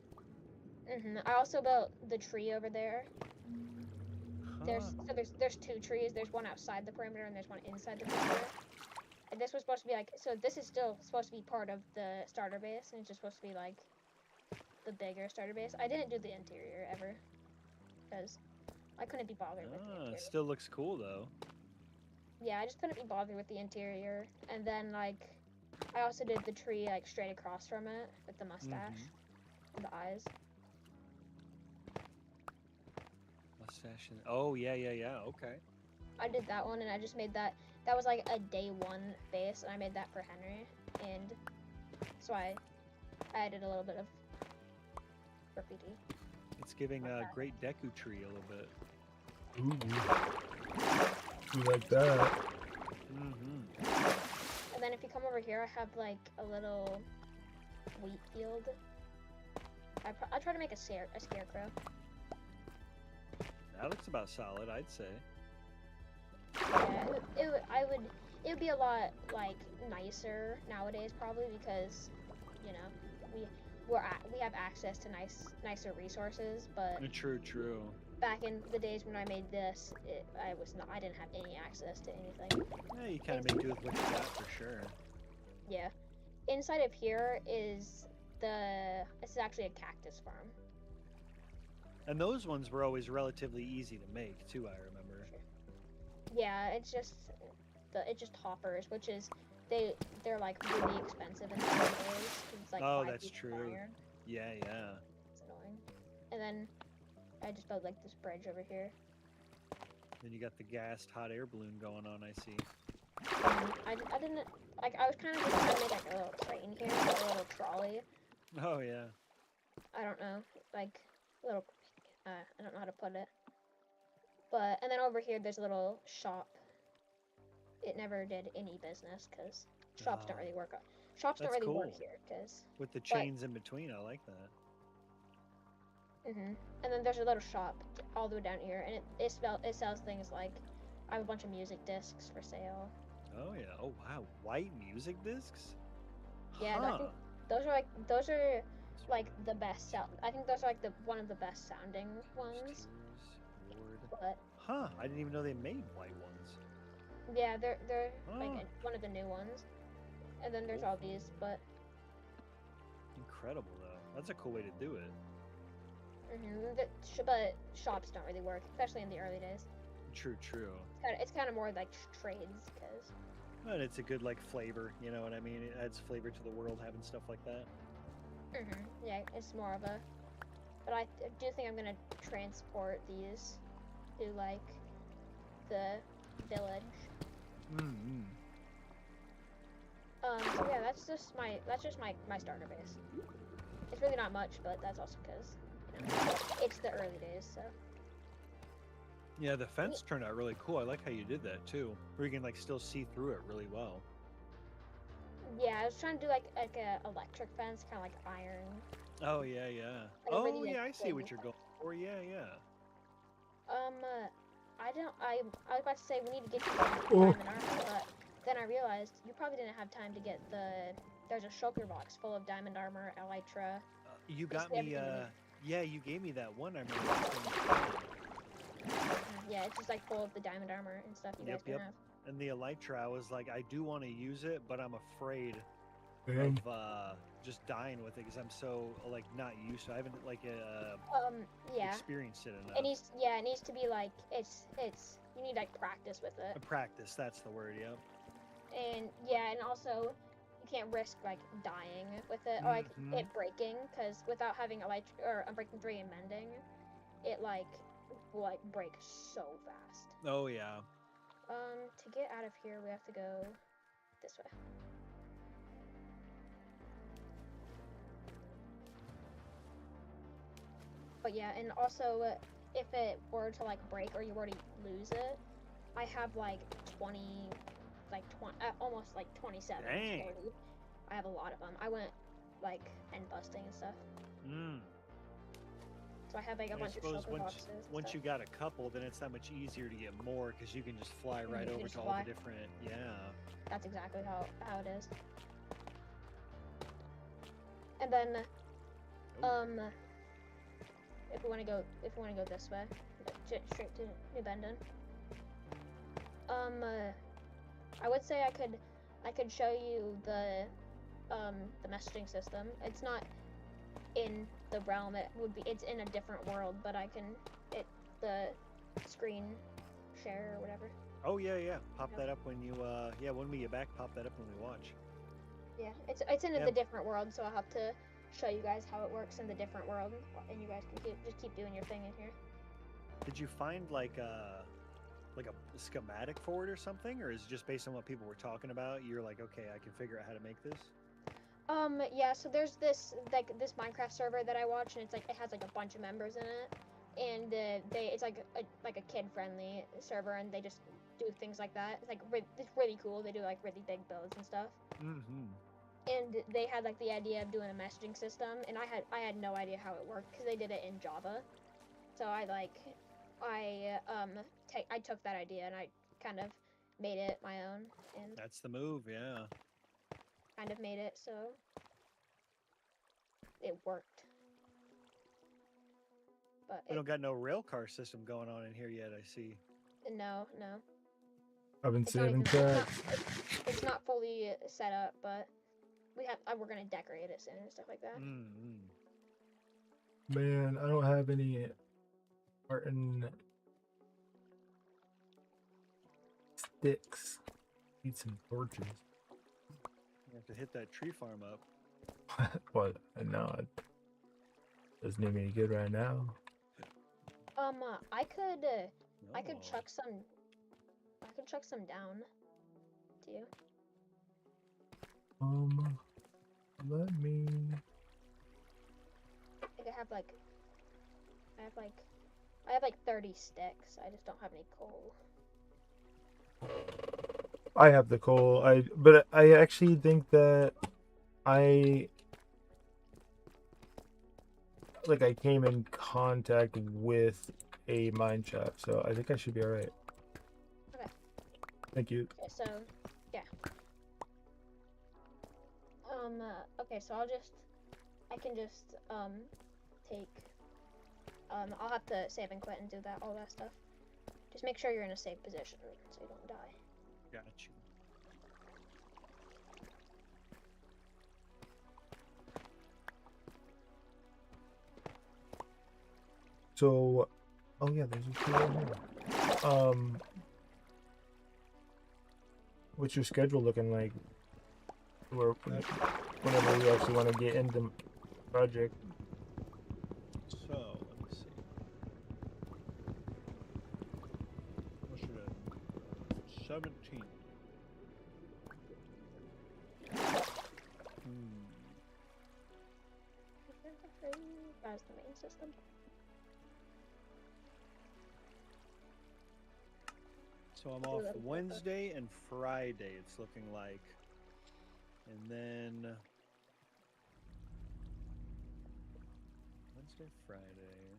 [SPEAKER 2] I also built the tree over there.
[SPEAKER 3] Huh.
[SPEAKER 2] There's 2 trees. There's one outside the perimeter and there's one inside the perimeter. And this was supposed to be like this is still supposed to be part of the starter base, and it's just supposed to be like the bigger starter base. I didn't do the interior ever because I couldn't be bothered with the
[SPEAKER 3] Ah,
[SPEAKER 2] interior.
[SPEAKER 3] it still looks cool though.
[SPEAKER 2] Yeah, I just couldn't be bothered with the interior. And then like I also did the tree like straight across from it with the mustache and the eyes.
[SPEAKER 3] Assassin. Oh yeah, yeah, yeah. Okay.
[SPEAKER 2] I did that one, and I just made that. That was like a day one base, and I made that for Henry, and so I added a little bit of graffiti.
[SPEAKER 3] It's giving a
[SPEAKER 2] Okay.
[SPEAKER 3] Great Deku Tree a little bit.
[SPEAKER 1] Ooh, you like that?
[SPEAKER 3] Mm-hmm.
[SPEAKER 2] And then if you come over here, I have like a little wheat field. I try to make a scarecrow.
[SPEAKER 3] That looks about solid, I'd say.
[SPEAKER 2] Yeah, it would be a lot like nicer nowadays probably because, you know, we have access to nicer resources, but
[SPEAKER 3] True, true.
[SPEAKER 2] back in the days when I made this, I didn't have any access to anything.
[SPEAKER 3] Yeah, you kind of make do with what you got for sure.
[SPEAKER 2] Yeah. Inside of here is this is actually a cactus farm.
[SPEAKER 3] And those ones were always relatively easy to make too, I remember.
[SPEAKER 2] Yeah, it's just hoppers, which is they're like really expensive in nowadays. It's like
[SPEAKER 3] Oh,
[SPEAKER 2] 5
[SPEAKER 3] that's
[SPEAKER 2] pieces of
[SPEAKER 3] true.
[SPEAKER 2] iron.
[SPEAKER 3] Yeah, yeah.
[SPEAKER 2] It's annoying. And then I just built like this bridge over here.
[SPEAKER 3] Then you got the gassed hot air balloon going on, I see.
[SPEAKER 2] I didn't like I was kind of just trying to make like a little train here, like a little trolley.
[SPEAKER 3] Oh, yeah.
[SPEAKER 2] I don't know, like a little I don't know how to put it. But and then over here there's a little shop. It never did any business because shops don't
[SPEAKER 3] Oh,
[SPEAKER 2] really work. Shops don't
[SPEAKER 3] that's
[SPEAKER 2] really work
[SPEAKER 3] cool.
[SPEAKER 2] here because.
[SPEAKER 3] With the chains in between, I like that.
[SPEAKER 2] And then there's a little shop all the way down here, and it sells things like I have a bunch of music discs for sale.
[SPEAKER 3] Oh, yeah. Oh, wow. White music discs?
[SPEAKER 2] Yeah, I think those are like the best sound. I think those are like one of the best sounding ones.
[SPEAKER 3] Tears, Ward.
[SPEAKER 2] But
[SPEAKER 3] Huh, I didn't even know they made white ones.
[SPEAKER 2] yeah, they're like
[SPEAKER 3] Oh,
[SPEAKER 2] one of the new ones. And then there's
[SPEAKER 3] cool.
[SPEAKER 2] all these, but
[SPEAKER 3] Incredible, though. That's a cool way to do it.
[SPEAKER 2] but shops don't really work, especially in the early days.
[SPEAKER 3] True, true.
[SPEAKER 2] It's kind of more like trades because.
[SPEAKER 3] But it's a good, like, flavor, you know what I mean? It adds flavor to the world having stuff like that.
[SPEAKER 2] Yeah, it's more of a. But I do think I'm gonna transport these to like the village.
[SPEAKER 3] Mm-hmm.
[SPEAKER 2] So yeah, that's just my starter base. It's really not much, but that's also because it's the early days. So
[SPEAKER 3] Yeah, the fence turned out really cool. I like how you did that, too. Where you can, like, still see through it really well.
[SPEAKER 2] yeah, I was trying to do like a electric fence, kind of like iron.
[SPEAKER 3] Oh, yeah, yeah.
[SPEAKER 2] Like a
[SPEAKER 3] Oh,
[SPEAKER 2] really,
[SPEAKER 3] yeah,
[SPEAKER 2] like,
[SPEAKER 3] I see
[SPEAKER 2] big
[SPEAKER 3] what you're going for. Yeah, yeah.
[SPEAKER 2] I was about to say we need to get you some diamond armor, but then I realized you probably didn't have time to get there's a shulker box full of diamond armor, elytra.
[SPEAKER 3] You got
[SPEAKER 2] basically
[SPEAKER 3] me,
[SPEAKER 2] everything you
[SPEAKER 3] yeah, you gave me that one. I remember.
[SPEAKER 2] Yeah, it's just like full of the diamond armor and stuff you guys can have.
[SPEAKER 3] And the elytra, I was like, I do want to use it, but I'm afraid
[SPEAKER 1] And
[SPEAKER 3] of just dying with it because I'm so, like, not used to it. I haven't, like,
[SPEAKER 2] Yeah.
[SPEAKER 3] experienced it enough.
[SPEAKER 2] It needs to be like it's you need like practice with it.
[SPEAKER 3] Practice, that's the word, yep.
[SPEAKER 2] And yeah, and also you can't risk like dying with it or like it breaking because without having Unbreaking 3 and mending, it like will like break so fast.
[SPEAKER 3] Oh yeah.
[SPEAKER 2] To get out of here we have to go this way. But yeah, and also if it were to like break or you were to lose it, I have like 20, almost like 27.
[SPEAKER 3] Dang.
[SPEAKER 2] 30. I have a lot of them. I went like end busting and stuff. So I have like a bunch of shulker boxes.
[SPEAKER 3] Once you got a couple, then it's that much easier to get more because you can just fly right over to all the different. Yeah.
[SPEAKER 2] That's exactly how it is. And then, if we want to go this way, straight to New Bendon. I would say I could show you the messaging system. It's not in the realm. It's in a different world, but the screen share or whatever.
[SPEAKER 3] Oh yeah. Pop that up when you when we get back, pop that up when we watch.
[SPEAKER 2] Yeah, it's in the different world, so I'll have to show you guys how it works in the different world, and you guys can just keep doing your thing in here.
[SPEAKER 3] Did you find like a schematic for it or something, or is it just based on what people were talking about? You're like, okay, I can figure out how to make this.
[SPEAKER 2] Yeah, so there's this this Minecraft server that I watch, and it's like it has like a bunch of members in it, and it's like a kid friendly server, and they just do things like that. It's like it's really cool. They do like really big builds and stuff.
[SPEAKER 3] Mm-hmm.
[SPEAKER 2] And they had like the idea of doing a messaging system, and I had no idea how it worked because they did it in Java. So I took that idea and I kind of made it my own and
[SPEAKER 3] That's the move, yeah.
[SPEAKER 2] kind of made it so it worked. But
[SPEAKER 3] We don't got no rail car system going on in here yet. I see.
[SPEAKER 2] no,
[SPEAKER 1] I've been
[SPEAKER 2] it's not
[SPEAKER 1] saving
[SPEAKER 2] even
[SPEAKER 1] tracks.
[SPEAKER 2] it's not fully set up, but we're gonna decorate it soon and stuff like that.
[SPEAKER 3] Mm-hmm.
[SPEAKER 1] Man, I don't have any Martin sticks. Need some torches.
[SPEAKER 3] You have to hit that tree farm up.
[SPEAKER 1] What? No, it doesn't do me any good right now.
[SPEAKER 2] I could I could
[SPEAKER 3] Oh.
[SPEAKER 2] chuck some down to you.
[SPEAKER 1] Let me.
[SPEAKER 2] Like I have like I have like 30 sticks. I just don't have any coal.
[SPEAKER 1] I have the coal. But I actually think that I I came in contact with a mine shaft, so I think I should be all right.
[SPEAKER 2] Okay.
[SPEAKER 1] Thank you.
[SPEAKER 2] Okay, so yeah. Okay, so I can just take I'll have to save and quit and do all that stuff. Just make sure you're in a safe position so you don't die.
[SPEAKER 3] Got you.
[SPEAKER 1] So, oh yeah, there's a few right here. What's your schedule looking like? Whenever you actually want to get into the project.
[SPEAKER 3] So let me see. What should I? 17.
[SPEAKER 2] As the main system.
[SPEAKER 3] So I'm off Wednesday and Friday, it's looking like. And then Wednesday, Friday.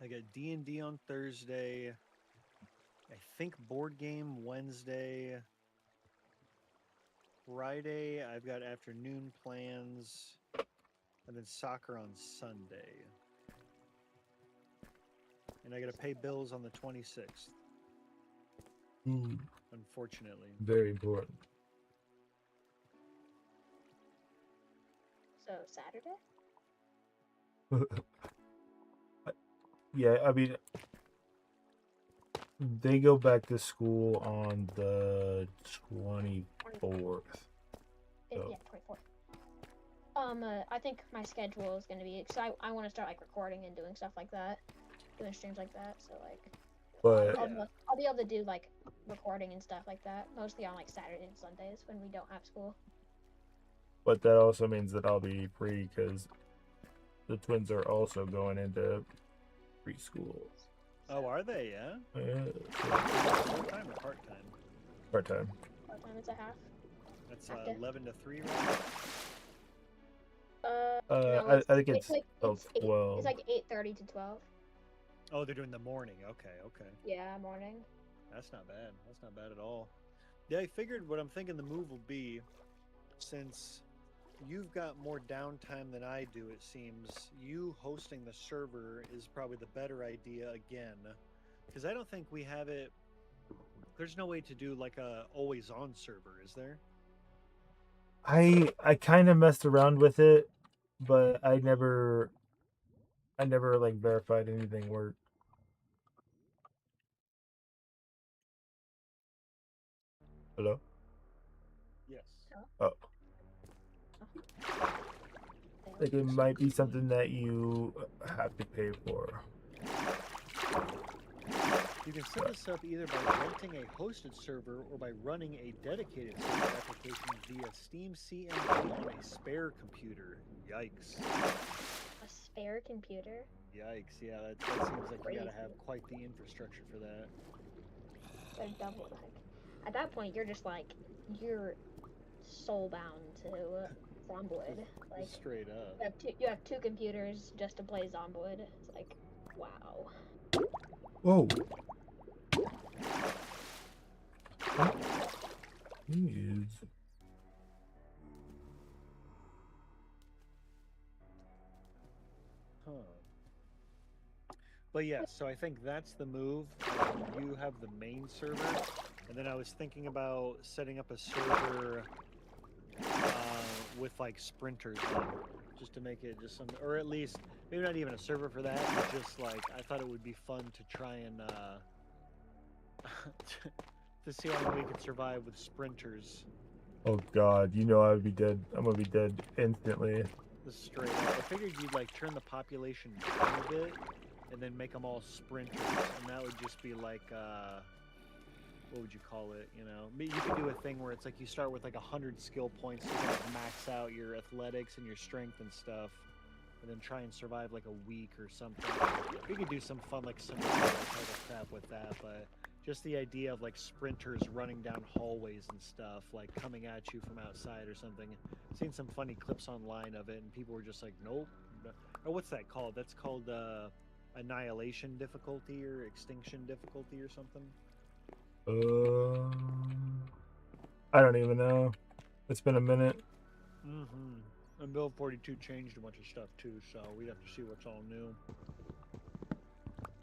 [SPEAKER 3] I got D&D on Thursday. I think board game Wednesday. Friday, I've got afternoon plans. And then soccer on Sunday. And I got to pay bills on the 26th. Unfortunately.
[SPEAKER 1] Very important.
[SPEAKER 2] So Saturday?
[SPEAKER 1] Yeah, I mean, they go back to school on the 24th.
[SPEAKER 2] Yeah, 24th. I think my schedule is gonna be because I want to start like recording and doing stuff like that, doing streams like that. So like,
[SPEAKER 1] But
[SPEAKER 2] I'll be able to do like recording and stuff like that mostly on like Saturdays and Sundays when we don't have school.
[SPEAKER 1] but that also means that I'll be free because the twins are also going into preschool.
[SPEAKER 3] Oh, are they? Yeah. Full time or part time?
[SPEAKER 1] Part time.
[SPEAKER 2] Part time, it's a half.
[SPEAKER 3] That's
[SPEAKER 2] Okay.
[SPEAKER 3] 11 to 3 right now.
[SPEAKER 2] No,
[SPEAKER 1] I think it's
[SPEAKER 2] like
[SPEAKER 1] till 12.
[SPEAKER 2] It's like 8:30 to 12.
[SPEAKER 3] Oh, they're doing the morning. Okay, okay.
[SPEAKER 2] Yeah, morning.
[SPEAKER 3] That's not bad. That's not bad at all. Yeah, I figured what I'm thinking the move will be, since you've got more downtime than I do, it seems, you hosting the server is probably the better idea again. Because I don't think we have it. There's no way to do like a always on server, is there?
[SPEAKER 1] I kind of messed around with it, but I never like verified anything worked. Hello?
[SPEAKER 3] Yes.
[SPEAKER 1] Oh. Like it might be something that you have to pay for.
[SPEAKER 3] You can set this up either by renting a hosted server or by running a dedicated server application via Steam CMD on a spare computer. Yikes.
[SPEAKER 2] A spare computer?
[SPEAKER 3] Yikes, yeah, that seems like you gotta
[SPEAKER 2] Crazy.
[SPEAKER 3] have quite the infrastructure for that.
[SPEAKER 2] They're double like. At that point, you're just like you're soul bound to Zomboid. Like
[SPEAKER 3] Straight up.
[SPEAKER 2] you have two computers just to play Zomboid. It's like, wow.
[SPEAKER 1] Whoa. Jeez.
[SPEAKER 3] Huh. But yeah, so I think that's the move. You have the main server, and then I was thinking about setting up a server with like sprinters on, just to make it just some, or at least maybe not even a server for that, but just like I thought it would be fun to try and to see how long we could survive with sprinters.
[SPEAKER 1] Oh god, you know I would be dead. I'm gonna be dead instantly.
[SPEAKER 3] This is straight up. I figured you'd like turn the population down a bit, and then make them all sprinters, and that would just be like what would you call it? You know, you could do a thing where it's like you start with like 100 skill points, so you kind of max out your athletics and your strength and stuff, and then try and survive like a week or something. We could do some fun like scenario type of crap with that, but just the idea of like sprinters running down hallways and stuff, like coming at you from outside or something. I've seen some funny clips online of it, and people were just like, nope. Or what's that called? That's called annihilation difficulty or extinction difficulty or something.
[SPEAKER 1] I don't even know. It's been a minute.
[SPEAKER 3] And Build 42 changed a bunch of stuff too, so we'd have to see what's all new.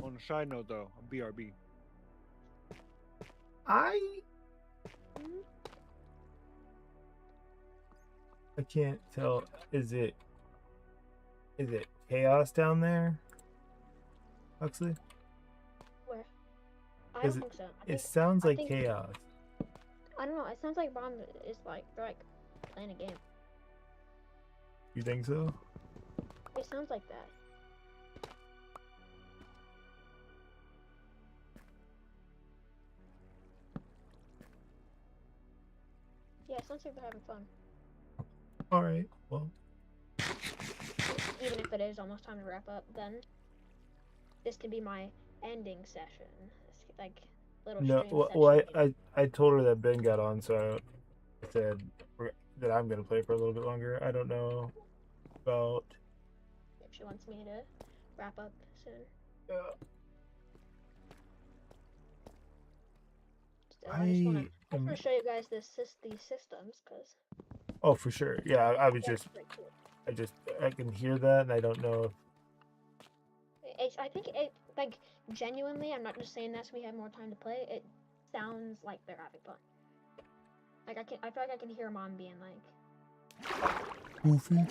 [SPEAKER 3] On a side note though, BRB.
[SPEAKER 1] I can't tell. Is it chaos down there, Huxley?
[SPEAKER 2] Where? I
[SPEAKER 1] Is
[SPEAKER 2] don't
[SPEAKER 1] it-
[SPEAKER 2] think so.
[SPEAKER 1] It sounds like
[SPEAKER 2] think-
[SPEAKER 1] chaos.
[SPEAKER 2] I don't know. It sounds like Bomb is like they're like playing a game.
[SPEAKER 1] You think so?
[SPEAKER 2] It sounds like that. Yeah, it sounds like they're having fun.
[SPEAKER 1] All right. Well,
[SPEAKER 2] Even if it is almost time to wrap up, then this can be my ending session. It's like little
[SPEAKER 1] no.
[SPEAKER 2] stream
[SPEAKER 1] Well,
[SPEAKER 2] session.
[SPEAKER 1] I told her that Ben got on, so I said that I'm gonna play for a little bit longer. I don't know about.
[SPEAKER 2] If she wants me to wrap up soon. I just want to show you guys these systems, because
[SPEAKER 1] Oh, for sure. Yeah, I was just,
[SPEAKER 2] pretty cool.
[SPEAKER 1] I can hear that, and I don't know if
[SPEAKER 2] I think it, like, genuinely, I'm not just saying that so we have more time to play. It sounds like they're having fun. Like I feel like I can hear Mom being like,
[SPEAKER 1] goofy.
[SPEAKER 2] and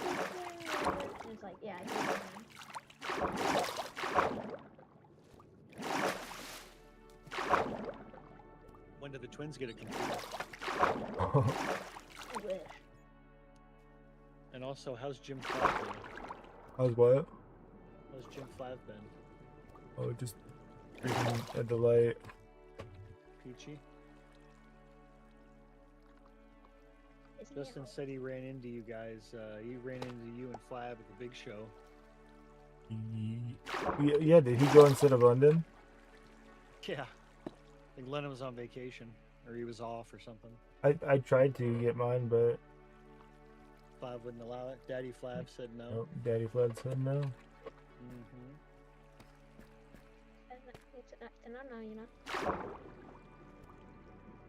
[SPEAKER 2] it's like, yeah, it's goofy,
[SPEAKER 3] When did the twins get a computer?
[SPEAKER 2] I wish.
[SPEAKER 3] And also, how's Jim Flav been?
[SPEAKER 1] How's what?
[SPEAKER 3] How's Jim Flav been?
[SPEAKER 1] Oh, just freaking a delight.
[SPEAKER 3] Peachy?
[SPEAKER 2] Isn't
[SPEAKER 3] Justin
[SPEAKER 2] it?
[SPEAKER 3] said he ran into you guys. He ran into you and Flab at the big show.
[SPEAKER 1] Yeah, did he go instead of London?
[SPEAKER 3] Yeah. I think Lennon was on vacation. Or he was off or something.
[SPEAKER 1] I tried to get mine, but
[SPEAKER 3] Flab wouldn't allow it. Daddy Flab said no.
[SPEAKER 1] nope, Daddy Flood said no.
[SPEAKER 3] Mm-hmm.
[SPEAKER 2] It's a no, you know.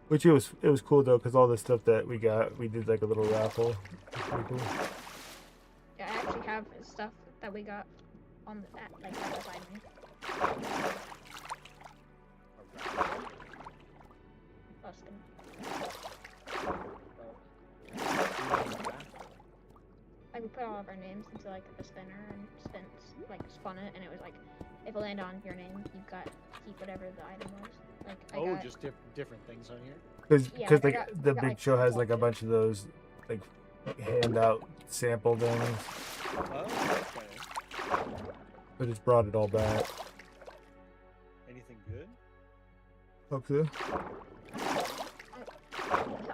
[SPEAKER 1] Which it was cool though, because all the stuff that we got, we did like a little raffle. Pretty cool.
[SPEAKER 2] Yeah, I actually have stuff that we got on the right beside me. Buskin. Like we put all of our names into like a spinner and spun it, and it was like, if it landed on your name, you got to keep whatever the item was. Like I got,
[SPEAKER 3] just different things on here?
[SPEAKER 1] Because
[SPEAKER 2] Yeah,
[SPEAKER 1] like
[SPEAKER 2] I got
[SPEAKER 1] the
[SPEAKER 2] like
[SPEAKER 1] big show has like a
[SPEAKER 2] something.
[SPEAKER 1] bunch of those like handout sample things.
[SPEAKER 3] Oh, okay.
[SPEAKER 1] I just brought it all back.
[SPEAKER 3] Anything good?
[SPEAKER 1] Okay.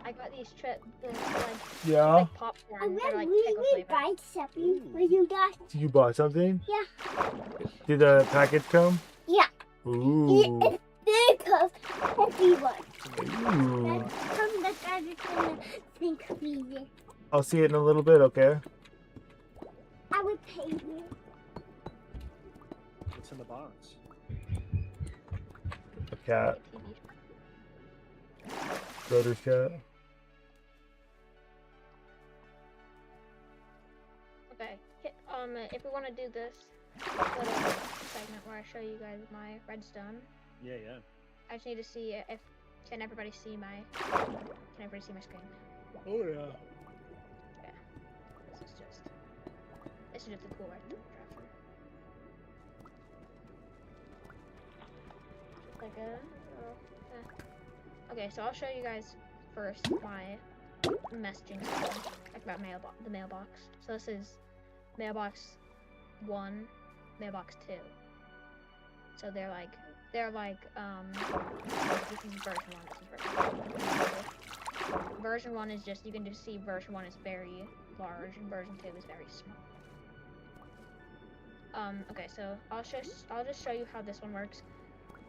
[SPEAKER 2] I got these
[SPEAKER 1] Yeah.
[SPEAKER 2] like popcorn.
[SPEAKER 4] I
[SPEAKER 2] They're like
[SPEAKER 4] went
[SPEAKER 2] pickle
[SPEAKER 4] really
[SPEAKER 2] flavor.
[SPEAKER 4] buy something
[SPEAKER 3] Ooh.
[SPEAKER 4] when you got.
[SPEAKER 1] You bought something?
[SPEAKER 4] Yeah.
[SPEAKER 1] Did the package come?
[SPEAKER 4] Yeah.
[SPEAKER 1] Ooh.
[SPEAKER 4] It's big of everyone.
[SPEAKER 1] Ooh.
[SPEAKER 4] From the guy that's gonna think we did.
[SPEAKER 1] I'll see it in a little bit, okay?
[SPEAKER 4] I would pay you.
[SPEAKER 3] What's in the box?
[SPEAKER 1] A cat.
[SPEAKER 2] TV.
[SPEAKER 1] Rotor's cat.
[SPEAKER 2] Okay. If we want to do this little segment where I show you guys my redstone,
[SPEAKER 3] Yeah, yeah.
[SPEAKER 2] I just need to see if can everybody see my screen.
[SPEAKER 3] Oh yeah.
[SPEAKER 2] This is just a cool redstone drafter. Just like Okay, so I'll show you guys first my messaging system, like about the mailbox. So this is mailbox 1, mailbox 2. So they're like this is version 1, this is version 2. Version 1 is just, you can just see version 1 is very large and version 2 is very small. Okay, so I'll just show you how this one works.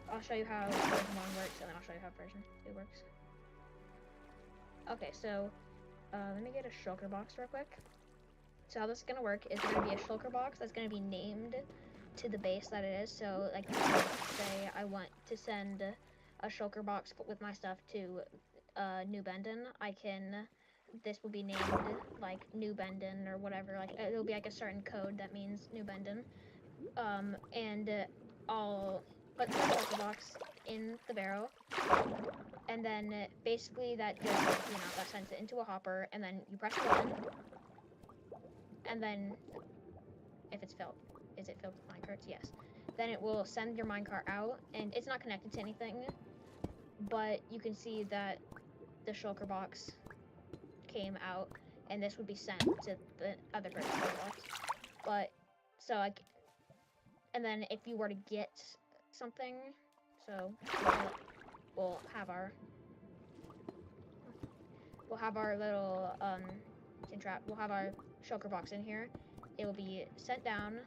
[SPEAKER 2] I'll show you how version 1 works, and then I'll show you how version 2 works. Okay, so let me get a shulker box real quick. So how this is gonna work is gonna be a shulker box that's gonna be named to the base that it is. So like, say I want to send a shulker box with my stuff to New Bendon, this will be named like New Bendon or whatever. Like it'll be like a certain code that means New Bendon. And I'll put the shulker box in the barrel, and then basically that just that sends it into a hopper, and then you press the button, and then if it's filled, is it filled with minecarts? Yes. Then it will send your minecart out, and it's not connected to anything, but you can see that the shulker box came out, and this would be sent to the other person's mailbox. But so like, and then if you were to get something, so we'll have our little we'll have our shulker box in here. It will be sent down,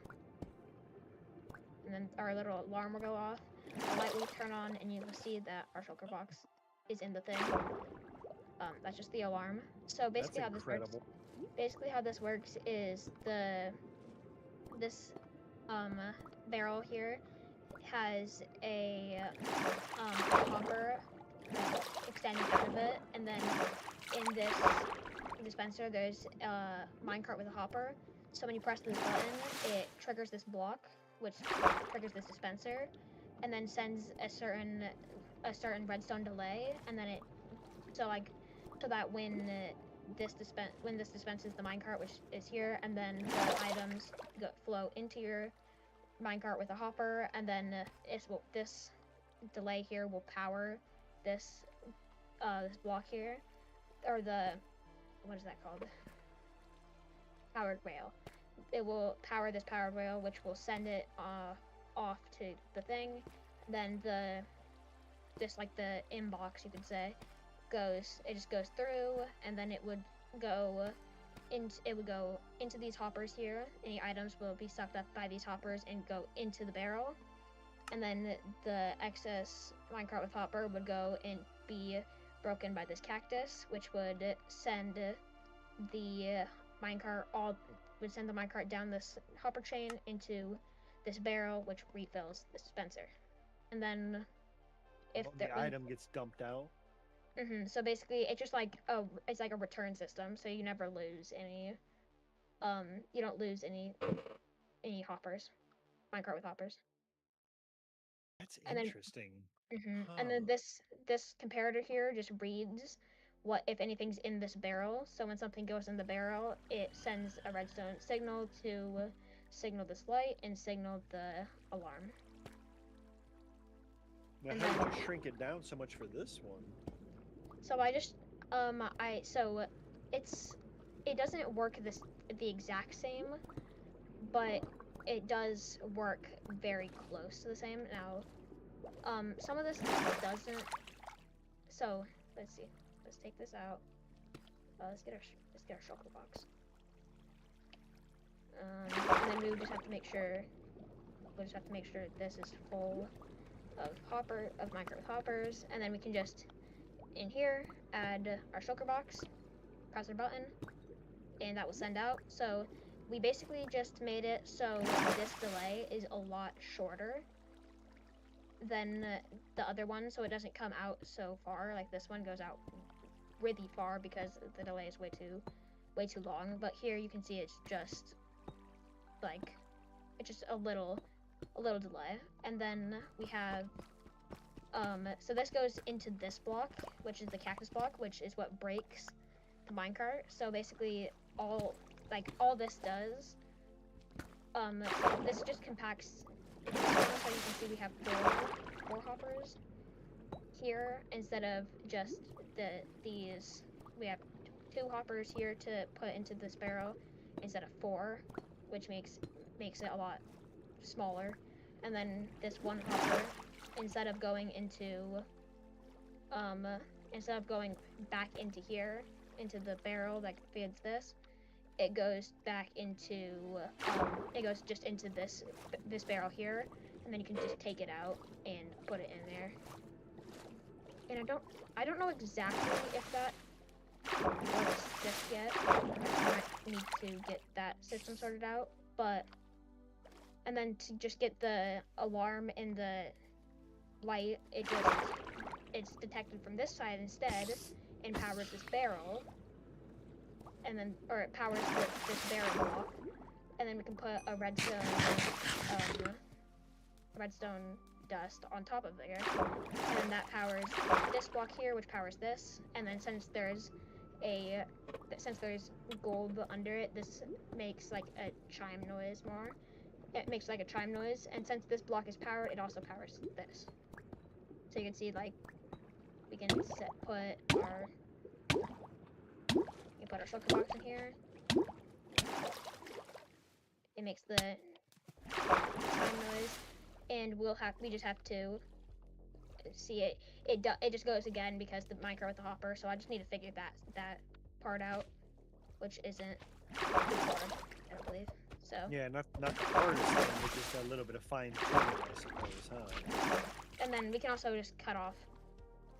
[SPEAKER 2] and then our little alarm will go off. The light will turn on, and you will see that our shulker box is in the thing. That's just the alarm. So basically, how this works is this barrel here has a hopper extending out of it, and then in this dispenser there's a minecart with a hopper. So when you press this button, it triggers this block, which triggers this dispenser, and then sends a certain redstone delay, and then so that when this dispenses the minecart, which is here, and then the items flow into your minecart with a hopper, and then this delay here will power this this block here, or what is that called? Powered rail. It will power this powered rail, which will send it off to the thing. Then the inbox, you could say, just goes through, and then it would go into these hoppers here. Any items will be sucked up by these hoppers and go into the barrel, and then the excess minecart with hopper would go and be broken by this cactus, which would send the minecart down this hopper chain into this barrel, which refills the dispenser. And then if
[SPEAKER 3] the item gets dumped out.
[SPEAKER 2] So basically, it's just like it's like a return system, so you never lose any. You don't lose any hoppers, minecart with hoppers.
[SPEAKER 3] That's interesting.
[SPEAKER 2] And then this comparator here just reads what if anything's in this barrel. So when something goes in the barrel, it sends a redstone signal to signal this light and signal the alarm.
[SPEAKER 3] Now, how did you shrink it down so much for this one?
[SPEAKER 2] So I just it doesn't work the exact same, but it does work very close to the same. Now, some of this doesn't. So let's see. Let's take this out. Let's get our shulker box. And then we just have to make sure. We'll just have to make sure this is full of micro hoppers, and then we can just in here add our shulker box, press our button, and that will send out. So we basically just made it so this delay is a lot shorter than the other one, so it doesn't come out so far. Like this one goes out really far because the delay is way too long. But here you can see it's just like it's just a little delay. And then we have so this goes into this block, which is the cactus block, which is what breaks the minecart. So basically all this does this just compacts this one, so you can see we have four hoppers here instead of just these. We have 2 hoppers here to put into this barrel instead of 4, which makes it a lot smaller. And then this 1 hopper, instead of going back into here into the barrel that feeds this, it goes back into it goes just into this barrel here, and then you can just take it out and put it in there. And I don't know exactly if that works just yet. I might need to get that system sorted out, but and then to just get the alarm in the light, it's detected from this side instead and powers this barrel, and then it powers this barrel block, and then we can put a redstone dust on top of there, and then that powers this block here, which powers this. And then since there's gold under it, this makes like a chime noise more. It makes like a chime noise, and since this block is powered, it also powers this. So you can see like we can put our shulker box in here. It makes the chime noise, and we just have to see it. It just goes again because the micro with the hopper. So I just need to figure that part out, which isn't too hard, I don't believe. So
[SPEAKER 3] Yeah, not the hardest thing, but just a little bit of fine tuning, I suppose, huh?
[SPEAKER 2] and then we can also just cut off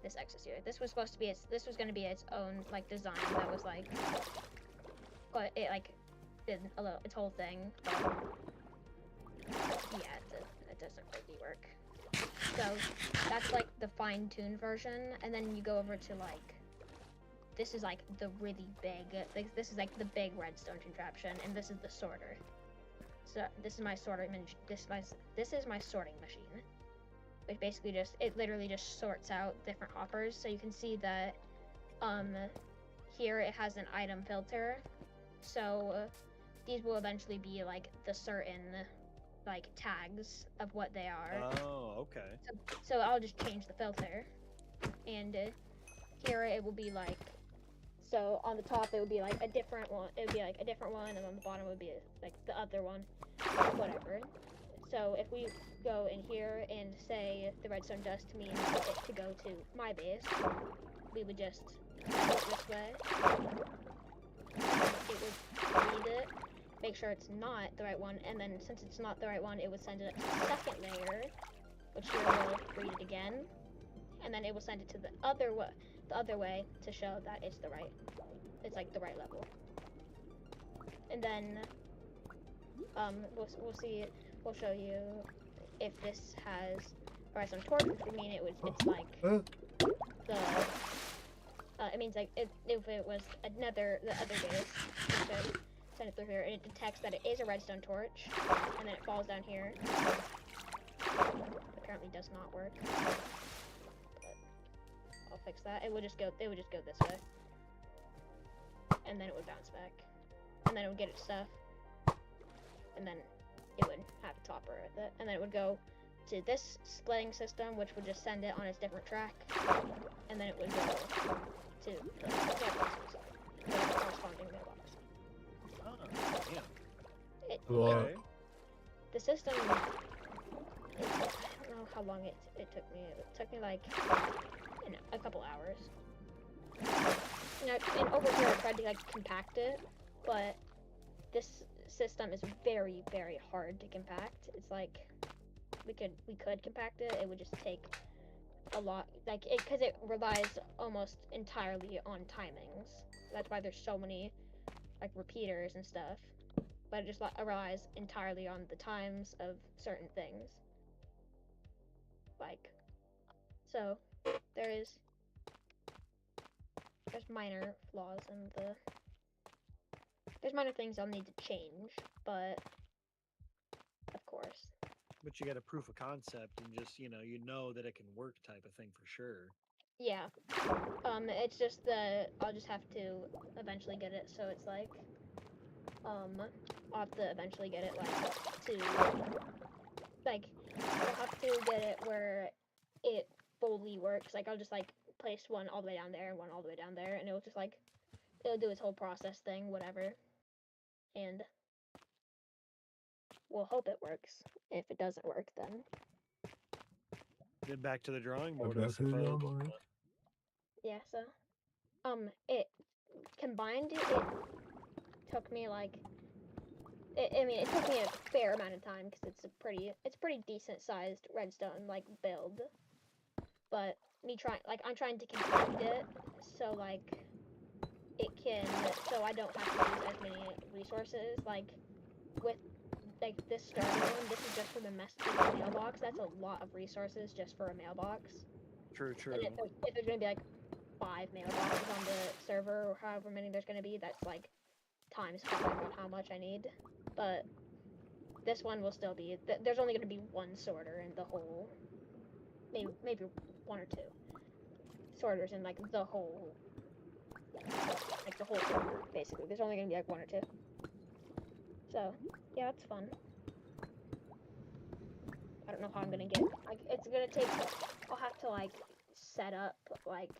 [SPEAKER 2] this excess here. This was supposed to be this was going to be its own like design that was like, but it like did its whole thing. But yeah, it doesn't really work. So that's like the fine-tuned version, and then you go over to like this is like the really big. This is like the big redstone contraption, and this is the sorter. So this is my sorting this is my sorting machine, which basically it literally just sorts out different hoppers. So you can see that here it has an item filter. So these will eventually be like the certain like tags of what they are.
[SPEAKER 3] Oh, okay.
[SPEAKER 2] So I'll just change the filter, and here it will be like. So on the top it would be like a different one. It would be like a different one, and on the bottom would be like the other one, whatever. So if we go in here and say the redstone dust means it to go to my base, we would just send it this way. It would read it, make sure it's not the right one, and then since it's not the right one, it would send it a second layer, which here will read it again, and then it will send it to the other way to show that it's it's like the right level. And then we'll show you if this has redstone torch, which would mean it's like the it means like if it was the other base, we could send it through here, and it detects that it is a redstone torch, and then it falls down here. Apparently does not work. I'll fix that. It would just go this way, and then it would bounce back, and then it would get its stuff, and then it would have its hopper with it, and then it would go to this splitting system, which would just send it on its different track, and then it would go to the mailbox, the corresponding mailbox.
[SPEAKER 3] Oh, yeah.
[SPEAKER 1] Well,
[SPEAKER 3] Okay.
[SPEAKER 2] The system, I don't know how long it took me. It took me like a couple hours. And over here I tried to like compact it, but this system is very, very hard to compact. It's like we could compact it. It would just take a lot, like because it relies almost entirely on timings. That's why there's so many like repeaters and stuff. But it just relies entirely on the times of certain things. Like, so there's minor flaws in there's minor things I'll need to change, but of course.
[SPEAKER 3] But you got a proof of concept and just, you know that it can work type of thing for sure.
[SPEAKER 2] Yeah. It's just I'll just have to eventually get it, so it's like, I'll have to eventually get it, like, I'll have to get it where it fully works. Like, I'll just, like, place one all the way down there and one all the way down there, and it'll just, like, it'll do its whole process thing, whatever. And we'll hope it works. If it doesn't work, then
[SPEAKER 3] Then back to the drawing board,
[SPEAKER 1] back
[SPEAKER 3] I
[SPEAKER 1] to the
[SPEAKER 3] suppose.
[SPEAKER 1] drawing board.
[SPEAKER 2] yeah, so, it combined, it took me, like, I mean, it took me a fair amount of time because it's a pretty decent sized redstone like build. But I'm trying to compact it so like so I don't have to use as many resources. Like with like this starting one, this is just for the mailbox. That's a lot of resources just for a mailbox.
[SPEAKER 3] True, true.
[SPEAKER 2] And if there's gonna be like 5 mailboxes on the server or however many there's gonna be, that's like times 5 on how much I need. But this one will still be. There's only going to be one sorter in the whole. Maybe one or two sorters in like the whole. Like the whole server, basically. There's only going to be like one or two. So yeah, it's fun. I don't know how I'm gonna get. Like it's gonna take. I'll have to like set up like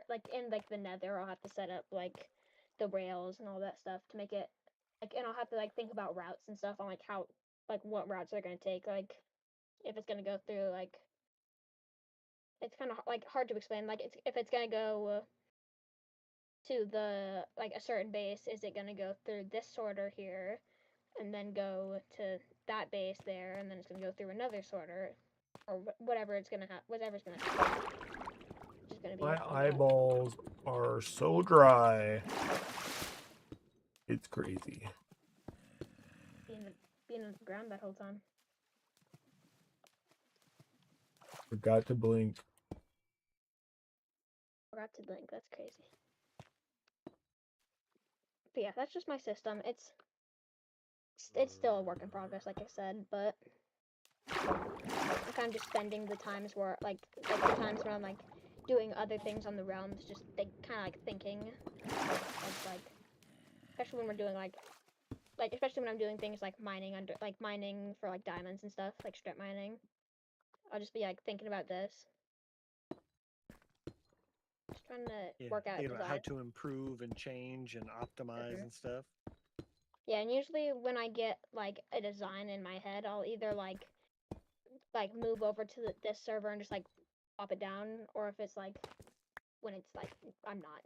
[SPEAKER 2] like in like the Nether. I'll have to set up like the rails and all that stuff to make it. Like, and I'll have to like think about routes and stuff on like how what routes they're gonna take. Like if it's gonna go through like it's kind of like hard to explain. Like if it's gonna go to the like a certain base, is it gonna go through this sorter here, and then go to that base there, and then it's gonna go through another sorter, or whatever it's gonna have, whatever's gonna happen. It's just gonna be
[SPEAKER 1] My
[SPEAKER 2] a lot.
[SPEAKER 1] eyeballs are so dry. It's crazy.
[SPEAKER 2] Being on the ground that whole time.
[SPEAKER 1] Forgot to blink.
[SPEAKER 2] Forgot to blink. That's crazy. But yeah, that's just my system. It's still a work in progress, like I said, but I'm kind of just spending the times where like the times when I'm like doing other things on the realms, just kind of like thinking of like, especially when we're doing like especially when I'm doing things like mining for like diamonds and stuff, like strip mining. I'll just be like thinking about this, just trying to work out
[SPEAKER 3] Thinking about how
[SPEAKER 2] design.
[SPEAKER 3] to improve and change and optimize and stuff.
[SPEAKER 2] Yeah, and usually when I get like a design in my head, I'll either like move over to this server and just like pop it down, or if it's like when it's like I'm not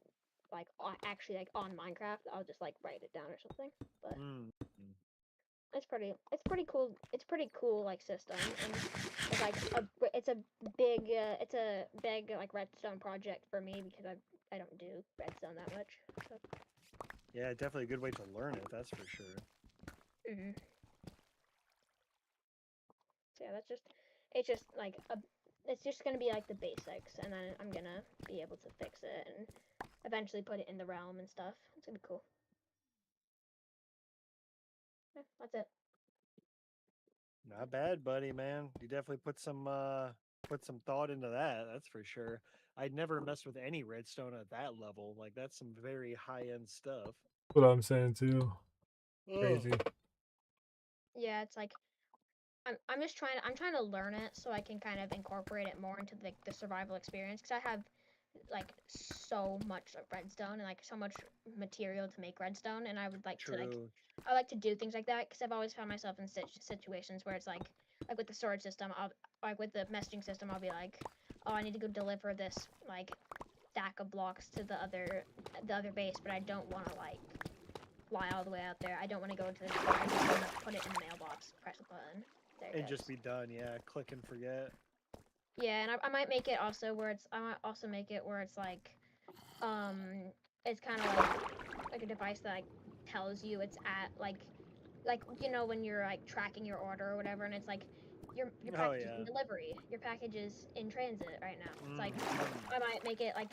[SPEAKER 2] like actually like on Minecraft, I'll just like write it down or something. But it's pretty cool. It's pretty cool like system, and it's like it's a big like redstone project for me because I don't do redstone that much. So.
[SPEAKER 3] Yeah, definitely a good way to learn it. That's for sure.
[SPEAKER 2] Mhm. So yeah, it's just like it's just gonna be like the basics, and then I'm gonna be able to fix it and eventually put it in the realm and stuff. It's gonna be cool. Yeah, that's it.
[SPEAKER 3] Not bad, buddy, man. You definitely put some thought into that. That's for sure. I'd never messed with any redstone at that level. Like that's some very high end stuff.
[SPEAKER 1] What I'm saying too. Crazy.
[SPEAKER 2] Yeah, it's like I'm just trying to learn it so I can kind of incorporate it more into the survival experience because I have like so much redstone and like so much material to make redstone, and I would like to like
[SPEAKER 3] True.
[SPEAKER 2] I like to do things like that because I've always found myself in situations where it's like with the storage system, I'll like with the messaging system, I'll be like, oh, I need to go deliver this like stack of blocks to the other base, but I don't want to like fly all the way out there. I don't want to go into the nether. I just want to put it in the mailbox, press a button. There it
[SPEAKER 3] And
[SPEAKER 2] goes.
[SPEAKER 3] just be done. Yeah, click and forget.
[SPEAKER 2] Yeah, and I might make it also where it's I might also make it where it's um it's kind of like a device that like tells you it's at like you know when you're like tracking your order or whatever, and it's like your
[SPEAKER 3] Oh
[SPEAKER 2] package is
[SPEAKER 3] yeah.
[SPEAKER 2] in delivery, your package is in transit right now. It's like
[SPEAKER 3] Mhm.
[SPEAKER 2] I might make it like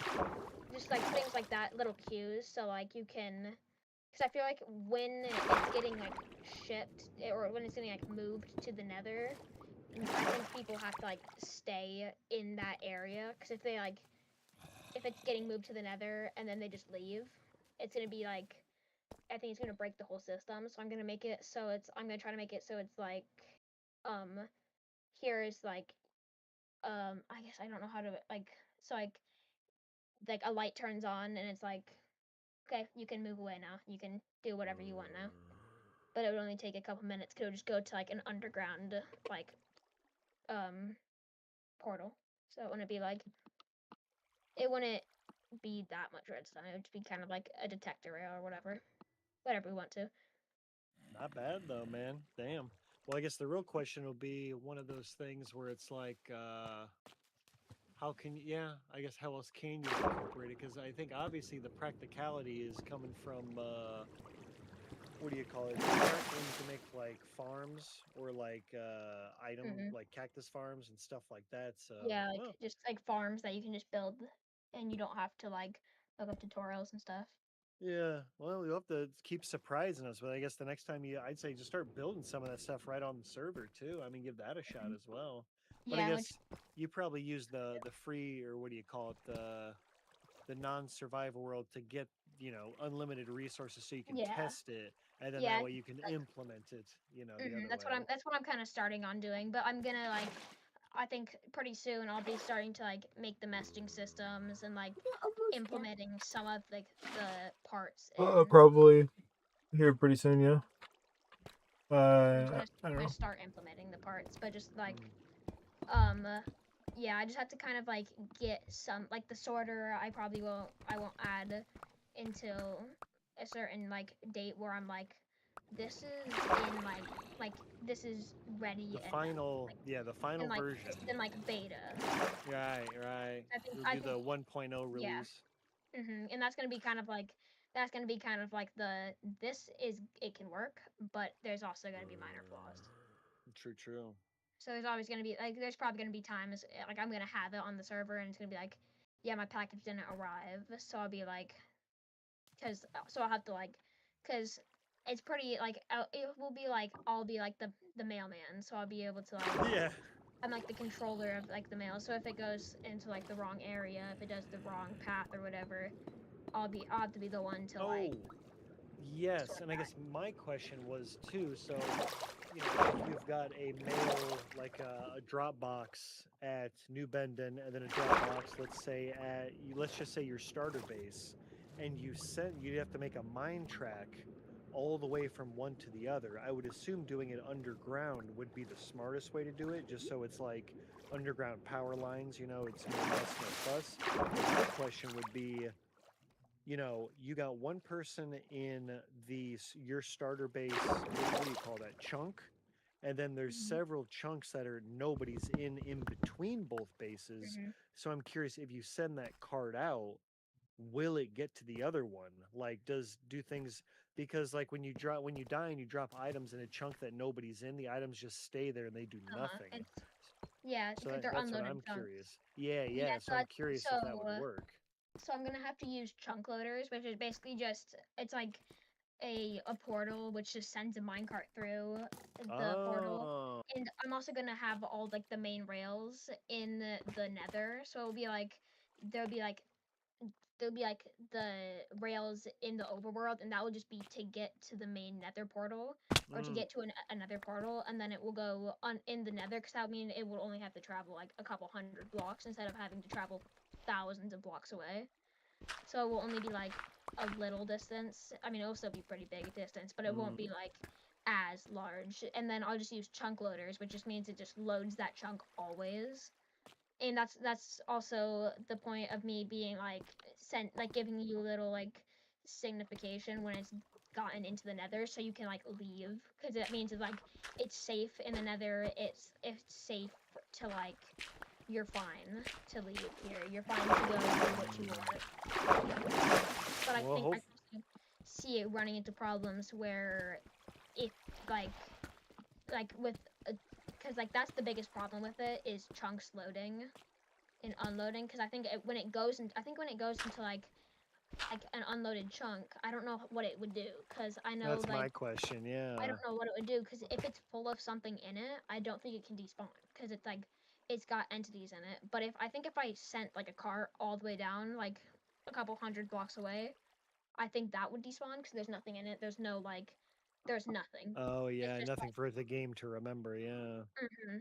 [SPEAKER 2] just like things like that, little cues, so like you can, because I feel like when it's getting like shipped or when it's getting like moved to the nether, I think people have to like stay in that area, because if they like if it's getting moved to the nether and then they just leave, it's gonna be like I think it's gonna break the whole system. So I'm gonna make it so it's I'm gonna try to make it so it's like um here is like I guess I don't know how to like so like a light turns on and it's like okay, you can move away now. You can do whatever you want now. But it would only take a couple minutes. Could just go to like an underground like um portal. So it wouldn't be like it wouldn't be that much redstone. It would just be kind of like a detector rail or whatever. Whatever we want to.
[SPEAKER 3] Not bad though, man. Damn. Well, I guess the real question will be one of those things where it's like, how can you, yeah, I guess how else can you incorporate it? Because I think obviously the practicality is coming from, what do you call it? Starting to make like farms or like item
[SPEAKER 2] Hmm.
[SPEAKER 3] like cactus farms and stuff like that. So,
[SPEAKER 2] Yeah, like
[SPEAKER 3] well,
[SPEAKER 2] just like farms that you can just build and you don't have to like look up tutorials and stuff.
[SPEAKER 3] yeah. Well, you'll have to keep surprising us. But I guess the next time I'd say just start building some of that stuff right on the server too. I mean, give that a shot
[SPEAKER 2] Mhm.
[SPEAKER 3] as well. But I
[SPEAKER 2] Yeah, which
[SPEAKER 3] guess you probably use the free or what do you call it the non-survival world to get unlimited resources so you can
[SPEAKER 2] yeah,
[SPEAKER 3] test it and then
[SPEAKER 2] yeah,
[SPEAKER 3] that way you can implement it the other
[SPEAKER 2] that's what
[SPEAKER 3] way.
[SPEAKER 2] I'm kind of starting on doing. But I'm gonna like I think pretty soon I'll be starting to like make the messaging systems and like
[SPEAKER 4] We're almost there.
[SPEAKER 2] implementing some of like the parts in.
[SPEAKER 1] Probably here pretty soon. Yeah.
[SPEAKER 2] I'm just
[SPEAKER 1] I don't
[SPEAKER 2] gonna
[SPEAKER 1] know.
[SPEAKER 2] start implementing the parts, but just like
[SPEAKER 3] Mm.
[SPEAKER 2] um yeah, I just have to kind of like get some like the sorter. I won't add until a certain like date where I'm like this is in like this is ready
[SPEAKER 3] The final, yeah, the
[SPEAKER 2] and
[SPEAKER 3] final
[SPEAKER 2] like
[SPEAKER 3] version.
[SPEAKER 2] this is in like beta.
[SPEAKER 3] Right, right. You'll
[SPEAKER 2] I
[SPEAKER 3] do
[SPEAKER 2] think
[SPEAKER 3] the 1.0
[SPEAKER 2] yeah.
[SPEAKER 3] release.
[SPEAKER 2] And that's gonna be kind of like the this is it can work, but there's also gonna be minor flaws.
[SPEAKER 3] True, true.
[SPEAKER 2] So there's always gonna be like there's probably gonna be times like I'm gonna have it on the server and it's gonna be like, yeah, my package didn't arrive. So I'll be like, so I'll have to like, cause it's pretty like it will be like I'll be like the mailman, so I'll be able to like
[SPEAKER 3] Yeah.
[SPEAKER 2] I'm like the controller of like the mail. So if it goes into like the wrong area, if it does the wrong path or whatever, I'll have to be the one to like
[SPEAKER 3] Oh, yes.
[SPEAKER 2] sort
[SPEAKER 3] And I
[SPEAKER 2] that.
[SPEAKER 3] guess my question was too. So, if you've got a mail, like a drop box at New Bendon, and then a drop box, let's say let's just say your starter base, and you'd have to make a mine track all the way from one to the other. I would assume doing it underground would be the smartest way to do it, just so it's like underground power lines, it's no less, no fuss. My question would be, you got one person in your starter base. What do you call that chunk? And then there's
[SPEAKER 2] Mhm.
[SPEAKER 3] several chunks that are nobody's in between both bases.
[SPEAKER 2] Mhm.
[SPEAKER 3] So I'm curious if you send that card out, will it get to the other one? Like, do things because like when you die and you drop items in a chunk that nobody's in, the items just stay there and they do nothing.
[SPEAKER 2] It's yeah,
[SPEAKER 3] So
[SPEAKER 2] they're
[SPEAKER 3] that's what
[SPEAKER 2] unloaded
[SPEAKER 3] I'm
[SPEAKER 2] chunks.
[SPEAKER 3] curious. Yeah,
[SPEAKER 2] Yeah,
[SPEAKER 3] yeah. So I'm curious if that would work.
[SPEAKER 2] so I'm gonna have to use chunk loaders, which is basically just it's like a portal which just sends a minecart through the portal.
[SPEAKER 3] Oh.
[SPEAKER 2] And I'm also gonna have all like the main rails in the nether, so it'll be like there'll be like there'll be like the rails in the overworld, and that will just be to get to the main nether portal or to
[SPEAKER 3] Mm.
[SPEAKER 2] get to another portal, and then it will go on in the nether, because that would mean it will only have to travel like a couple hundred blocks instead of having to travel thousands of blocks away. So it will only be like a little distance. I mean, it'll still be pretty big distance, but it won't be like as large. And then I'll just use chunk loaders, which just means it just loads that chunk always. And that's also the point of me being like giving you a little like signification when it's gotten into the nether, so you can like leave, because that means it's safe in the nether. It's safe to like you're fine to leave here. You're fine to go do what you want. But I
[SPEAKER 3] Well,
[SPEAKER 2] think I can see it running into problems where if like with because like that's the biggest problem with it is chunks loading and unloading, because I think when it goes into like an unloaded chunk, I don't know what it would do, because I know
[SPEAKER 3] that's my question. Yeah.
[SPEAKER 2] I don't know what it would do, because if it's full of something in it, I don't think it can despawn, because it's got entities in it. But if I sent like a cart all the way down like a couple hundred blocks away, I think that would despawn, because there's nothing in it. There's nothing.
[SPEAKER 3] Oh
[SPEAKER 2] It's
[SPEAKER 3] yeah,
[SPEAKER 2] just
[SPEAKER 3] nothing for the game to remember. Yeah.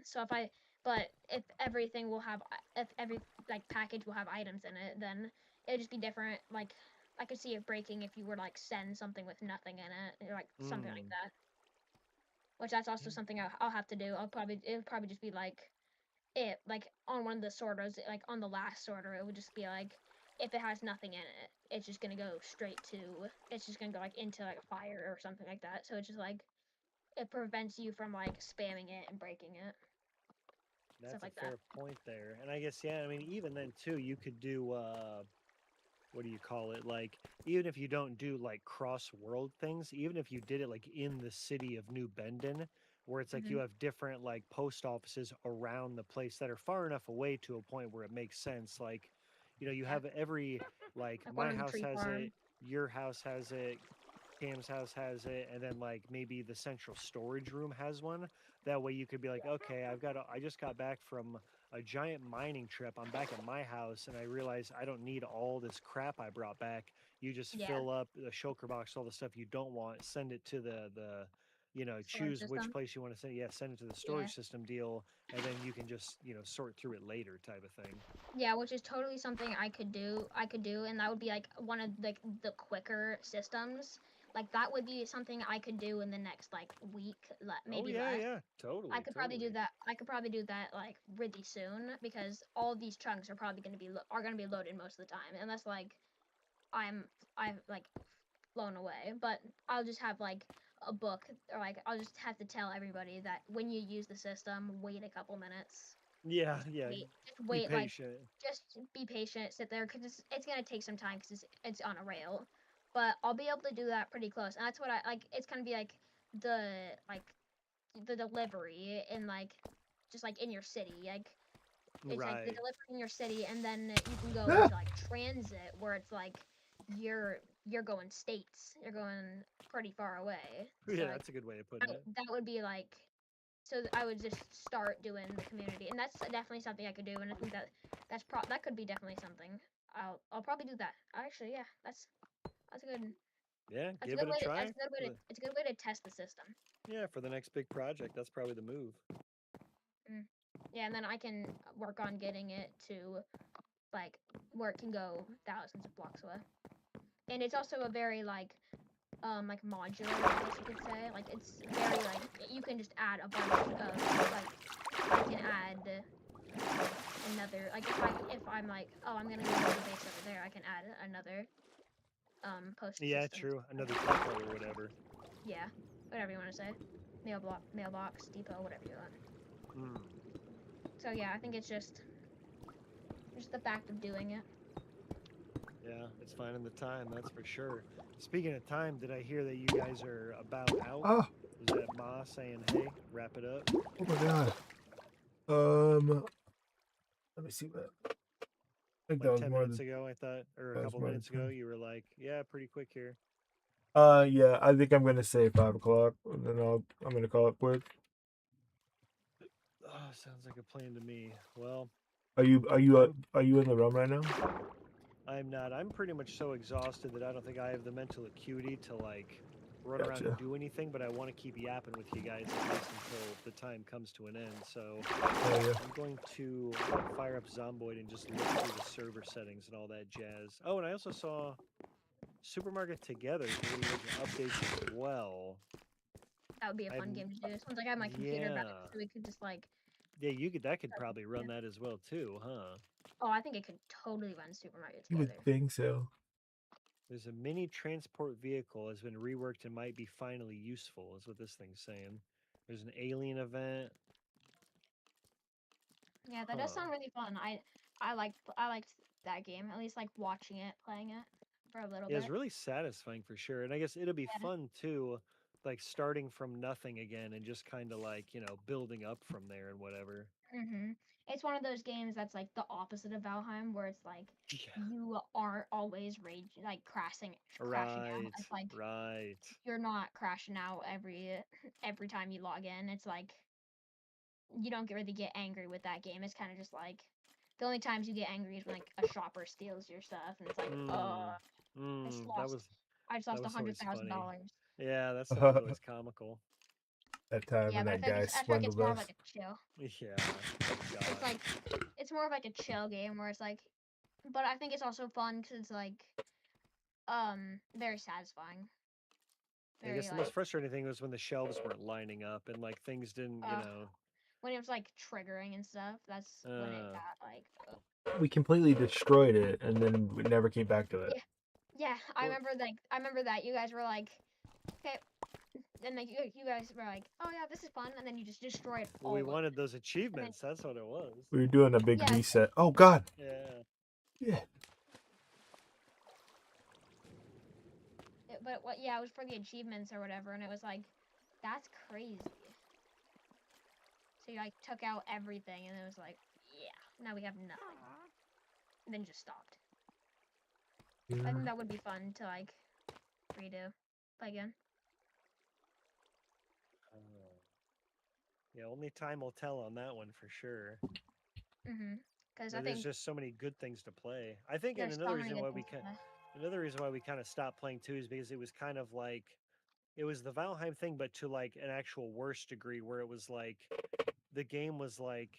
[SPEAKER 2] So if everything will have, if every like package will have items in it, then it'd just be different. Like I could see it breaking if you were like send something with nothing in it, or like something like that. Which that's also something I'll have to do. It'll probably just be like it like on one of the sorters, like on the last sorter, it would just be like if it has nothing in it, it's just gonna go straight to, it's just gonna go like into like a fire or something like that. So it's just like it prevents you from like spamming it and breaking it. Stuff
[SPEAKER 3] That's a
[SPEAKER 2] like that.
[SPEAKER 3] fair point there. And I guess, yeah, I mean, even then too, you could do what do you call it? Like, even if you don't do like cross world things, even if you did it like in the city of New Bendon, where it's like you
[SPEAKER 2] Hmm.
[SPEAKER 3] have different like post offices around the place that are far enough away to a point where it makes sense. Like, you
[SPEAKER 2] Yeah,
[SPEAKER 3] have every, like,
[SPEAKER 2] like one
[SPEAKER 3] my
[SPEAKER 2] on the
[SPEAKER 3] house
[SPEAKER 2] tree
[SPEAKER 3] has it,
[SPEAKER 2] farm.
[SPEAKER 3] your house has it, Cam's house has it, and then like maybe the central storage room has one. That way you could be like, okay, I just got back from a giant mining trip. I'm back at my house and I realize I don't need all this crap I brought back. You just
[SPEAKER 2] Yeah,
[SPEAKER 3] fill up the shulker box, all the stuff you don't want, send it to
[SPEAKER 2] storage
[SPEAKER 3] choose which
[SPEAKER 2] system.
[SPEAKER 3] place you want to send. Yeah, send it to the
[SPEAKER 2] Yeah,
[SPEAKER 3] storage system deal, and then you can just sort through it later, type of thing.
[SPEAKER 2] yeah, which is totally something I could do. And that would be like one of the quicker systems. Like that would be something I could do in the next like week,
[SPEAKER 3] Oh
[SPEAKER 2] maybe
[SPEAKER 3] yeah,
[SPEAKER 2] less.
[SPEAKER 3] yeah,
[SPEAKER 2] I
[SPEAKER 3] totally,
[SPEAKER 2] could probably do
[SPEAKER 3] totally.
[SPEAKER 2] that. I could probably do that like really soon, because all these chunks are probably going to be loaded most of the time, unless like I'm I've like blown away. But I'll just have like a book, or like I'll just have to tell everybody that when you use the system, wait a couple minutes.
[SPEAKER 3] Yeah, yeah.
[SPEAKER 2] Just
[SPEAKER 3] Be
[SPEAKER 2] wait, like
[SPEAKER 3] patient.
[SPEAKER 2] just be patient, sit there, because it's gonna take some time, because it's on a rail. But I'll be able to do that pretty close, and that's what I like. It's gonna be the like the delivery in like just like in your city, like it's like the
[SPEAKER 3] Right.
[SPEAKER 2] delivery in your city, and then you can go into like transit, where it's like you're going states, you're going pretty far away. So
[SPEAKER 3] Yeah,
[SPEAKER 2] like
[SPEAKER 3] that's a good way of putting it.
[SPEAKER 2] that would be like, so I would just start doing the community, and that's definitely something I could do, and I think that could be definitely something. I'll probably do that. Actually, yeah, that's a good
[SPEAKER 3] Yeah,
[SPEAKER 2] that's a
[SPEAKER 3] give
[SPEAKER 2] good
[SPEAKER 3] it a
[SPEAKER 2] way to
[SPEAKER 3] try.
[SPEAKER 2] it's a good way to test the system.
[SPEAKER 3] Yeah, for the next big project, that's probably the move.
[SPEAKER 2] Mm. Yeah, and then I can work on getting it to like where it can go thousands of blocks away. And it's also a very like modular, I guess you could say. Like it's very like you can just add a bunch of like I can add another, like if I'm like, oh, I'm gonna go to the base over there, I can add another post
[SPEAKER 3] Yeah,
[SPEAKER 2] system.
[SPEAKER 3] true. Another depot or whatever.
[SPEAKER 2] Yeah, whatever you want to say. Mailbox, depot, whatever you want.
[SPEAKER 3] Mm.
[SPEAKER 2] So yeah, I think it's just the fact of doing it.
[SPEAKER 3] Yeah, it's finding the time, that's for sure. Speaking of time, did I hear that you guys are about out?
[SPEAKER 1] Oh,
[SPEAKER 3] Was that Ma saying, hey, wrap it up?
[SPEAKER 1] oh my god. Um, let me see what. I think that
[SPEAKER 3] Like
[SPEAKER 1] was
[SPEAKER 3] 10
[SPEAKER 1] more
[SPEAKER 3] minutes
[SPEAKER 1] than
[SPEAKER 3] ago, I thought, or a
[SPEAKER 1] that was
[SPEAKER 3] couple
[SPEAKER 1] more than
[SPEAKER 3] minutes ago,
[SPEAKER 1] 10.
[SPEAKER 3] you were like, yeah, pretty quick here.
[SPEAKER 1] Yeah, I think I'm gonna say 5 o'clock, and then I'm gonna call it quits.
[SPEAKER 3] Oh, sounds like a plan to me. Well,
[SPEAKER 1] Are you in the room right now?
[SPEAKER 3] I'm not. I'm pretty much so exhausted that I don't think I have the mental acuity to like run around and
[SPEAKER 1] Gotcha.
[SPEAKER 3] do anything, but I want to keep yapping with you guys at least until the time comes to an end. So
[SPEAKER 1] Oh yeah.
[SPEAKER 3] I'm going to fire up Zomboid and just look through the server settings and all that jazz. Oh, and I also saw Supermarket Together is getting updates as well.
[SPEAKER 2] That would be a
[SPEAKER 3] I
[SPEAKER 2] fun
[SPEAKER 3] hadn't-
[SPEAKER 2] game to do. As soon as I got my computer back,
[SPEAKER 3] Yeah.
[SPEAKER 2] so we could just like.
[SPEAKER 3] Yeah, that could probably run that as well too, huh?
[SPEAKER 2] Oh, I think it could totally run Supermarket
[SPEAKER 1] You would
[SPEAKER 2] Together.
[SPEAKER 1] think so.
[SPEAKER 3] There's a mini transport vehicle has been reworked and might be finally useful, is what this thing's saying. There's an alien event.
[SPEAKER 2] Yeah, that does
[SPEAKER 3] Huh.
[SPEAKER 2] sound really fun. I liked that game. At least like watching it, playing it for a little
[SPEAKER 3] Yeah,
[SPEAKER 2] bit.
[SPEAKER 3] it's really satisfying for sure. And I guess it'll be
[SPEAKER 2] Yeah.
[SPEAKER 3] fun too, like starting from nothing again and just kind of like, building up from there and whatever.
[SPEAKER 2] It's one of those games that's like the opposite of Valheim, where it's like
[SPEAKER 3] Yeah.
[SPEAKER 2] you aren't always like crashing out.
[SPEAKER 3] Right.
[SPEAKER 2] It's like
[SPEAKER 3] Right.
[SPEAKER 2] you're not crashing out every time you log in. It's like you don't really get angry with that game. It's kind of just like the only times you get angry is when like a shopper steals your stuff, and it's like, I just
[SPEAKER 3] That
[SPEAKER 2] lost.
[SPEAKER 3] was
[SPEAKER 2] I just
[SPEAKER 3] that
[SPEAKER 2] lost
[SPEAKER 3] was always funny.
[SPEAKER 2] $100,000.
[SPEAKER 3] Yeah, that stuff was always comical.
[SPEAKER 1] That time
[SPEAKER 2] Yeah,
[SPEAKER 1] when
[SPEAKER 2] but
[SPEAKER 1] that guy
[SPEAKER 2] I feel like it's
[SPEAKER 1] swindled
[SPEAKER 2] more of
[SPEAKER 1] us.
[SPEAKER 2] like a chill.
[SPEAKER 3] Yeah.
[SPEAKER 2] It's
[SPEAKER 3] God.
[SPEAKER 2] like it's more of like a chill game where it's like, but I think it's also fun because it's like very satisfying.
[SPEAKER 3] I
[SPEAKER 2] Very
[SPEAKER 3] guess the most
[SPEAKER 2] like
[SPEAKER 3] frustrating thing was when the shelves weren't lining up and like things didn't,
[SPEAKER 2] when it was like triggering and stuff. That's when it got like.
[SPEAKER 1] We completely destroyed it, and then we never came back to it.
[SPEAKER 2] Yeah, I
[SPEAKER 3] Well-
[SPEAKER 2] remember that you guys were like, okay, and like you guys were like, oh yeah, this is fun, and then you just destroyed all
[SPEAKER 3] we
[SPEAKER 2] of it.
[SPEAKER 3] wanted those achievements. That's what it was.
[SPEAKER 1] We were doing a big
[SPEAKER 2] Yeah.
[SPEAKER 1] reset. Oh God.
[SPEAKER 3] Yeah.
[SPEAKER 1] Yeah.
[SPEAKER 2] But what? Yeah, it was for the achievements or whatever, and it was like, that's crazy. So you like took out everything, and it was like, yeah, now we have nothing, and then just stopped. I think that would be fun to like redo, play again.
[SPEAKER 3] Yeah, only time will tell on that one for sure.
[SPEAKER 2] Because I
[SPEAKER 3] There's
[SPEAKER 2] think
[SPEAKER 3] just so many good things to play. I think, and
[SPEAKER 2] there's
[SPEAKER 3] another
[SPEAKER 2] so many
[SPEAKER 3] reason
[SPEAKER 2] good
[SPEAKER 3] why
[SPEAKER 2] things to play.
[SPEAKER 3] another reason why we kind of stopped playing too is because it was kind of like it was the Valheim thing, but to like an actual worse degree, where it was like the game was like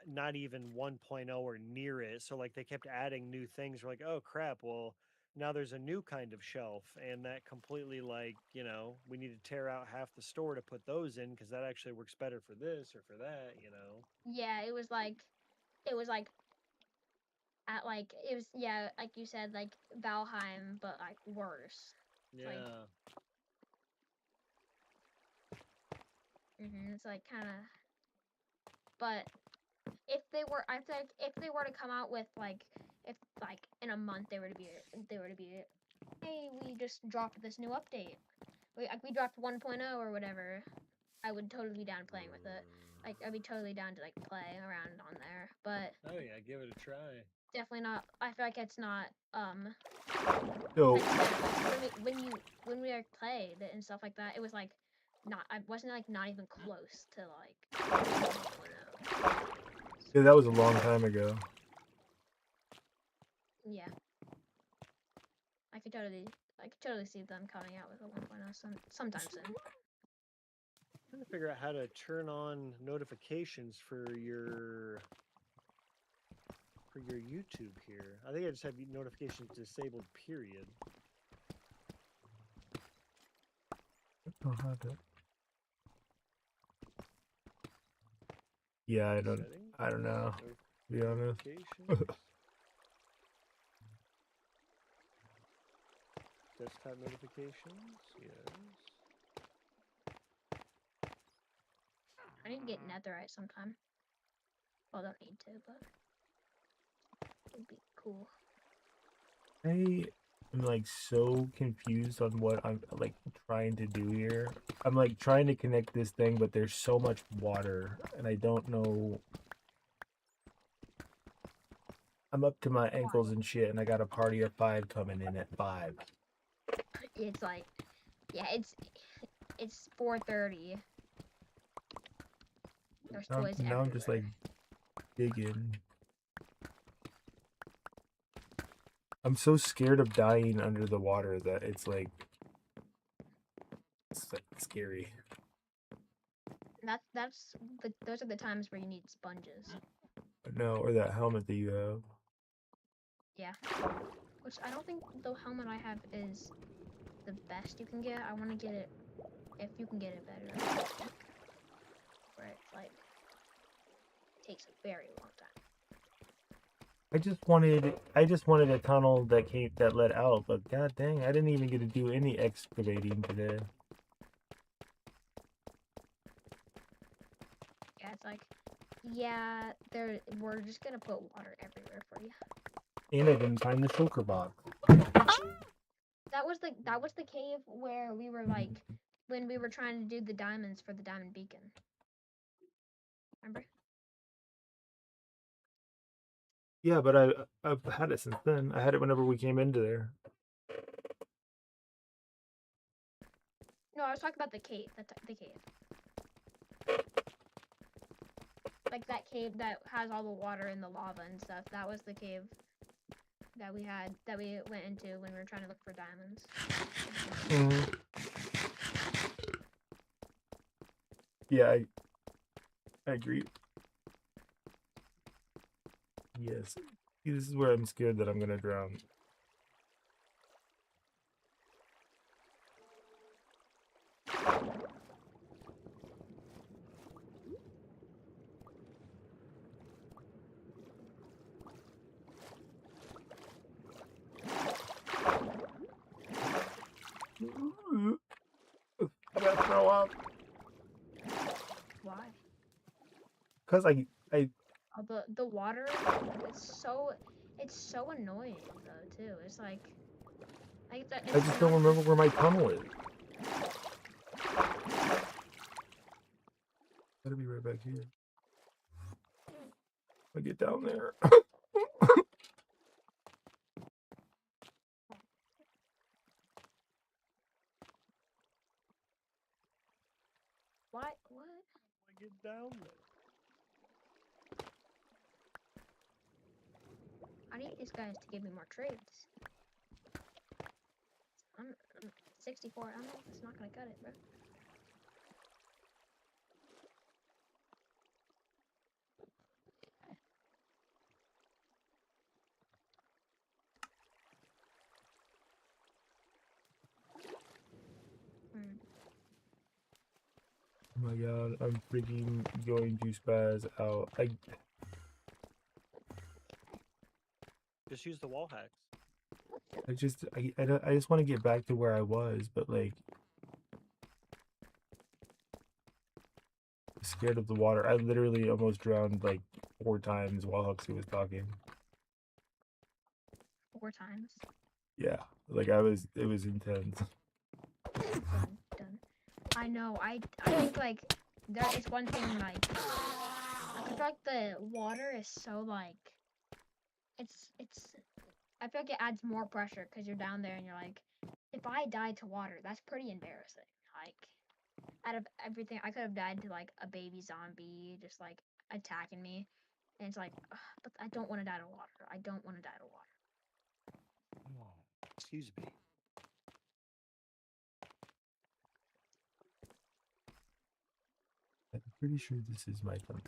[SPEAKER 3] not even 1.0 or near it. So like they kept adding new things. We're like, oh crap, well now there's a new kind of shelf, and that completely like we need to tear out half the store to put those in because that actually works better for this or for that.
[SPEAKER 2] Yeah, it was like at like it was like you said, like Valheim, but like worse.
[SPEAKER 3] Yeah.
[SPEAKER 2] Like, it's like kind of. But if they were, I think if they were to come out with like, if like in a month they were to be, hey, we just dropped this new update. We dropped 1.0 or whatever. I would totally be down playing with it. Like I'd be totally down to like play around on there. But
[SPEAKER 3] Oh yeah, give it a try.
[SPEAKER 2] definitely not. I feel like it's not.
[SPEAKER 1] So
[SPEAKER 2] Like, when we like played it and stuff like that, it was like not. I wasn't like not even close to like 1.0.
[SPEAKER 1] yeah, that was a long time ago.
[SPEAKER 2] Yeah. I could totally see them coming out with a 1.0 sometime soon.
[SPEAKER 3] Trying to figure out how to turn on notifications for your YouTube here. I think I just have notifications disabled. Period.
[SPEAKER 1] Oh, how to- Yeah, I don't know. To be honest.
[SPEAKER 3] Notifications. Desktop notifications. Yes.
[SPEAKER 2] I need to get netherite sometime. Well, don't need to, but it'd be cool.
[SPEAKER 1] I am like so confused on what I'm like trying to do here. I'm like trying to connect this thing, but there's so much water, and I don't know. I'm up to my ankles and shit, and I got a party of 5 coming in at 5.
[SPEAKER 2] It's like, yeah, it's 4:30. There's toys
[SPEAKER 1] Now I'm just like
[SPEAKER 2] everywhere.
[SPEAKER 1] digging. I'm so scared of dying under the water that it's like It's like scary.
[SPEAKER 2] Those are the times where you need sponges.
[SPEAKER 1] No, or that helmet that you have.
[SPEAKER 2] Yeah. Which I don't think the helmet I have is the best you can get. I want to get it if you can get it better. Where it's like takes a very long time.
[SPEAKER 1] I just wanted a tunnel that led out, but god dang, I didn't even get to do any excavating today.
[SPEAKER 2] Yeah, it's like, yeah, we're just gonna put water everywhere for you.
[SPEAKER 1] And I didn't find the shulker box.
[SPEAKER 2] That was the cave where we were like when we were trying to do the diamonds for the diamond beacon. Remember?
[SPEAKER 1] Yeah, but I've had it since then. I had it whenever we came into there.
[SPEAKER 2] No, I was talking about the cave. The cave. Like that cave that has all the water and the lava and stuff. That was the cave that we went into when we were trying to look for diamonds.
[SPEAKER 1] Mm-hmm. Yeah, I agree. Yes. See, this is where I'm scared that I'm gonna drown. I'm gonna throw up.
[SPEAKER 2] Why?
[SPEAKER 1] Cause I
[SPEAKER 2] Oh, the water. It's so annoying though too. It's like
[SPEAKER 1] I just don't remember where my tunnel is. Gotta be right back here. I get down there.
[SPEAKER 2] What? What?
[SPEAKER 3] I get down there.
[SPEAKER 2] I need these guys to give me more trades. I'm 64 ammo. It's not gonna cut it, bro.
[SPEAKER 1] Oh my god, I'm freaking going to spaz out.
[SPEAKER 3] Just use the wall hacks.
[SPEAKER 1] I just want to get back to where I was, but like scared of the water. I literally almost drowned like 4 times while Huxley was talking.
[SPEAKER 2] 4 times.
[SPEAKER 1] Yeah, like it was intense.
[SPEAKER 2] Done. I know. I think like there is one thing like I feel like the water is so like it's I feel like it adds more pressure because you're down there and you're like, if I died to water, that's pretty embarrassing. Like out of everything, I could have died to like a baby zombie just like attacking me, and it's like, ugh, but I don't want to die to water. I don't want to die to water.
[SPEAKER 3] Excuse me.
[SPEAKER 1] I'm pretty sure this is my turn.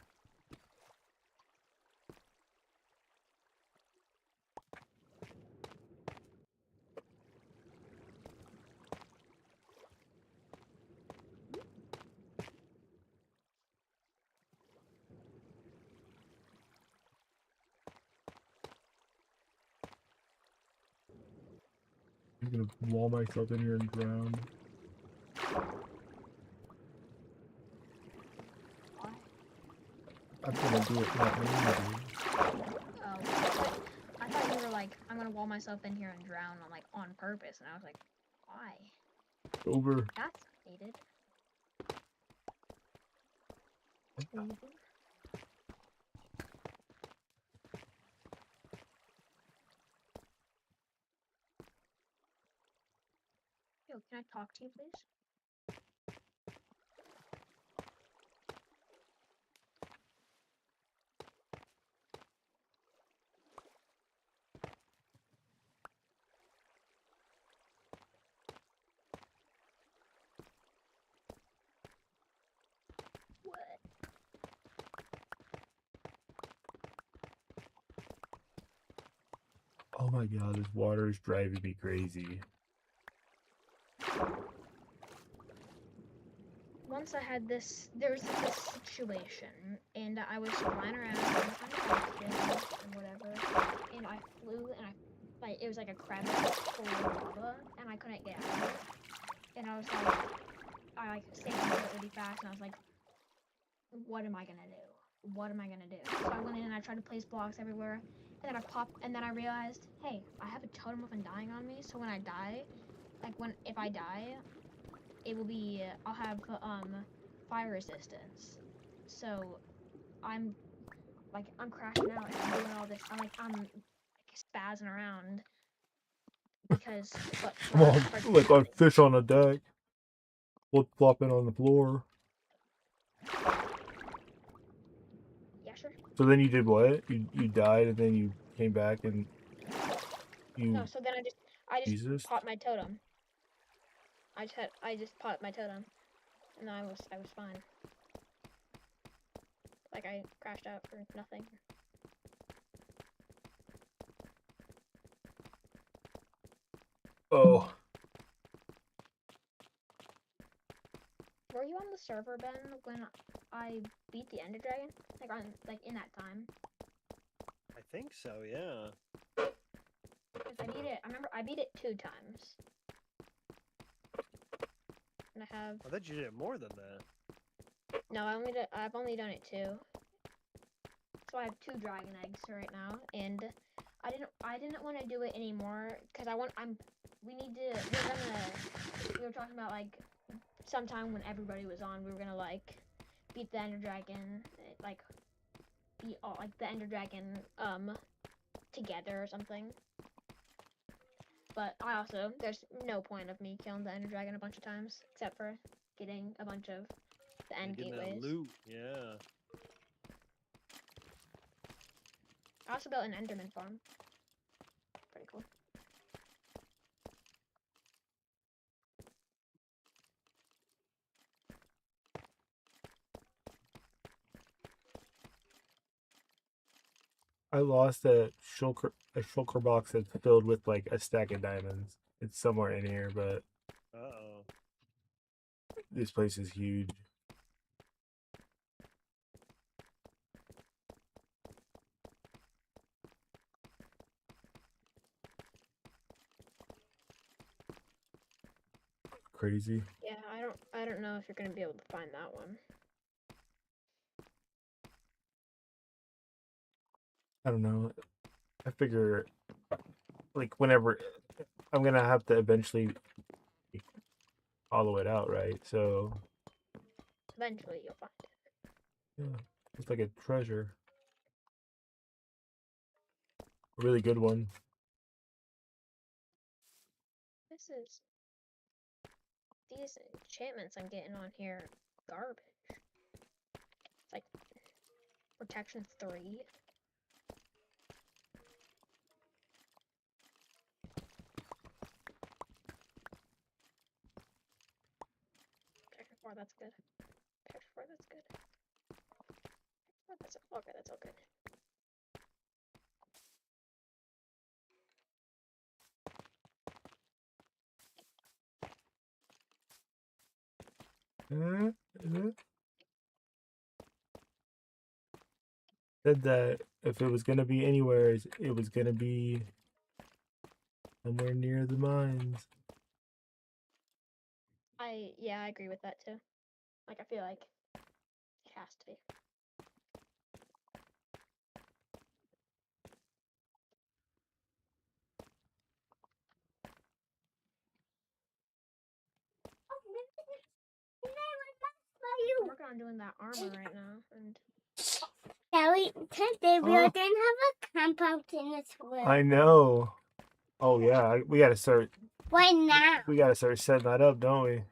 [SPEAKER 1] I'm gonna wall myself in here and drown.
[SPEAKER 2] Why?
[SPEAKER 1] I'm gonna do it, not mean to.
[SPEAKER 2] Oh, I thought you were like, I'm gonna wall myself in here and drown on purpose, and I was like, why?
[SPEAKER 1] Over.
[SPEAKER 2] That's needed. Over. Yo, can I talk to you, please?
[SPEAKER 1] Oh my god, this water is driving me crazy.
[SPEAKER 2] Once I had this, there was this situation, and I was flying around, and and whatever, and I flew, and like, it was like a crevice full of lava, and I couldn't get out of it, and I was like, I like sank into it really fast, and I was like, what am I gonna do? What am I gonna do? So I went in and I tried to place blocks everywhere, and then and then I realized, hey, I have a totem of undying on me, so when I die, like if I die, it will be, I'll have fire resistance. So I'm I'm crashing out and I'm doing all this. I'm like spazzing around because but
[SPEAKER 1] Come on, like on fish on a deck. Flip flopping on the floor.
[SPEAKER 2] yeah, sure.
[SPEAKER 1] So then you did what? You died and then you came back and you
[SPEAKER 2] No, so then I just
[SPEAKER 1] Jesus.
[SPEAKER 2] popped my totem. I just popped my totem, and I was fine. Like I crashed out for nothing.
[SPEAKER 1] Oh.
[SPEAKER 2] Were you on the server, Ben, when I beat the Ender Dragon? Like in that time?
[SPEAKER 3] I think so, yeah.
[SPEAKER 2] Because I beat it. I remember I beat it 2 times. And I have
[SPEAKER 3] I thought you did it more than that.
[SPEAKER 2] no. I've only done it 2. So I have 2 dragon eggs right now, and I didn't want to do it anymore because we were talking about like sometime when everybody was on, we were gonna like beat the Ender Dragon, like beat all like the Ender Dragon together or something. But there's no point of me killing the Ender Dragon a bunch of times except for getting a bunch of the end
[SPEAKER 3] Getting that
[SPEAKER 2] gateways.
[SPEAKER 3] loot, yeah.
[SPEAKER 2] I also built an Enderman farm. Pretty cool.
[SPEAKER 1] I lost a shulker box that's filled with like a stack of diamonds. It's somewhere in here, but
[SPEAKER 3] Uh-oh.
[SPEAKER 1] this place is huge. Crazy.
[SPEAKER 2] Yeah, I don't know if you're gonna be able to find that one.
[SPEAKER 1] I don't know. I figure like whenever I'm gonna have to eventually hollow it out, right? So
[SPEAKER 2] Eventually you'll find it.
[SPEAKER 1] yeah, it's like a treasure. A really good one.
[SPEAKER 2] These enchantments I'm getting on here garbage. It's like protection 3. Protection 4, that's good. Protection 4, that's good. That's okay, that's all good.
[SPEAKER 1] Said that if it was gonna be anywhere, it was gonna be somewhere near the mines.
[SPEAKER 2] Yeah, I agree with that too. Like I feel like it has to be. I'm working on doing that armor right now, and
[SPEAKER 4] Yeah, today we
[SPEAKER 1] Oh.
[SPEAKER 4] didn't have a camp out in this world.
[SPEAKER 1] I know. Oh yeah, we gotta start.
[SPEAKER 4] Why now?
[SPEAKER 1] We gotta start setting that up, don't we?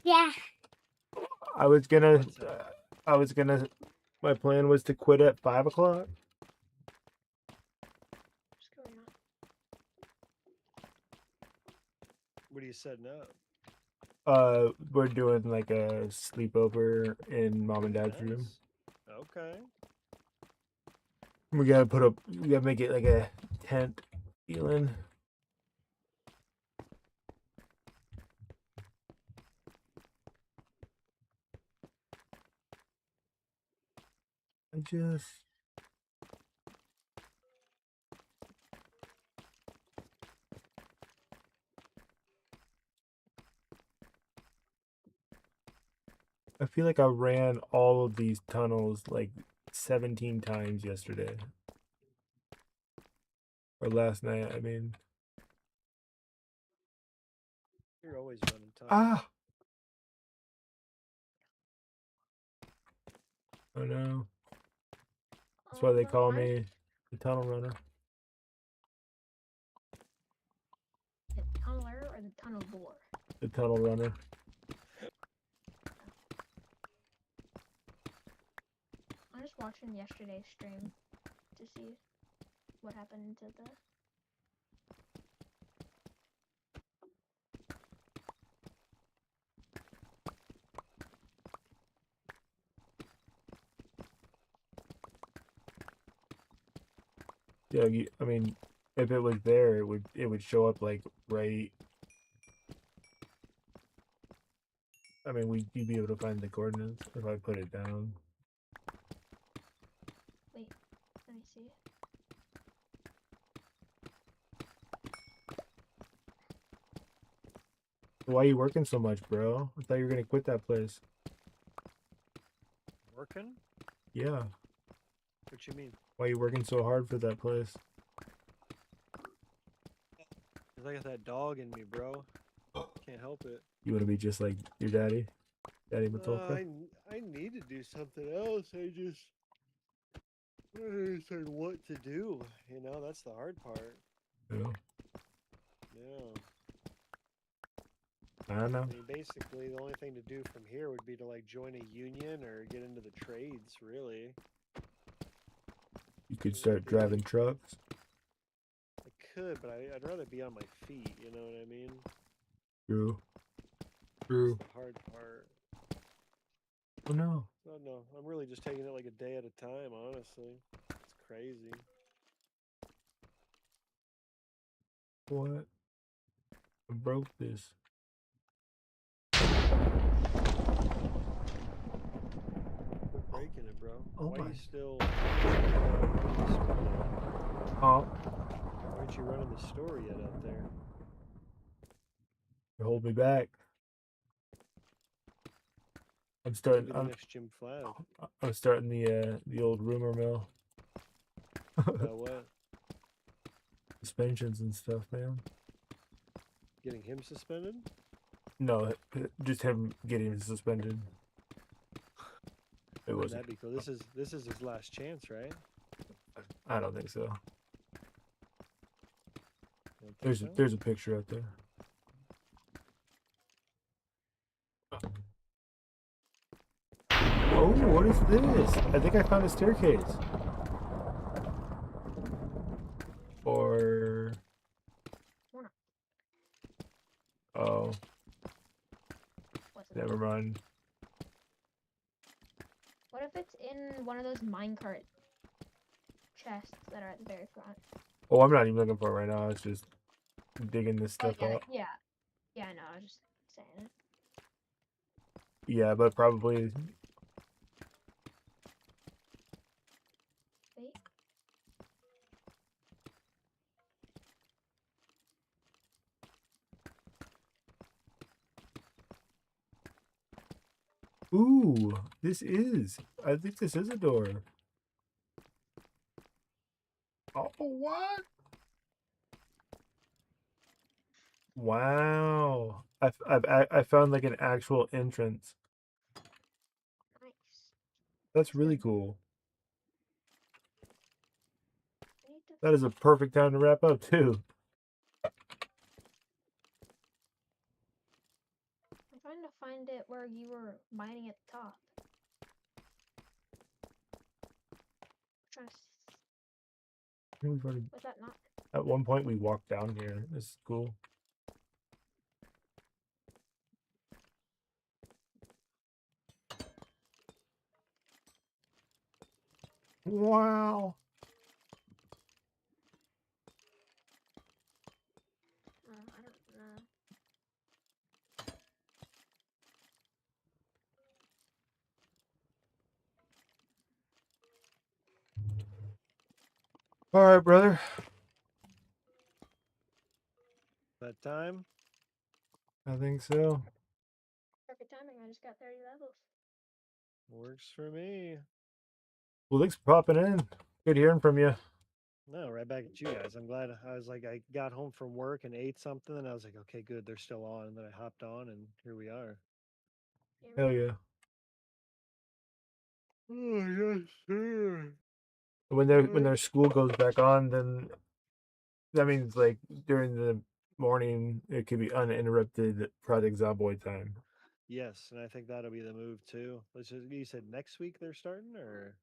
[SPEAKER 4] Yeah.
[SPEAKER 1] I was gonna.
[SPEAKER 3] What's that?
[SPEAKER 1] I was gonna. My plan was to quit at 5 o'clock.
[SPEAKER 2] what's going on?
[SPEAKER 3] What are you setting up?
[SPEAKER 1] We're doing like a sleepover in mom and dad's room.
[SPEAKER 3] Nice. Okay.
[SPEAKER 1] We gotta put up. We gotta make it like a tent feeling. I feel like I ran all of these tunnels like 17 times yesterday. Or last night, I mean.
[SPEAKER 3] You're always running time.
[SPEAKER 1] Ah! Oh no. That's why they call me the tunnel runner.
[SPEAKER 2] The tunneler or the tunnel bore?
[SPEAKER 1] The tunnel runner.
[SPEAKER 2] I'm just watching yesterday's stream to see what happened to the.
[SPEAKER 1] Yeah, I mean, if it was there, it would show up like right. I mean, you'd be able to find the coordinates if I put it down.
[SPEAKER 2] Wait, let me see.
[SPEAKER 1] Why are you working so much, bro? I thought you were gonna quit that place.
[SPEAKER 3] Working?
[SPEAKER 1] Yeah.
[SPEAKER 3] What you mean?
[SPEAKER 1] Why are you working so hard for that place?
[SPEAKER 3] Cause I got that dog in me, bro. Can't help it.
[SPEAKER 1] You want to be just like your daddy, Daddy Matulka?
[SPEAKER 3] I need to do something else. I don't understand what to do. You know, that's the hard part.
[SPEAKER 1] Yeah.
[SPEAKER 3] Yeah.
[SPEAKER 1] I don't know.
[SPEAKER 3] I mean, basically, the only thing to do from here would be to like join a union or get into the trades, really.
[SPEAKER 1] You could start driving trucks.
[SPEAKER 3] I could, but I'd rather be on my feet. You know what I mean?
[SPEAKER 1] True. True.
[SPEAKER 3] That's the hard part.
[SPEAKER 1] Oh no.
[SPEAKER 3] Oh no, I'm really just taking it like a day at a time. Honestly, it's crazy.
[SPEAKER 1] What? I broke this.
[SPEAKER 3] Quit breaking it, bro.
[SPEAKER 1] Oh
[SPEAKER 3] Why
[SPEAKER 1] my.
[SPEAKER 3] are you still?
[SPEAKER 1] Oh,
[SPEAKER 3] Why aren't you running the store yet out there?
[SPEAKER 1] you hold me back. I'm
[SPEAKER 3] Maybe
[SPEAKER 1] starting.
[SPEAKER 3] the next Jim Flag.
[SPEAKER 1] I'm starting the old rumor mill.
[SPEAKER 3] About what?
[SPEAKER 1] Suspensions and stuff, man.
[SPEAKER 3] Getting him suspended?
[SPEAKER 1] No, just him getting suspended. It
[SPEAKER 3] Wouldn't
[SPEAKER 1] wasn't.
[SPEAKER 3] that be cool? This is his last chance, right?
[SPEAKER 1] I don't think so.
[SPEAKER 3] You don't think so?
[SPEAKER 1] There's a picture out there. Oh, what is this? I think I found a staircase. Or oh,
[SPEAKER 2] What's it?
[SPEAKER 1] never mind.
[SPEAKER 2] What if it's in one of those minecart chests that are at the very front?
[SPEAKER 1] Oh, I'm not even looking for it right now. It's just digging this
[SPEAKER 2] Oh,
[SPEAKER 1] stuff up.
[SPEAKER 2] yeah. Yeah, I know. I was just saying it.
[SPEAKER 1] Yeah, but probably.
[SPEAKER 2] Wait.
[SPEAKER 1] Ooh, this is. I think this is a door. Oh, what? Wow. I found like an actual entrance.
[SPEAKER 2] Nice.
[SPEAKER 1] That's really cool.
[SPEAKER 2] I need to.
[SPEAKER 1] That is a perfect time to wrap up too.
[SPEAKER 2] I'm trying to find it where you were mining at the top. I'm trying to.
[SPEAKER 1] We've already,
[SPEAKER 2] Was that not?
[SPEAKER 1] at one point we walked down here. This is cool. Wow. All right, brother.
[SPEAKER 3] That time.
[SPEAKER 1] I think so.
[SPEAKER 2] Perfect timing. I just got 30 levels.
[SPEAKER 3] Works for me.
[SPEAKER 1] Well, thanks for popping in. Good hearing from you.
[SPEAKER 3] No, right back at you guys. I'm glad. I was like, I got home from work and ate something, and I was like, okay, good, they're still on. And then I hopped on, and here we are.
[SPEAKER 2] Here
[SPEAKER 1] Hell
[SPEAKER 2] we are.
[SPEAKER 1] yeah.
[SPEAKER 3] Oh yes, sir.
[SPEAKER 1] When their school goes back on, then that means like during the morning it could be uninterrupted Project Zomboid time.
[SPEAKER 3] Yes, and I think that'll be the move too. You said next week they're starting, or